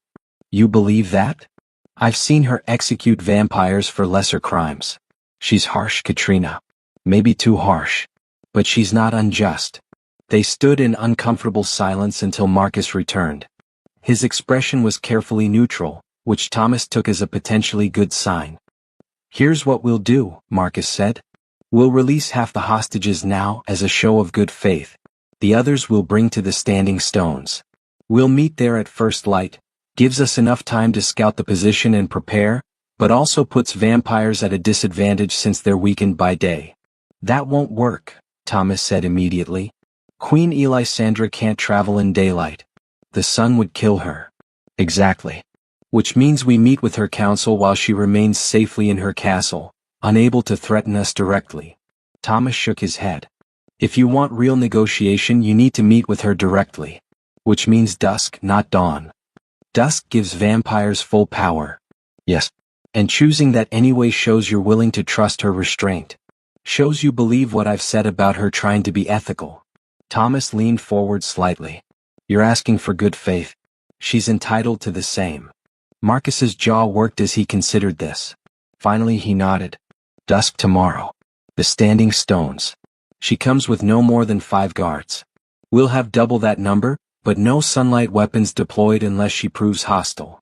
"You believe that?" "I've seen her execute vampires for lesser crimes. She's harsh, Katrina. Maybe too harsh. But she's not unjust." They stood in uncomfortable silence until Marcus returned. His expression was carefully neutral, which Thomas took as a potentially good sign. "Here's what we'll do," Marcus said. "We'll release half the hostages now as a show of good faith. The others we'll bring to the Standing Stones. We'll meet there at first light. Gives us enough time to scout the position and prepare, but also puts vampires at a disadvantage since they're weakened by day." "That won't work," Thomas said immediately. "Queen Alessandra can't travel in daylight. The sun would kill her." "Exactly. Which means we meet with her council while she remains safely in her castle, unable to threaten us directly." Thomas shook his head. "If you want real negotiation, you need to meet with her directly. Which means dusk, not dawn. Dusk gives vampires full power." "Yes. And choosing that anyway shows you're willing to trust her restraint. Shows you believe what I've said about her trying to be ethical." Thomas leaned forward slightly. "You're asking for good faith. She's entitled to the same." Marcus's jaw worked as he considered this. Finally he nodded. "Dusk tomorrow. The Standing Stones. She comes with no more than 5 guards. We'll have double that number, but no sunlight weapons deployed unless she proves hostile.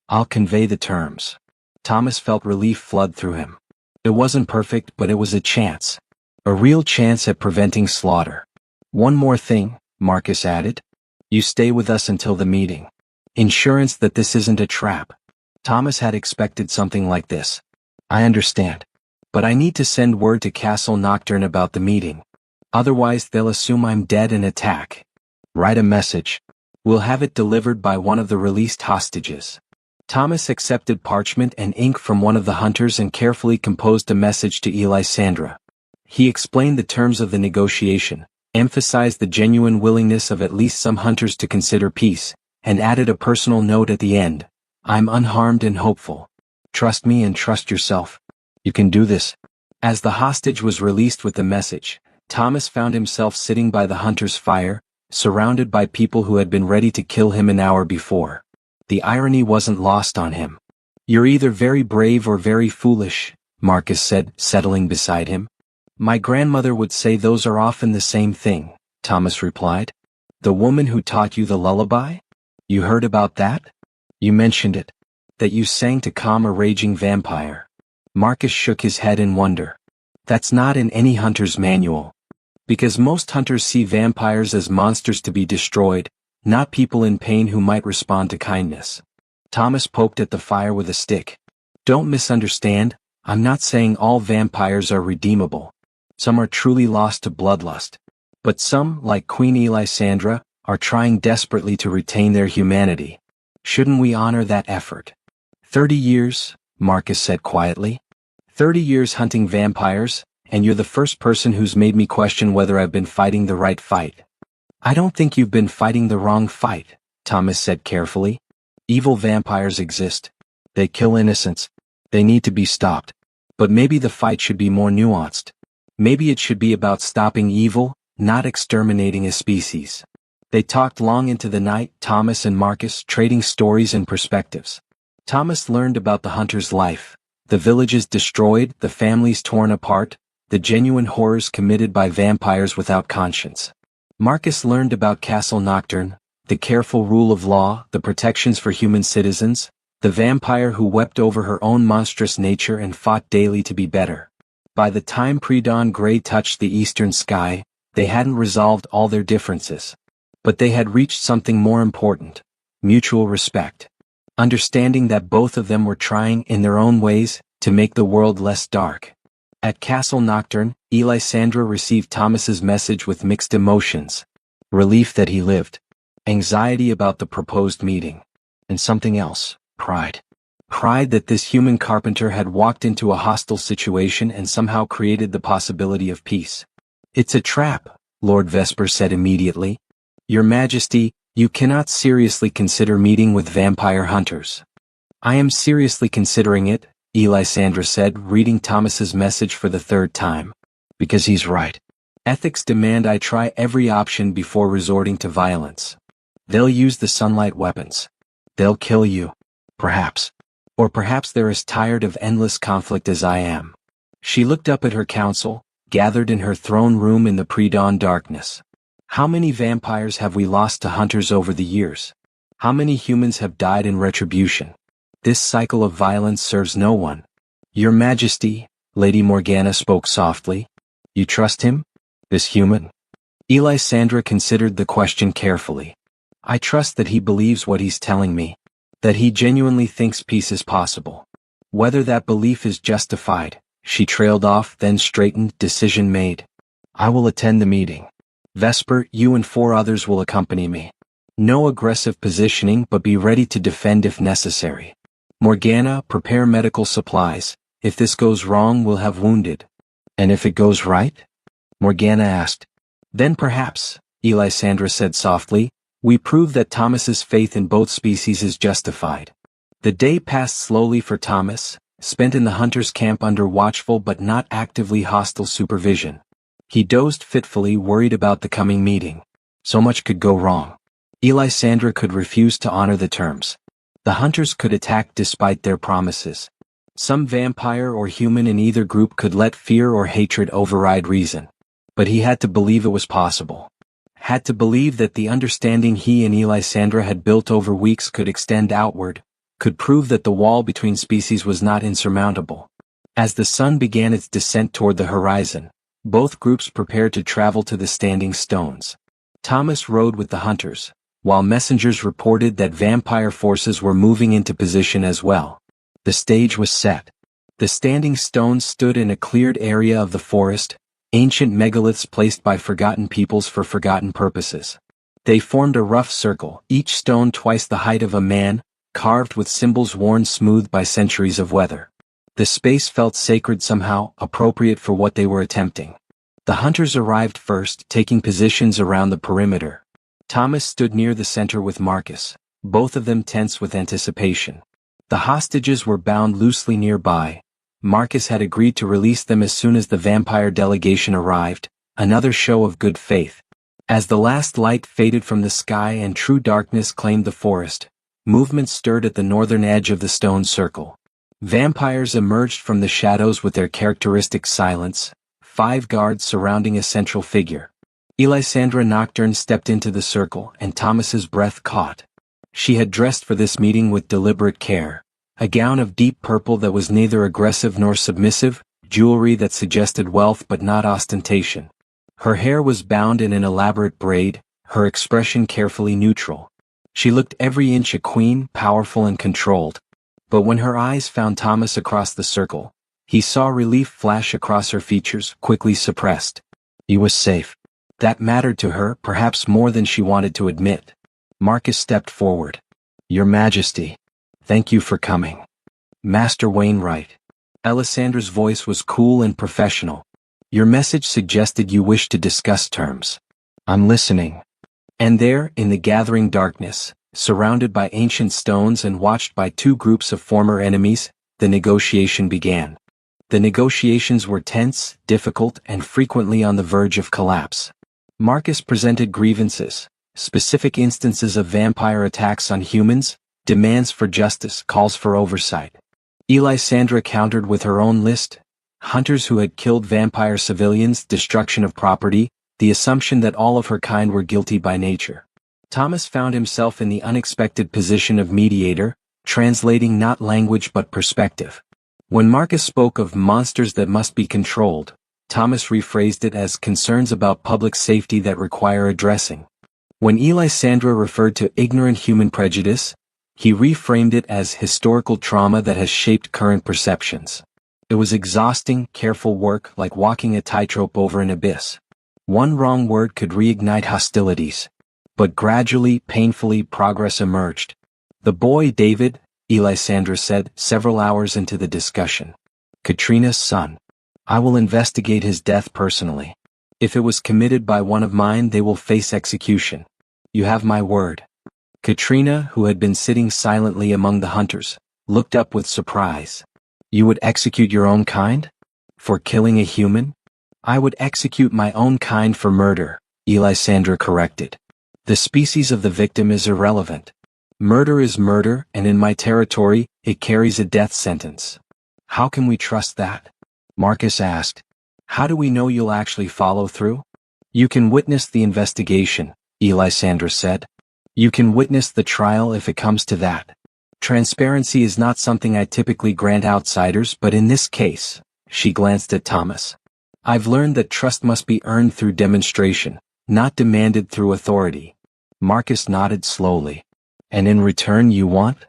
I'll convey the terms." Thomas felt relief flood through him. It wasn't perfect, but it was a chance. A real chance at preventing slaughter. "One more thing," Marcus added. "You stay with us until the meeting. Insurance that this isn't a trap." Thomas had expected something like this. "I understand. But I need to send word to Castle Nocturne about the meeting. Otherwise they'll assume I'm dead and attack. Write a message. We'll have it delivered by one of the released hostages." Thomas accepted parchment and ink from one of the hunters and carefully composed a message to Alessandra. He explained the terms of the negotiation, emphasized the genuine willingness of at least some hunters to consider peace, and added a personal note at the end. "I'm unharmed and hopeful. Trust me and trust yourself. You can do this." As the hostage was released with the message, Thomas found himself sitting by the hunter's fire, surrounded by people who had been ready to kill him an hour before. The irony wasn't lost on him. "You're either very brave or very foolish," Marcus said, settling beside him. "My grandmother would say those are often the same thing," Thomas replied. "The woman who taught you the lullaby? You heard about that? You mentioned it. That you sang to calm a raging vampire." Marcus shook his head in wonder. "That's not in any hunter's manual. Because most hunters see vampires as monsters to be destroyed, not people in pain who might respond to kindness." Thomas poked at the fire with a stick. "Don't misunderstand, I'm not saying all vampires are redeemable. Some are truly lost to bloodlust. But some, like Queen Alessandra, are trying desperately to retain their humanity. Shouldn't we honor that effort?" 30 years, Marcus said quietly. 30 years hunting vampires, and you're the first person who's made me question whether I've been fighting the right fight. "I don't think you've been fighting the wrong fight," Thomas said carefully. "Evil vampires exist. They kill innocents. They need to be stopped. But maybe the fight should be more nuanced. Maybe it should be about stopping evil, not exterminating a species." They talked long into the night, Thomas and Marcus trading stories and perspectives. Thomas learned about the hunter's life, the villages destroyed, the families torn apart, the genuine horrors committed by vampires without conscience. Marcus learned about Castle Nocturne, the careful rule of law, the protections for human citizens, the vampire who wept over her own monstrous nature and fought daily to be better. By the time pre-dawn gray touched the eastern sky, they hadn't resolved all their differences. But they had reached something more important: mutual respect. Understanding that both of them were trying, in their own ways, to make the world less dark. At Castle Nocturne, Elisandra received Thomas's message with mixed emotions. Relief that he lived. Anxiety about the proposed meeting. And something else. Pride. Pride that this human carpenter had walked into a hostile situation and somehow created the possibility of peace. "It's a trap," Lord Vesper said immediately. "Your Majesty, you cannot seriously consider meeting with vampire hunters." "I am seriously considering it," Elisandra said, reading Thomas's message for the third time. "Because he's right. Ethics demand I try every option before resorting to violence. They'll use the sunlight weapons. They'll kill you. Perhaps. Or perhaps they're as tired of endless conflict as I am." She looked up at her council, gathered in her throne room in the pre-dawn darkness. "How many vampires have we lost to hunters over the years? How many humans have died in retribution? This cycle of violence serves no one." "Your Majesty," Lady Morgana spoke softly. "You trust him? This human?" Elisandra considered the question carefully. "I trust that he believes what he's telling me. That he genuinely thinks peace is possible. Whether that belief is justified," she trailed off, then straightened. "Decision made. I will attend the meeting. Vesper, you and 4 others will accompany me. No aggressive positioning, but be ready to defend if necessary. Morgana, prepare medical supplies. If this goes wrong, we'll have wounded." "And if it goes right?" Morgana asked. "Then perhaps," Elisandra said softly, "we prove that Thomas's faith in both species is justified." The day passed slowly for Thomas, spent in the hunter's camp under watchful but not actively hostile supervision. He dozed fitfully, worried about the coming meeting. So much could go wrong. Elisandra could refuse to honor the terms. The hunters could attack despite their promises. Some vampire or human in either group could let fear or hatred override reason. But he had to believe it was possible. Had to believe that the understanding he and Elisandra had built over weeks could extend outward, could prove that the wall between species was not insurmountable. As the sun began its descent toward the horizon, both groups prepared to travel to the Standing Stones. Thomas rode with the hunters, while messengers reported that vampire forces were moving into position as well. The stage was set. The Standing Stones stood in a cleared area of the forest, ancient megaliths placed by forgotten peoples for forgotten purposes. They formed a rough circle, each stone twice the height of a man, carved with symbols worn smooth by centuries of weather. The space felt sacred somehow, appropriate for what they were attempting. The hunters arrived first, taking positions around the perimeter. Thomas stood near the center with Marcus, both of them tense with anticipation. The hostages were bound loosely nearby. Marcus had agreed to release them as soon as the vampire delegation arrived, another show of good faith. As the last light faded from the sky and true darkness claimed the forest, movement stirred at the northern edge of the stone circle. Vampires emerged from the shadows with their characteristic silence, 5 guards surrounding a central figure. Elisandra Nocturne stepped into the circle, and Thomas's breath caught. She had dressed for this meeting with deliberate care. A gown of deep purple that was neither aggressive nor submissive, jewelry that suggested wealth but not ostentation. Her hair was bound in an elaborate braid, her expression carefully neutral. She looked every inch a queen, powerful and controlled. But when her eyes found Thomas across the circle, he saw relief flash across her features, quickly suppressed. He was safe. That mattered to her, perhaps more than she wanted to admit. Marcus stepped forward. "Your Majesty, thank you for coming." "Master Wainwright." Elisandra's voice was cool and professional. "Your message suggested you wished to discuss terms. I'm listening." And there, in the gathering darkness, surrounded by ancient stones and watched by 2 groups of former enemies, the negotiation began. The negotiations were tense, difficult, and frequently on the verge of collapse. Marcus presented grievances, specific instances of vampire attacks on humans, demands for justice, calls for oversight. Elisandra countered with her own list: hunters who had killed vampire civilians, destruction of property, the assumption that all of her kind were guilty by nature. Thomas found himself in the unexpected position of mediator, translating not language but perspective. When Marcus spoke of monsters that must be controlled, Thomas rephrased it as concerns about public safety that require addressing. When Elisandra referred to ignorant human prejudice, he reframed it as historical trauma that has shaped current perceptions. It was exhausting, careful work like walking a tightrope over an abyss. One wrong word could reignite hostilities. But gradually, painfully, progress emerged. The boy David, Elisandra said several hours into the discussion. Katrina's son. I will investigate his death personally. If it was committed by one of mine, they will face execution. You have my word. Katrina, who had been sitting silently among the hunters, looked up with surprise. You would execute your own kind? For killing a human? I would execute my own kind for murder, Elisandra corrected. The species of the victim is irrelevant. Murder is murder, and in my territory, it carries a death sentence. How can we trust that? Marcus asked. How do we know you'll actually follow through? You can witness the investigation, Elisandra said. You can witness the trial if it comes to that. Transparency is not something I typically grant outsiders, but in this case, she glanced at Thomas. I've learned that trust must be earned through demonstration, not demanded through authority. Marcus nodded slowly. And in return you want?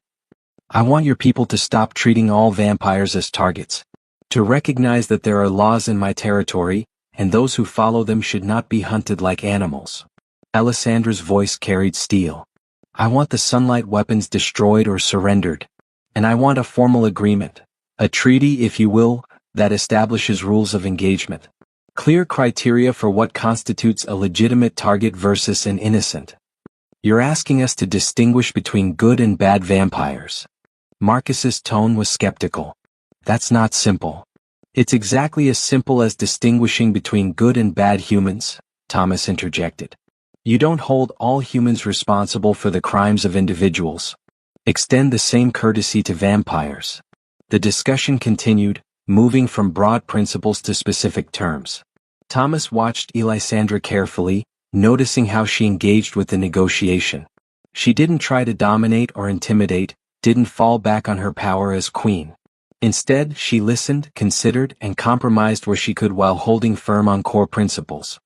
I want your people to stop treating all vampires as targets. To recognize that there are laws in my territory, and those who follow them should not be hunted like animals. Alisandra's voice carried steel. I want the sunlight weapons destroyed or surrendered. And I want a formal agreement. A treaty, if you will, that establishes rules of engagement. Clear criteria for what constitutes a legitimate target versus an innocent. You're asking us to distinguish between good and bad vampires. Marcus's tone was skeptical. That's not simple. It's exactly as simple as distinguishing between good and bad humans, Thomas interjected. You don't hold all humans responsible for the crimes of individuals. Extend the same courtesy to vampires. The discussion continued, moving from broad principles to specific terms. Thomas watched Elisandra carefully, noticing how she engaged with the negotiation. She didn't try to dominate or intimidate, didn't fall back on her power as queen. Instead, she listened, considered, and compromised where she could while holding firm on core principles.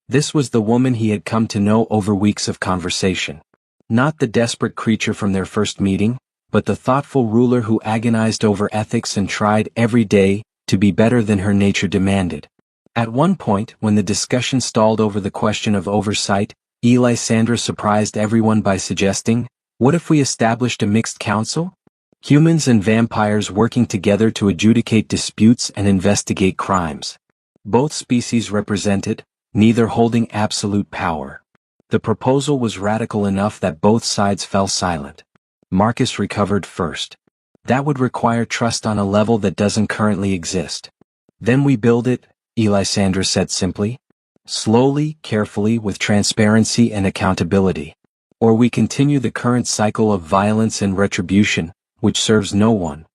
This was the woman he had come to know over weeks of conversation. Not the desperate creature from their first meeting, but the thoughtful ruler who agonized over ethics and tried every day to be better than her nature demanded. At one point, when the discussion stalled over the question of oversight, Elisandra surprised everyone by suggesting, what if we established a mixed council? Humans and vampires working together to adjudicate disputes and investigate crimes. Both species represented, neither holding absolute power. The proposal was radical enough that both sides fell silent. Marcus recovered first. That would require trust on a level that doesn't currently exist. Then we build it, Elisandra said simply. Slowly, carefully, with transparency and accountability. Or we continue the current cycle of violence and retribution, which serves no one.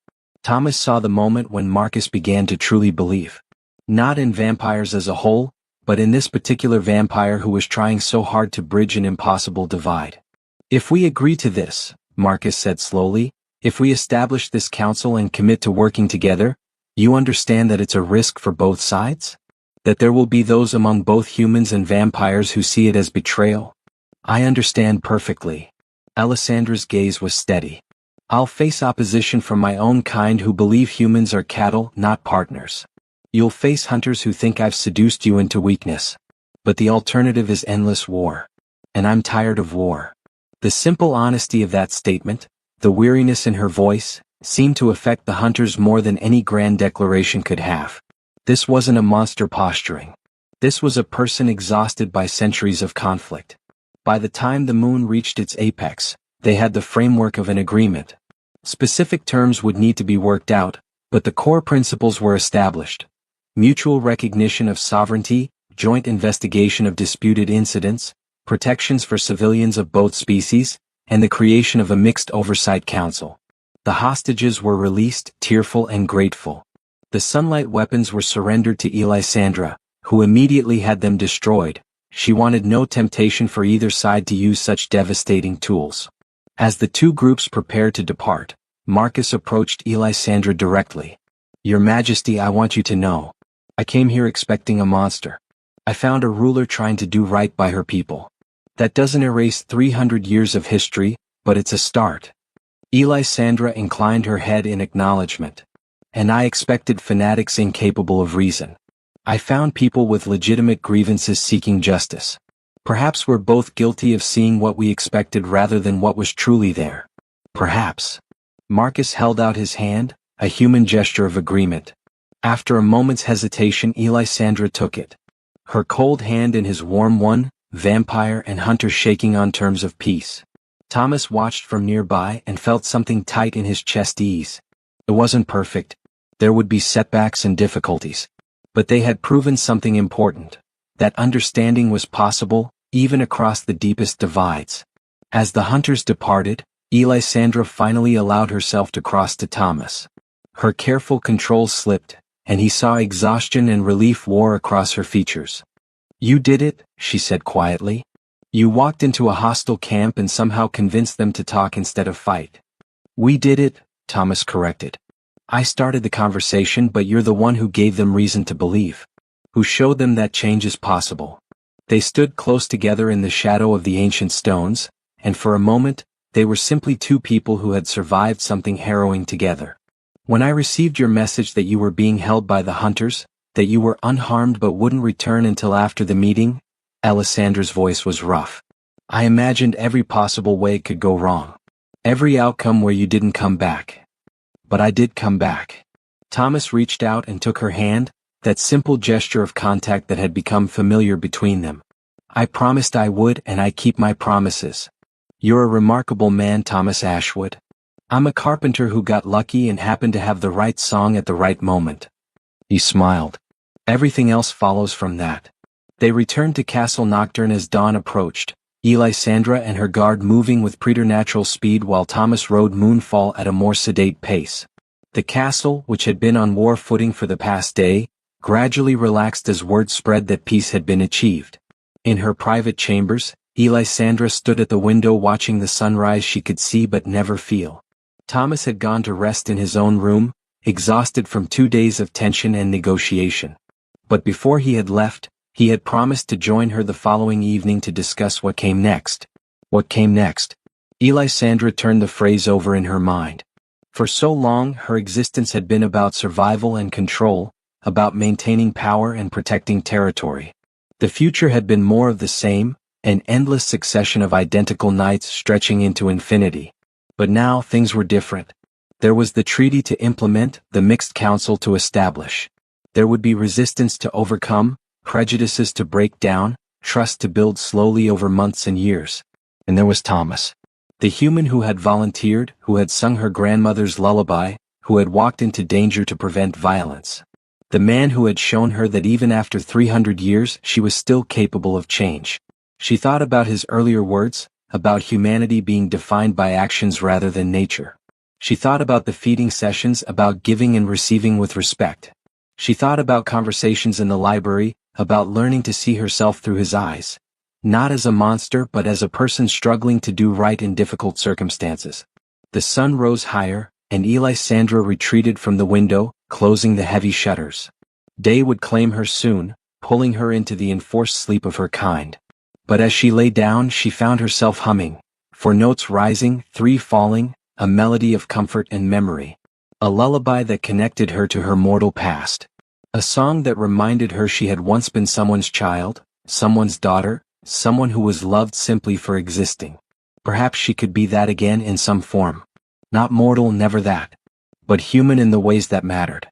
Thomas saw the moment when Marcus began to truly believe. Not in vampires as a whole, but in this particular vampire who was trying so hard to bridge an impossible divide. If we agree to this, Marcus said slowly, if we establish this council and commit to working together, you understand that it's a risk for both sides? That there will be those among both humans and vampires who see it as betrayal? I understand perfectly. Alisandra's gaze was steady. I'll face opposition from my own kind who believe humans are cattle, not partners. You'll face hunters who think I've seduced you into weakness. But the alternative is endless war. And I'm tired of war. The simple honesty of that statement, the weariness in her voice, seemed to affect the hunters more than any grand declaration could have. This wasn't a monster posturing. This was a person exhausted by centuries of conflict. By the time the moon reached its apex, they had the framework of an agreement. Specific terms would need to be worked out, but the core principles were established. Mutual recognition of sovereignty, joint investigation of disputed incidents, protections for civilians of both species, and the creation of a mixed oversight council. The hostages were released, tearful and grateful. The sunlight weapons were surrendered to Elisandra, who immediately had them destroyed, She wanted no temptation for either side to use such devastating tools. As the two groups prepared to depart, Marcus approached Elisandra directly. "Your Majesty, I want you to know. I came here expecting a monster. I found a ruler trying to do right by her people. That doesn't erase 300 years of history, but it's a start." Elisandra inclined her head in acknowledgement. "And I expected fanatics incapable of reason. I found people with legitimate grievances seeking justice. Perhaps we're both guilty of seeing what we expected rather than what was truly there. Perhaps." Marcus held out his hand, a human gesture of agreement. After a moment's hesitation, Elisandra took it. Her cold hand in his warm one, vampire and hunter shaking on terms of peace. Thomas watched from nearby and felt something tight in his chest ease. It wasn't perfect. There would be setbacks and difficulties. But they had proven something important. That understanding was possible, even across the deepest divides. As the hunters departed, Elisandra finally allowed herself to cross to Thomas. Her careful control slipped, and he saw exhaustion and relief war across her features. "You did it," she said quietly. "You walked into a hostile camp and somehow convinced them to talk instead of fight." "We did it," Thomas corrected. "I started the conversation, but you're the one who gave them reason to believe. Who showed them that change is possible." They stood close together in the shadow of the ancient stones, and for a moment, they were simply two people who had survived something harrowing together. "When I received your message that you were being held by the hunters, that you were unharmed but wouldn't return until after the meeting," Alisandra's voice was rough. "I imagined every possible way it could go wrong. Every outcome where you didn't come back. But I did come back." Thomas reached out and took her hand, that simple gesture of contact that had become familiar between them. "I promised I would, and I keep my promises. You're a remarkable man, Thomas Ashwood. I'm a carpenter who got lucky and happened to have the right song at the right moment." He smiled. "Everything else follows from that." They returned to Castle Nocturne as dawn approached, Elisandra and her guard moving with preternatural speed while Thomas rode Moonfall at a more sedate pace. The castle, which had been on war footing for the past day, gradually relaxed as word spread that peace had been achieved. In her private chambers, Elisandra stood at the window watching the sunrise she could see but never feel. Thomas had gone to rest in his own room, exhausted from 2 days of tension and negotiation. But before he had left, he had promised to join her the following evening to discuss what came next. What came next? Elisandra turned the phrase over in her mind. For so long, her existence had been about survival and control, about maintaining power and protecting territory. The future had been more of the same, an endless succession of identical nights stretching into infinity. But now things were different. There was the treaty to implement, the mixed council to establish. There would be resistance to overcome, prejudices to break down, trust to build slowly over months and years. And there was Thomas. The human who had volunteered, who had sung her grandmother's lullaby, who had walked into danger to prevent violence. The man who had shown her that even after 300 years she was still capable of change. She thought about his earlier words, about humanity being defined by actions rather than nature. She thought about the feeding sessions, about giving and receiving with respect. She thought about conversations in the library, about learning to see herself through his eyes. Not as a monster but as a person struggling to do right in difficult circumstances. The sun rose higher, and Elisandra retreated from the window, closing the heavy shutters. Day would claim her soon, pulling her into the enforced sleep of her kind. But as she lay down she found herself humming, 4 notes rising, 3 falling, a melody of comfort and memory. A lullaby that connected her to her mortal past. A song that reminded her she had once been someone's child, someone's daughter, someone who was loved simply for existing. Perhaps she could be that again in some form. Not mortal, never that. But human in the ways that mattered.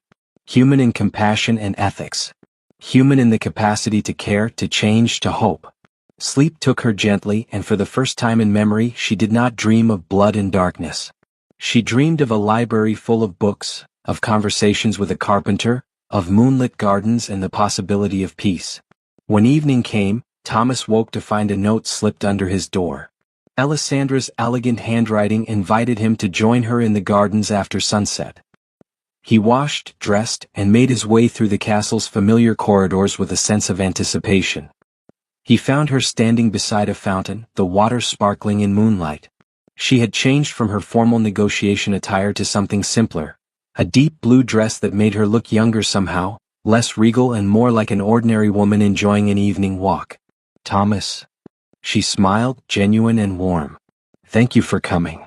Human in compassion and ethics. Human in the capacity to care, to change, to hope. Sleep took her gently, and for the first time in memory she did not dream of blood and darkness. She dreamed of a library full of books, of conversations with a carpenter, of moonlit gardens and the possibility of peace. When evening came, Thomas woke to find a note slipped under his door. Alisandra's elegant handwriting invited him to join her in the gardens after sunset. He washed, dressed, and made his way through the castle's familiar corridors with a sense of anticipation. He found her standing beside a fountain, the water sparkling in moonlight. She had changed from her formal negotiation attire to something simpler, a deep blue dress that made her look younger somehow, less regal and more like an ordinary woman enjoying an evening walk. "Thomas." She smiled, genuine and warm. "Thank you for coming."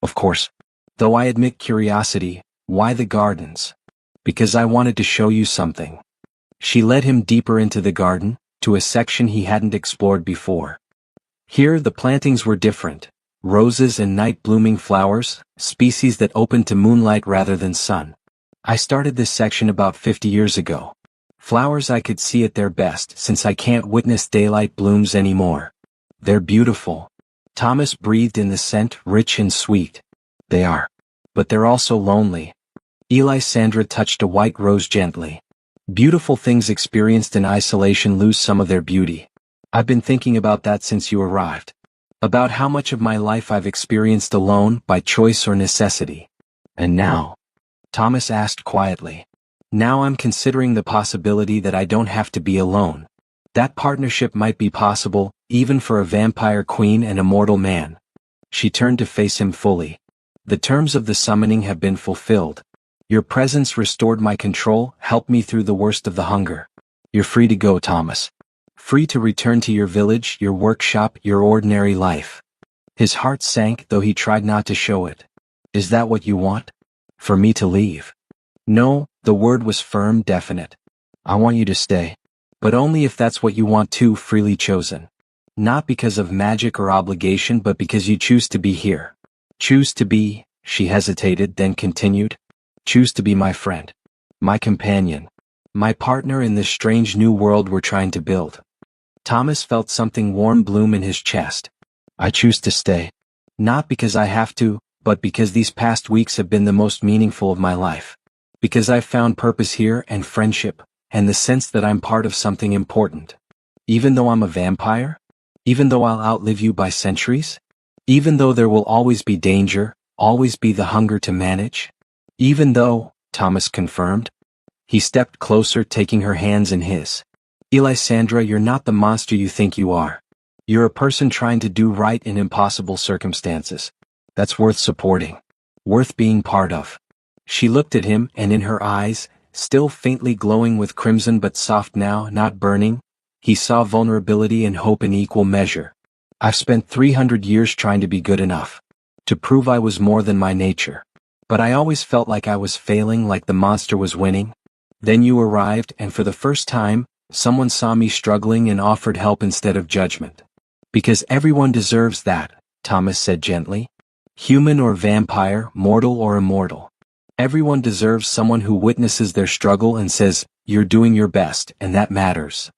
"Of course. Though I admit curiosity, why the gardens?" "Because I wanted to show you something." She led him deeper into the garden, to a section he hadn't explored before. Here the plantings were different. Roses and night-blooming flowers, species that opened to moonlight rather than sun. "I started this section about 50 years ago. Flowers I could see at their best since I can't witness daylight blooms anymore. They're beautiful." Thomas breathed in the scent, rich and sweet. "They are. But they're also lonely." Sandra touched a white rose gently. "Beautiful things experienced in isolation lose some of their beauty. I've been thinking about that since you arrived. About how much of my life I've experienced alone, by choice or necessity." "And now?" Thomas asked quietly. "Now I'm considering the possibility that I don't have to be alone. That partnership might be possible, even for a vampire queen and a mortal man." She turned to face him fully. "The terms of the summoning have been fulfilled. Your presence restored my control, helped me through the worst of the hunger. You're free to go, Thomas. Free to return to your village, your workshop, your ordinary life." His heart sank, though he tried not to show it. "Is that what you want? For me to leave?" "No," the word was firm, definite. "I want you to stay. But only if that's what you want too, freely chosen. Not because of magic or obligation, but because you choose to be here." "Choose to be," she hesitated, then continued. "Choose to be my friend. My companion. My partner in this strange new world we're trying to build." Thomas felt something warm bloom in his chest. "I choose to stay. Not because I have to, but because these past weeks have been the most meaningful of my life. Because I've found purpose here and friendship, and the sense that I'm part of something important. Even though I'm a vampire? Even though I'll outlive you by centuries? Even though there will always be danger, always be the hunger to manage? Even though," Thomas confirmed. He stepped closer, taking her hands in his. "Sandra, you're not the monster you think you are. You're a person trying to do right in impossible circumstances. That's worth supporting. Worth being part of." She looked at him, and in her eyes, still faintly glowing with crimson but soft now, not burning, he saw vulnerability and hope in equal measure. "I've spent 300 years trying to be good enough. To prove I was more than my nature. But I always felt like I was failing, like the monster was winning. Then you arrived, and for the first time, someone saw me struggling and offered help instead of judgment. Because everyone deserves that," Thomas said gently. "Human or vampire, mortal or immortal. Everyone deserves someone who witnesses their struggle and says, 'You're doing your best, and that matters.'"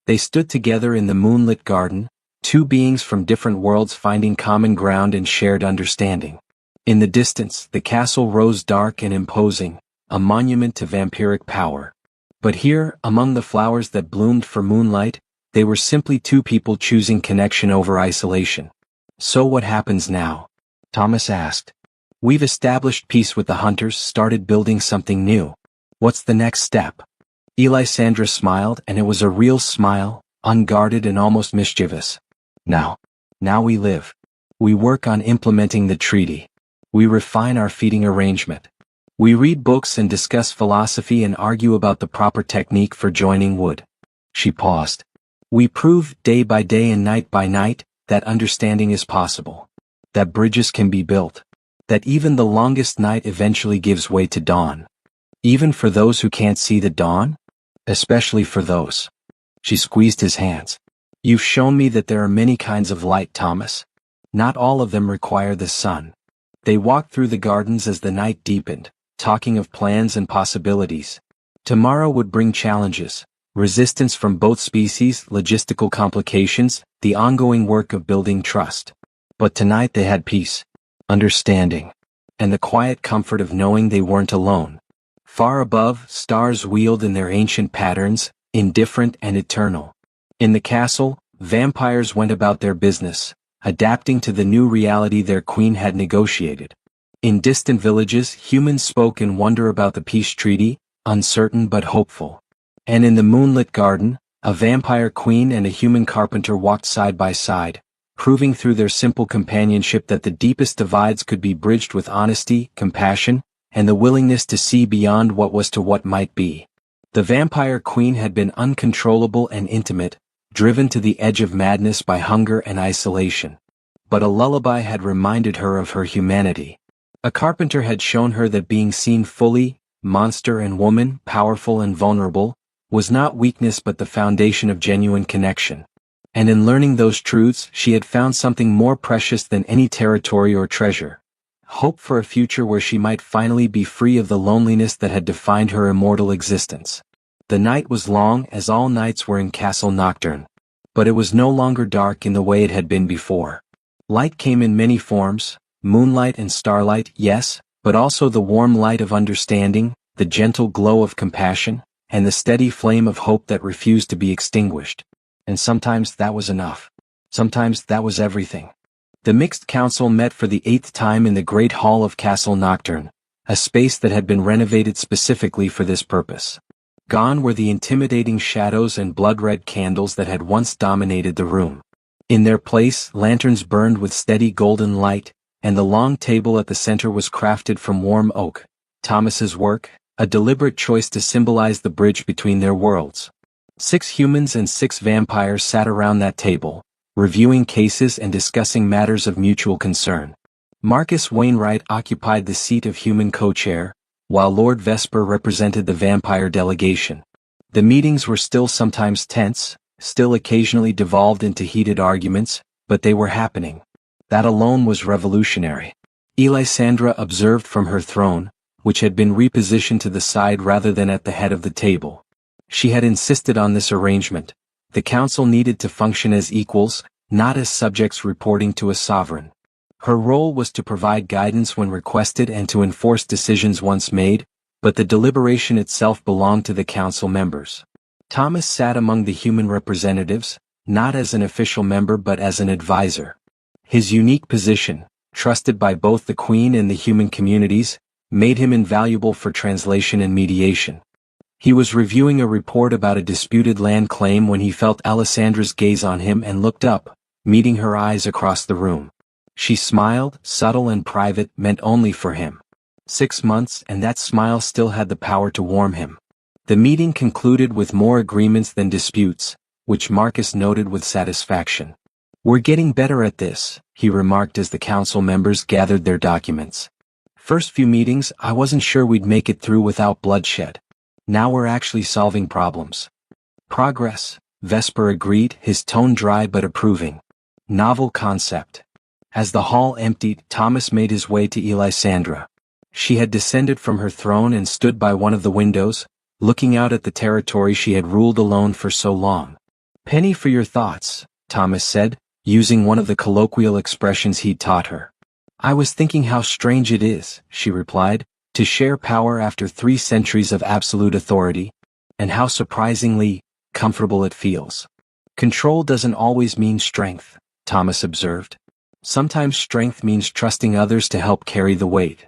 They stood together in the moonlit garden, two beings from different worlds finding common ground and shared understanding. In the distance, the castle rose dark and imposing, a monument to vampiric power. But here, among the flowers that bloomed for moonlight, they were simply two people choosing connection over isolation. "So what happens now?" Thomas asked. "We've established peace with the hunters, started building something new. What's the next step?" Sandra smiled, and it was a real smile, unguarded and almost mischievous. Now we live. We work on implementing the treaty. We refine our feeding arrangement. We read books and discuss philosophy and argue about the proper technique for joining wood." She paused. "We prove, day by day and night by night, that understanding is possible. That bridges can be built. That even the longest night eventually gives way to dawn. Even for those who can't see the dawn? Especially for those." She squeezed his hands. "You've shown me that there are many kinds of light, Thomas. Not all of them require the sun." They walked through the gardens as the night deepened, talking of plans and possibilities. Tomorrow would bring challenges, resistance from both species, logistical complications, the ongoing work of building trust. But tonight they had peace, understanding, and the quiet comfort of knowing they weren't alone. Far above, stars wheeled in their ancient patterns, indifferent and eternal. In the castle, vampires went about their business, adapting to the new reality their queen had negotiated. In distant villages, humans spoke in wonder about the peace treaty, uncertain but hopeful. And in the moonlit garden, A vampire queen and a human carpenter walked side by side, proving through their simple companionship that the deepest divides could be bridged with honesty, compassion, and the willingness to see beyond what was to what might be. The vampire queen had been uncontrollable and intimate, driven to the edge of madness by hunger and isolation. But a lullaby had reminded her of her humanity. A carpenter had shown her that being seen fully, monster and woman, powerful and vulnerable, was not weakness but the foundation of genuine connection. And in learning those truths, she had found something more precious than any territory or treasure. Hope for a future where she might finally be free of the loneliness that had defined her immortal existence. The night was long, as all nights were in Castle Nocturne. But it was no longer dark in the way it had been before. Light came in many forms, moonlight and starlight, yes, but also the warm light of understanding, the gentle glow of compassion, and the steady flame of hope that refused to be extinguished. And sometimes that was enough. Sometimes that was everything. The mixed council met for the 8th time in the great hall of Castle Nocturne, a space that had been renovated specifically for this purpose. Gone were the intimidating shadows and blood-red candles that had once dominated the room. In their place, lanterns burned with steady golden light, and the long table at the center was crafted from warm oak, Thomas's work, a deliberate choice to symbolize the bridge between their worlds. 6 humans and 6 vampires sat around that table, reviewing cases and discussing matters of mutual concern. Marcus Wainwright occupied the seat of human co-chair, while Lord Vesper represented the vampire delegation. The meetings were still sometimes tense, still occasionally devolved into heated arguments, but they were happening. That alone was revolutionary. Elisandra observed from her throne, which had been repositioned to the side rather than at the head of the table. She had insisted on this arrangement. The council needed to function as equals, not as subjects reporting to a sovereign. Her role was to provide guidance when requested and to enforce decisions once made, but the deliberation itself belonged to the council members. Thomas sat among the human representatives, not as an official member but as an advisor. His unique position, trusted by both the Queen and the human communities, made him invaluable for translation and mediation. He was reviewing a report about a disputed land claim when he felt Alessandra's gaze on him and looked up, meeting her eyes across the room. She smiled, subtle and private, meant only for him. 6 months, and that smile still had the power to warm him. The meeting concluded with more agreements than disputes, which Marcus noted with satisfaction. "We're getting better at this," he remarked as the council members gathered their documents. "First few meetings, I wasn't sure we'd make it through without bloodshed. Now we're actually solving problems." "Progress," Vesper agreed, his tone dry but approving. "Novel concept." As the hall emptied, Thomas made his way to Elisandra. She had descended from her throne and stood by one of the windows, looking out at the territory she had ruled alone for so long. "Penny for your thoughts," Thomas said, using one of the colloquial expressions he'd taught her. "I was thinking how strange it is," she replied, "to share power after 3 centuries of absolute authority, and how surprisingly comfortable it feels." "Control doesn't always mean strength," Thomas observed. "Sometimes strength means trusting others to help carry the weight."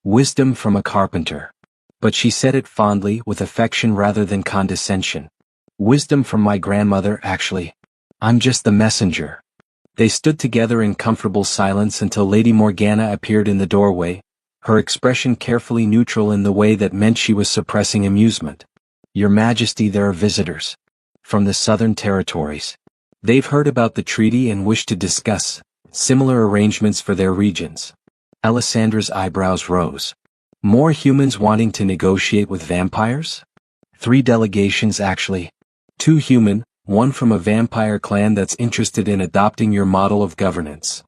Wisdom from a carpenter. But she said it fondly, with affection rather than condescension. "Wisdom from my grandmother, actually. I'm just the messenger." They stood together in comfortable silence until Lady Morgana appeared in the doorway, her expression carefully neutral in the way that meant she was suppressing amusement. "Your Majesty, there are visitors. From the Southern Territories. They've heard about the treaty and wish to discuss similar arrangements for their regions." Alessandra's eyebrows rose. "More humans wanting to negotiate with vampires?" "3 delegations actually. 2 human, 1 from a vampire clan that's interested in adopting your model of governance."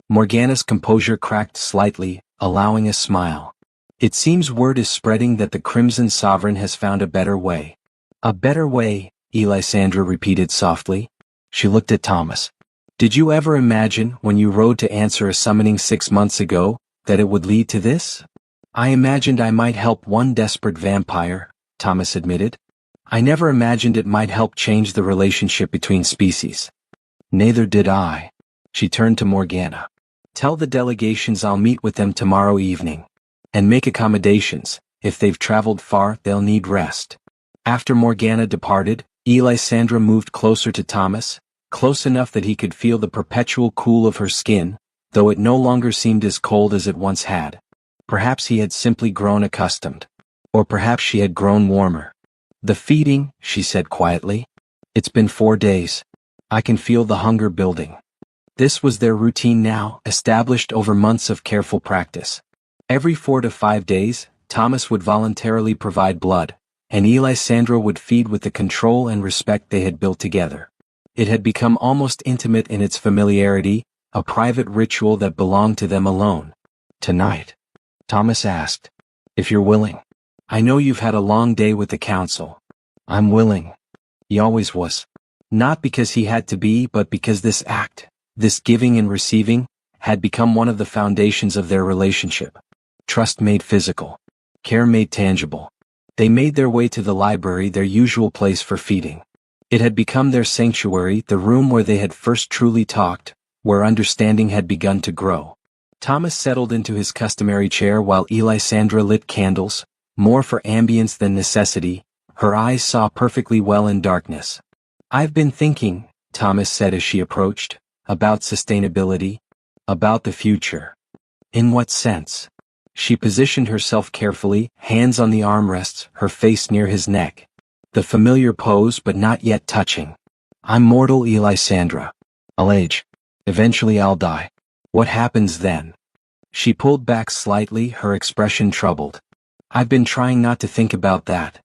Morgana's composure cracked slightly, allowing a smile. "It seems word is spreading that the Crimson Sovereign has found a better way." "A better way," Elisandra repeated softly. She looked at Thomas. "Did you ever imagine, when you rode to answer a summoning 6 months ago, that it would lead to this?" "I imagined I might help one desperate vampire," Thomas admitted. "I never imagined it might help change the relationship between species." "Neither did I." She turned to Morgana. "Tell the delegations I'll meet with them tomorrow evening. And make accommodations. If they've traveled far, they'll need rest." After Morgana departed, Elisandra moved closer to Thomas, close enough that he could feel the perpetual cool of her skin, though it no longer seemed as cold as it once had. Perhaps he had simply grown accustomed. Or perhaps she had grown warmer. "The feeding," she said quietly. "It's been 4 days. I can feel the hunger building." This was their routine now, established over months of careful practice. Every 4 to 5 days, Thomas would voluntarily provide blood, and Elisandra would feed with the control and respect they had built together. It had become almost intimate in its familiarity, a private ritual that belonged to them alone. "Tonight?" Thomas asked. "If you're willing. I know you've had a long day with the council." "I'm willing." He always was. Not because he had to be, but because this act, this giving and receiving, had become one of the foundations of their relationship. Trust made physical. Care made tangible. They made their way to the library, their usual place for feeding. It had become their sanctuary, the room where they had first truly talked, where understanding had begun to grow. Thomas settled into his customary chair while Elisandra lit candles, more for ambience than necessity. Her eyes saw perfectly well in darkness. "I've been thinking," Thomas said as she approached, "about sustainability, about the future." "In what sense?" She positioned herself carefully, hands on the armrests, her face near his neck. The familiar pose, but not yet touching. "I'm mortal, Elisandra. I'll age. Eventually I'll die. What happens then?" She pulled back slightly, her expression troubled. "I've been trying not to think about that.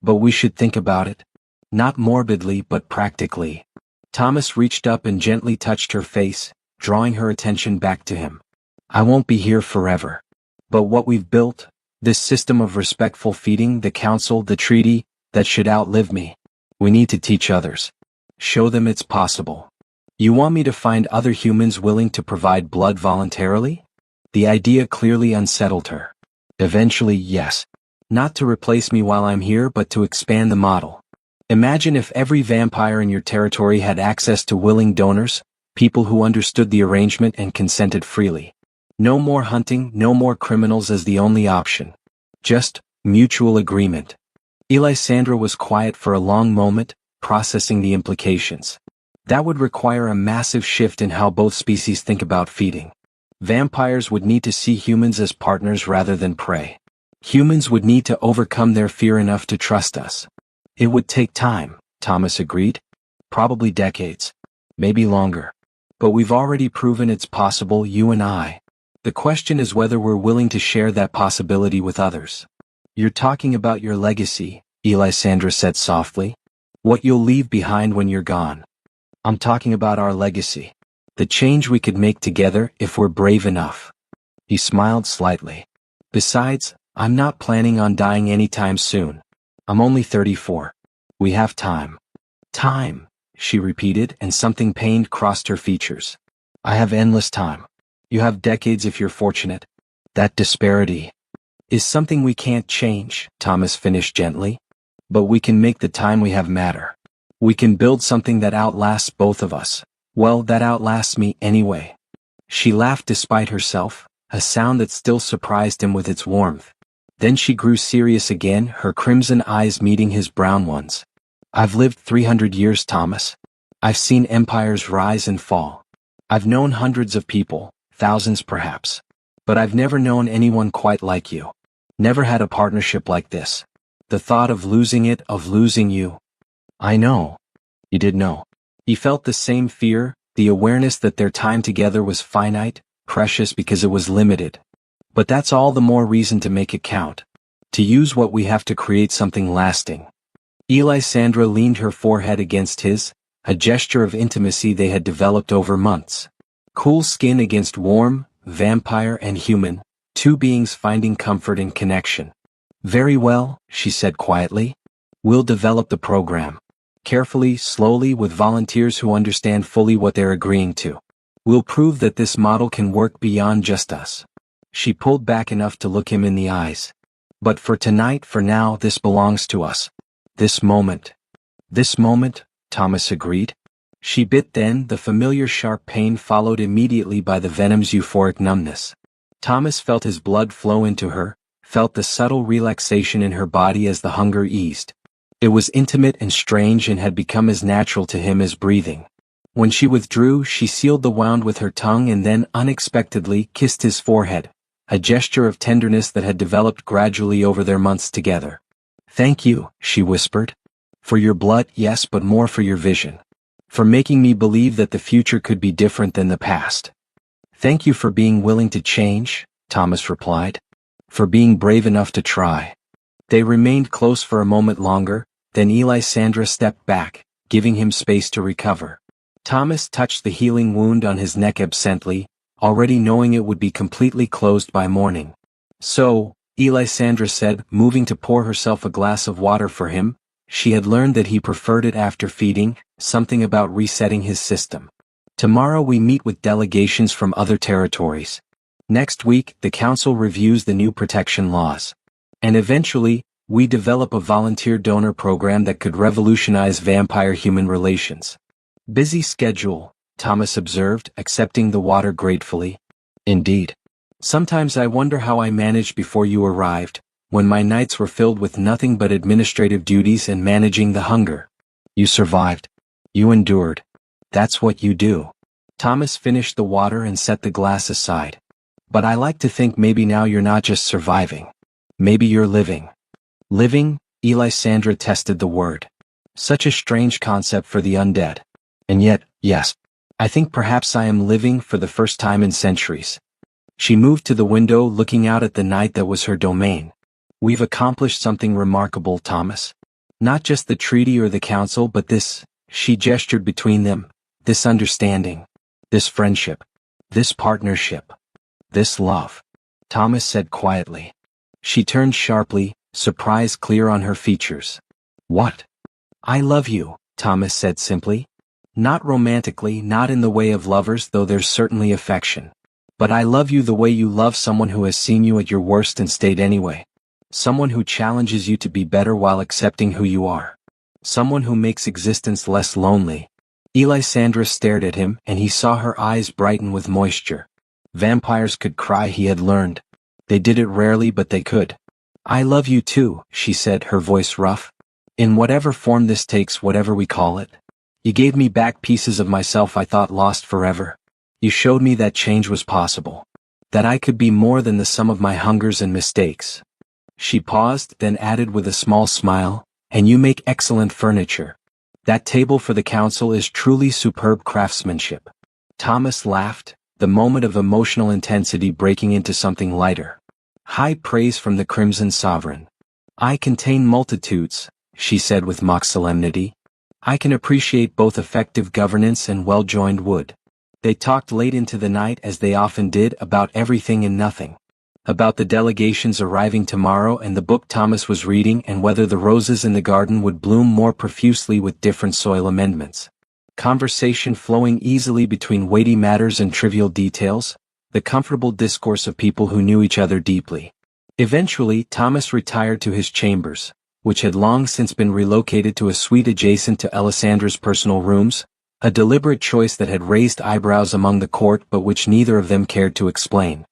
But we should think about it. Not morbidly, but practically." Thomas reached up and gently touched her face, drawing her attention back to him. "I won't be here forever. But what we've built, this system of respectful feeding, the council, the treaty, that should outlive me. We need to teach others. Show them it's possible." "You want me to find other humans willing to provide blood voluntarily?" The idea clearly unsettled her. "Eventually, yes. Not to replace me while I'm here, but to expand the model. Imagine if every vampire in your territory had access to willing donors, people who understood the arrangement and consented freely. No more hunting, no more criminals as the only option. Just mutual agreement." Elisandra was quiet for a long moment, processing the implications. That would require a massive shift in how both species think about feeding. Vampires would need to see humans as partners rather than prey. Humans would need to overcome their fear enough to trust us. "It would take time," Thomas agreed. "Probably decades. Maybe longer. But we've already proven it's possible, you and I. The question is whether we're willing to share that possibility with others." "You're talking about your legacy," Elisandra said softly. "What you'll leave behind when you're gone." "I'm talking about our legacy. The change we could make together if we're brave enough." He smiled slightly. "Besides, I'm not planning on dying anytime soon. I'm only 34. We have time." "Time," she repeated, and something pained crossed her features. "I have endless time. You have decades if you're fortunate. That disparity is something we can't change," Thomas finished gently. "But we can make the time we have matter. We can build something that outlasts both of us. Well, that outlasts me anyway." She laughed despite herself, a sound that still surprised him with its warmth. Then she grew serious again, her crimson eyes meeting his brown ones. "I've lived 300 years, Thomas. I've seen empires rise and fall. I've known hundreds of people, thousands perhaps. But I've never known anyone quite like you. Never had a partnership like this. The thought of losing it, of losing you." "I know." He did know. He felt the same fear, the awareness that their time together was finite, precious because it was limited. But that's all the more reason to make it count. To use what we have to create something lasting. Elisandra leaned her forehead against his, a gesture of intimacy they had developed over months. Cool skin against warm, vampire and human, two beings finding comfort in connection. "Very well," she said quietly. "We'll develop the program. Carefully, slowly, with volunteers who understand fully what they're agreeing to. We'll prove that this model can work beyond just us." She pulled back enough to look him in the eyes. "But for tonight, for now, this belongs to us. This moment." "This moment," Thomas agreed. She bit then, the familiar sharp pain followed immediately by the venom's euphoric numbness. Thomas felt his blood flow into her, felt the subtle relaxation in her body as the hunger eased. It was intimate and strange and had become as natural to him as breathing. When she withdrew, she sealed the wound with her tongue and then unexpectedly kissed his forehead, a gesture of tenderness that had developed gradually over their months together. "Thank you," she whispered. "For your blood, yes, but more for your vision. For making me believe that the future could be different than the past." "Thank you for being willing to change," Thomas replied. "For being brave enough to try." They remained close for a moment longer, then Elisandra stepped back, giving him space to recover. Thomas touched the healing wound on his neck absently, already knowing it would be completely closed by morning. "So," Elisandra said, moving to pour herself a glass of water for him, she had learned that he preferred it after feeding, something about resetting his system. "Tomorrow we meet with delegations from other territories. Next week, the council reviews the new protection laws. And eventually, we develop a volunteer donor program that could revolutionize vampire-human relations." "Busy schedule," Thomas observed, accepting the water gratefully. "Indeed. Sometimes I wonder how I managed before you arrived, when my nights were filled with nothing but administrative duties and managing the hunger." "You survived. You endured. That's what you do." Thomas finished the water and set the glass aside. "But I like to think maybe now you're not just surviving. Maybe you're living." "Living?" Elisandra tested the word. Such a strange concept for the undead. "And yet, yes. I think perhaps I am living for the first time in centuries." She moved to the window, looking out at the night that was her domain. "We've accomplished something remarkable, Thomas. Not just the treaty or the council, but this," she gestured between them, "this understanding, this friendship, this partnership, this love," Thomas said quietly. She turned sharply, surprise clear on her features. "What?" "I love you," Thomas said simply. "Not romantically, not in the way of lovers, though there's certainly affection. But I love you the way you love someone who has seen you at your worst and stayed anyway. Someone who challenges you to be better while accepting who you are. Someone who makes existence less lonely." Elisandra stared at him, and he saw her eyes brighten with moisture. Vampires could cry, he had learned. They did it rarely, but they could. "I love you too," she said, her voice rough. "In whatever form this takes, whatever we call it. You gave me back pieces of myself I thought lost forever. You showed me that change was possible. That I could be more than the sum of my hungers and mistakes." She paused, then added with a small smile, "And you make excellent furniture. That table for the council is truly superb craftsmanship." Thomas laughed, the moment of emotional intensity breaking into something lighter. "High praise from the Crimson Sovereign. I contain multitudes," she said with mock solemnity. "I can appreciate both effective governance and well-joined wood." They talked late into the night, as they often did, about everything and nothing. About the delegations arriving tomorrow and the book Thomas was reading, and whether the roses in the garden would bloom more profusely with different soil amendments. Conversation flowing easily between weighty matters and trivial details, the comfortable discourse of people who knew each other deeply. Eventually, Thomas retired to his chambers, which had long since been relocated to a suite adjacent to Elisandra's personal rooms, a deliberate choice that had raised eyebrows among the court but which neither of them cared to explain.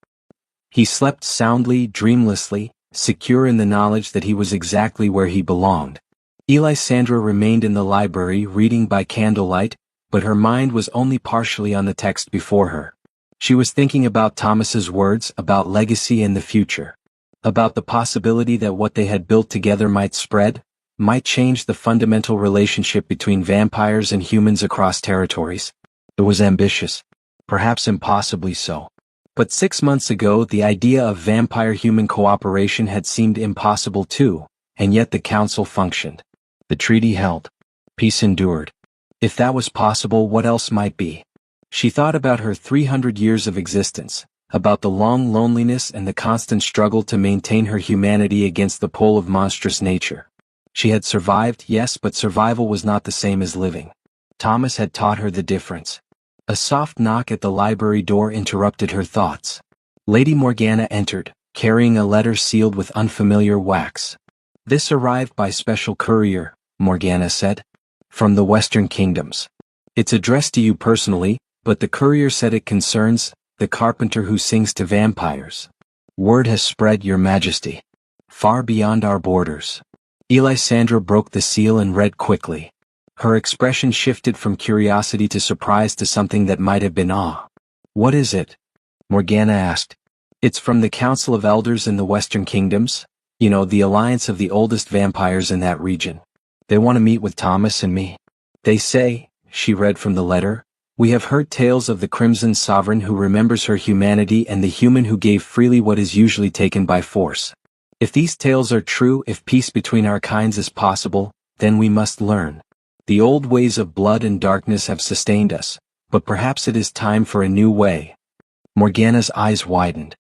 He slept soundly, dreamlessly, secure in the knowledge that he was exactly where he belonged. Elisandra remained in the library reading by candlelight, but her mind was only partially on the text before her. She was thinking about Thomas's words, about legacy and the future. About the possibility that what they had built together might spread, might change the fundamental relationship between vampires and humans across territories. It was ambitious, perhaps impossibly so. But 6 months ago the idea of vampire-human cooperation had seemed impossible too, and yet the council functioned. The treaty held. Peace endured. If that was possible, what else might be? She thought about her 300 years of existence, about the long loneliness and the constant struggle to maintain her humanity against the pull of monstrous nature. She had survived, yes, but survival was not the same as living. Thomas had taught her the difference. A soft knock at the library door interrupted her thoughts. Lady Morgana entered, carrying a letter sealed with unfamiliar wax. "This arrived by special courier," Morgana said. "From the Western Kingdoms. It's addressed to you personally, but the courier said it concerns the carpenter who sings to vampires. Word has spread, Your Majesty. Far beyond our borders." Elisandra broke the seal and read quickly. Her expression shifted from curiosity to surprise to something that might have been awe. "What is it?" Morgana asked. "It's from the Council of Elders in the Western Kingdoms, the alliance of the oldest vampires in that region. They want to meet with Thomas and me. They say," she read from the letter, "we have heard tales of the Crimson Sovereign who remembers her humanity and the human who gave freely what is usually taken by force. If these tales are true, if peace between our kinds is possible, then we must learn. The old ways of blood and darkness have sustained us, but perhaps it is time for a new way." Morgana's eyes widened.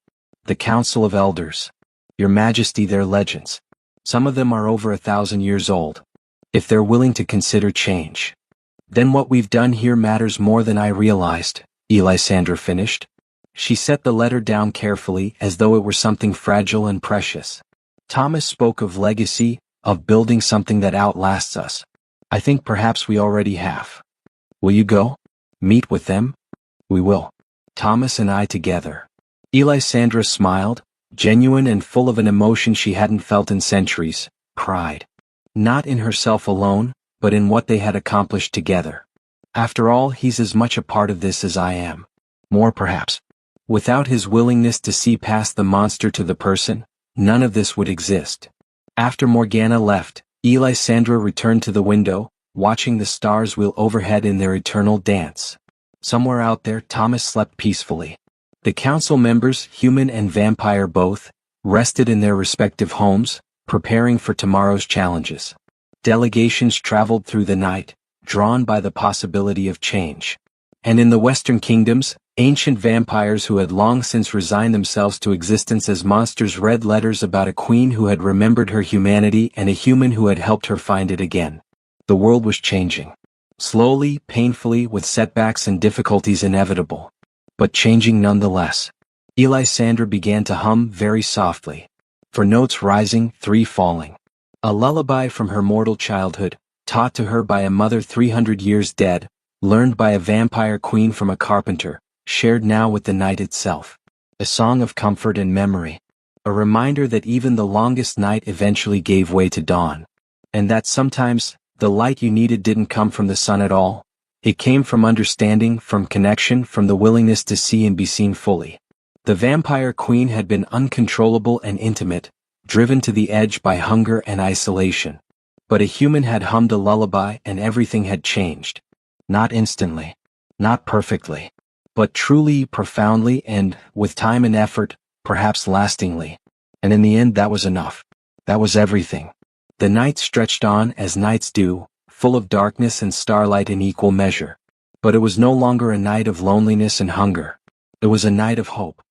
"The Council of Elders. Your Majesty, they're legends. Some of them are over 1,000 years old. If they're willing to consider change, then what we've done here matters more than I realized," Elisandra finished. She set the letter down carefully as though it were something fragile and precious. "Thomas spoke of legacy, of building something that outlasts us. I think perhaps we already have. Will you go? Meet with them?" "We will. Thomas and I together." Elisandra smiled, genuine and full of an emotion she hadn't felt in centuries, pride. Not in herself alone, but in what they had accomplished together. After all, he's as much a part of this as I am. More perhaps. Without his willingness to see past the monster to the person, none of this would exist. After Morgana left, Elisandra returned to the window, watching the stars wheel overhead in their eternal dance. Somewhere out there, Thomas slept peacefully. The council members, human and vampire both, rested in their respective homes, preparing for tomorrow's challenges. Delegations traveled through the night, drawn by the possibility of change. And in the Western Kingdoms, ancient vampires who had long since resigned themselves to existence as monsters read letters about a queen who had remembered her humanity and a human who had helped her find it again. The world was changing. Slowly, painfully, with setbacks and difficulties inevitable. But changing nonetheless. Elisandra began to hum very softly. 4 notes rising, 3 falling. A lullaby from her mortal childhood, taught to her by a mother 300 years dead, learned by a vampire queen from a carpenter, shared now with the night itself. A song of comfort and memory. A reminder that even the longest night eventually gave way to dawn. And that sometimes, the light you needed didn't come from the sun at all. It came from understanding, from connection, from the willingness to see and be seen fully. The vampire queen had been uncontrollable and intimate, driven to the edge by hunger and isolation. But a human had hummed a lullaby and everything had changed. Not instantly. Not perfectly. But truly, profoundly, and, with time and effort, perhaps lastingly. And in the end that was enough. That was everything. The night stretched on as nights do, full of darkness and starlight in equal measure. But it was no longer a night of loneliness and hunger. It was a night of hope.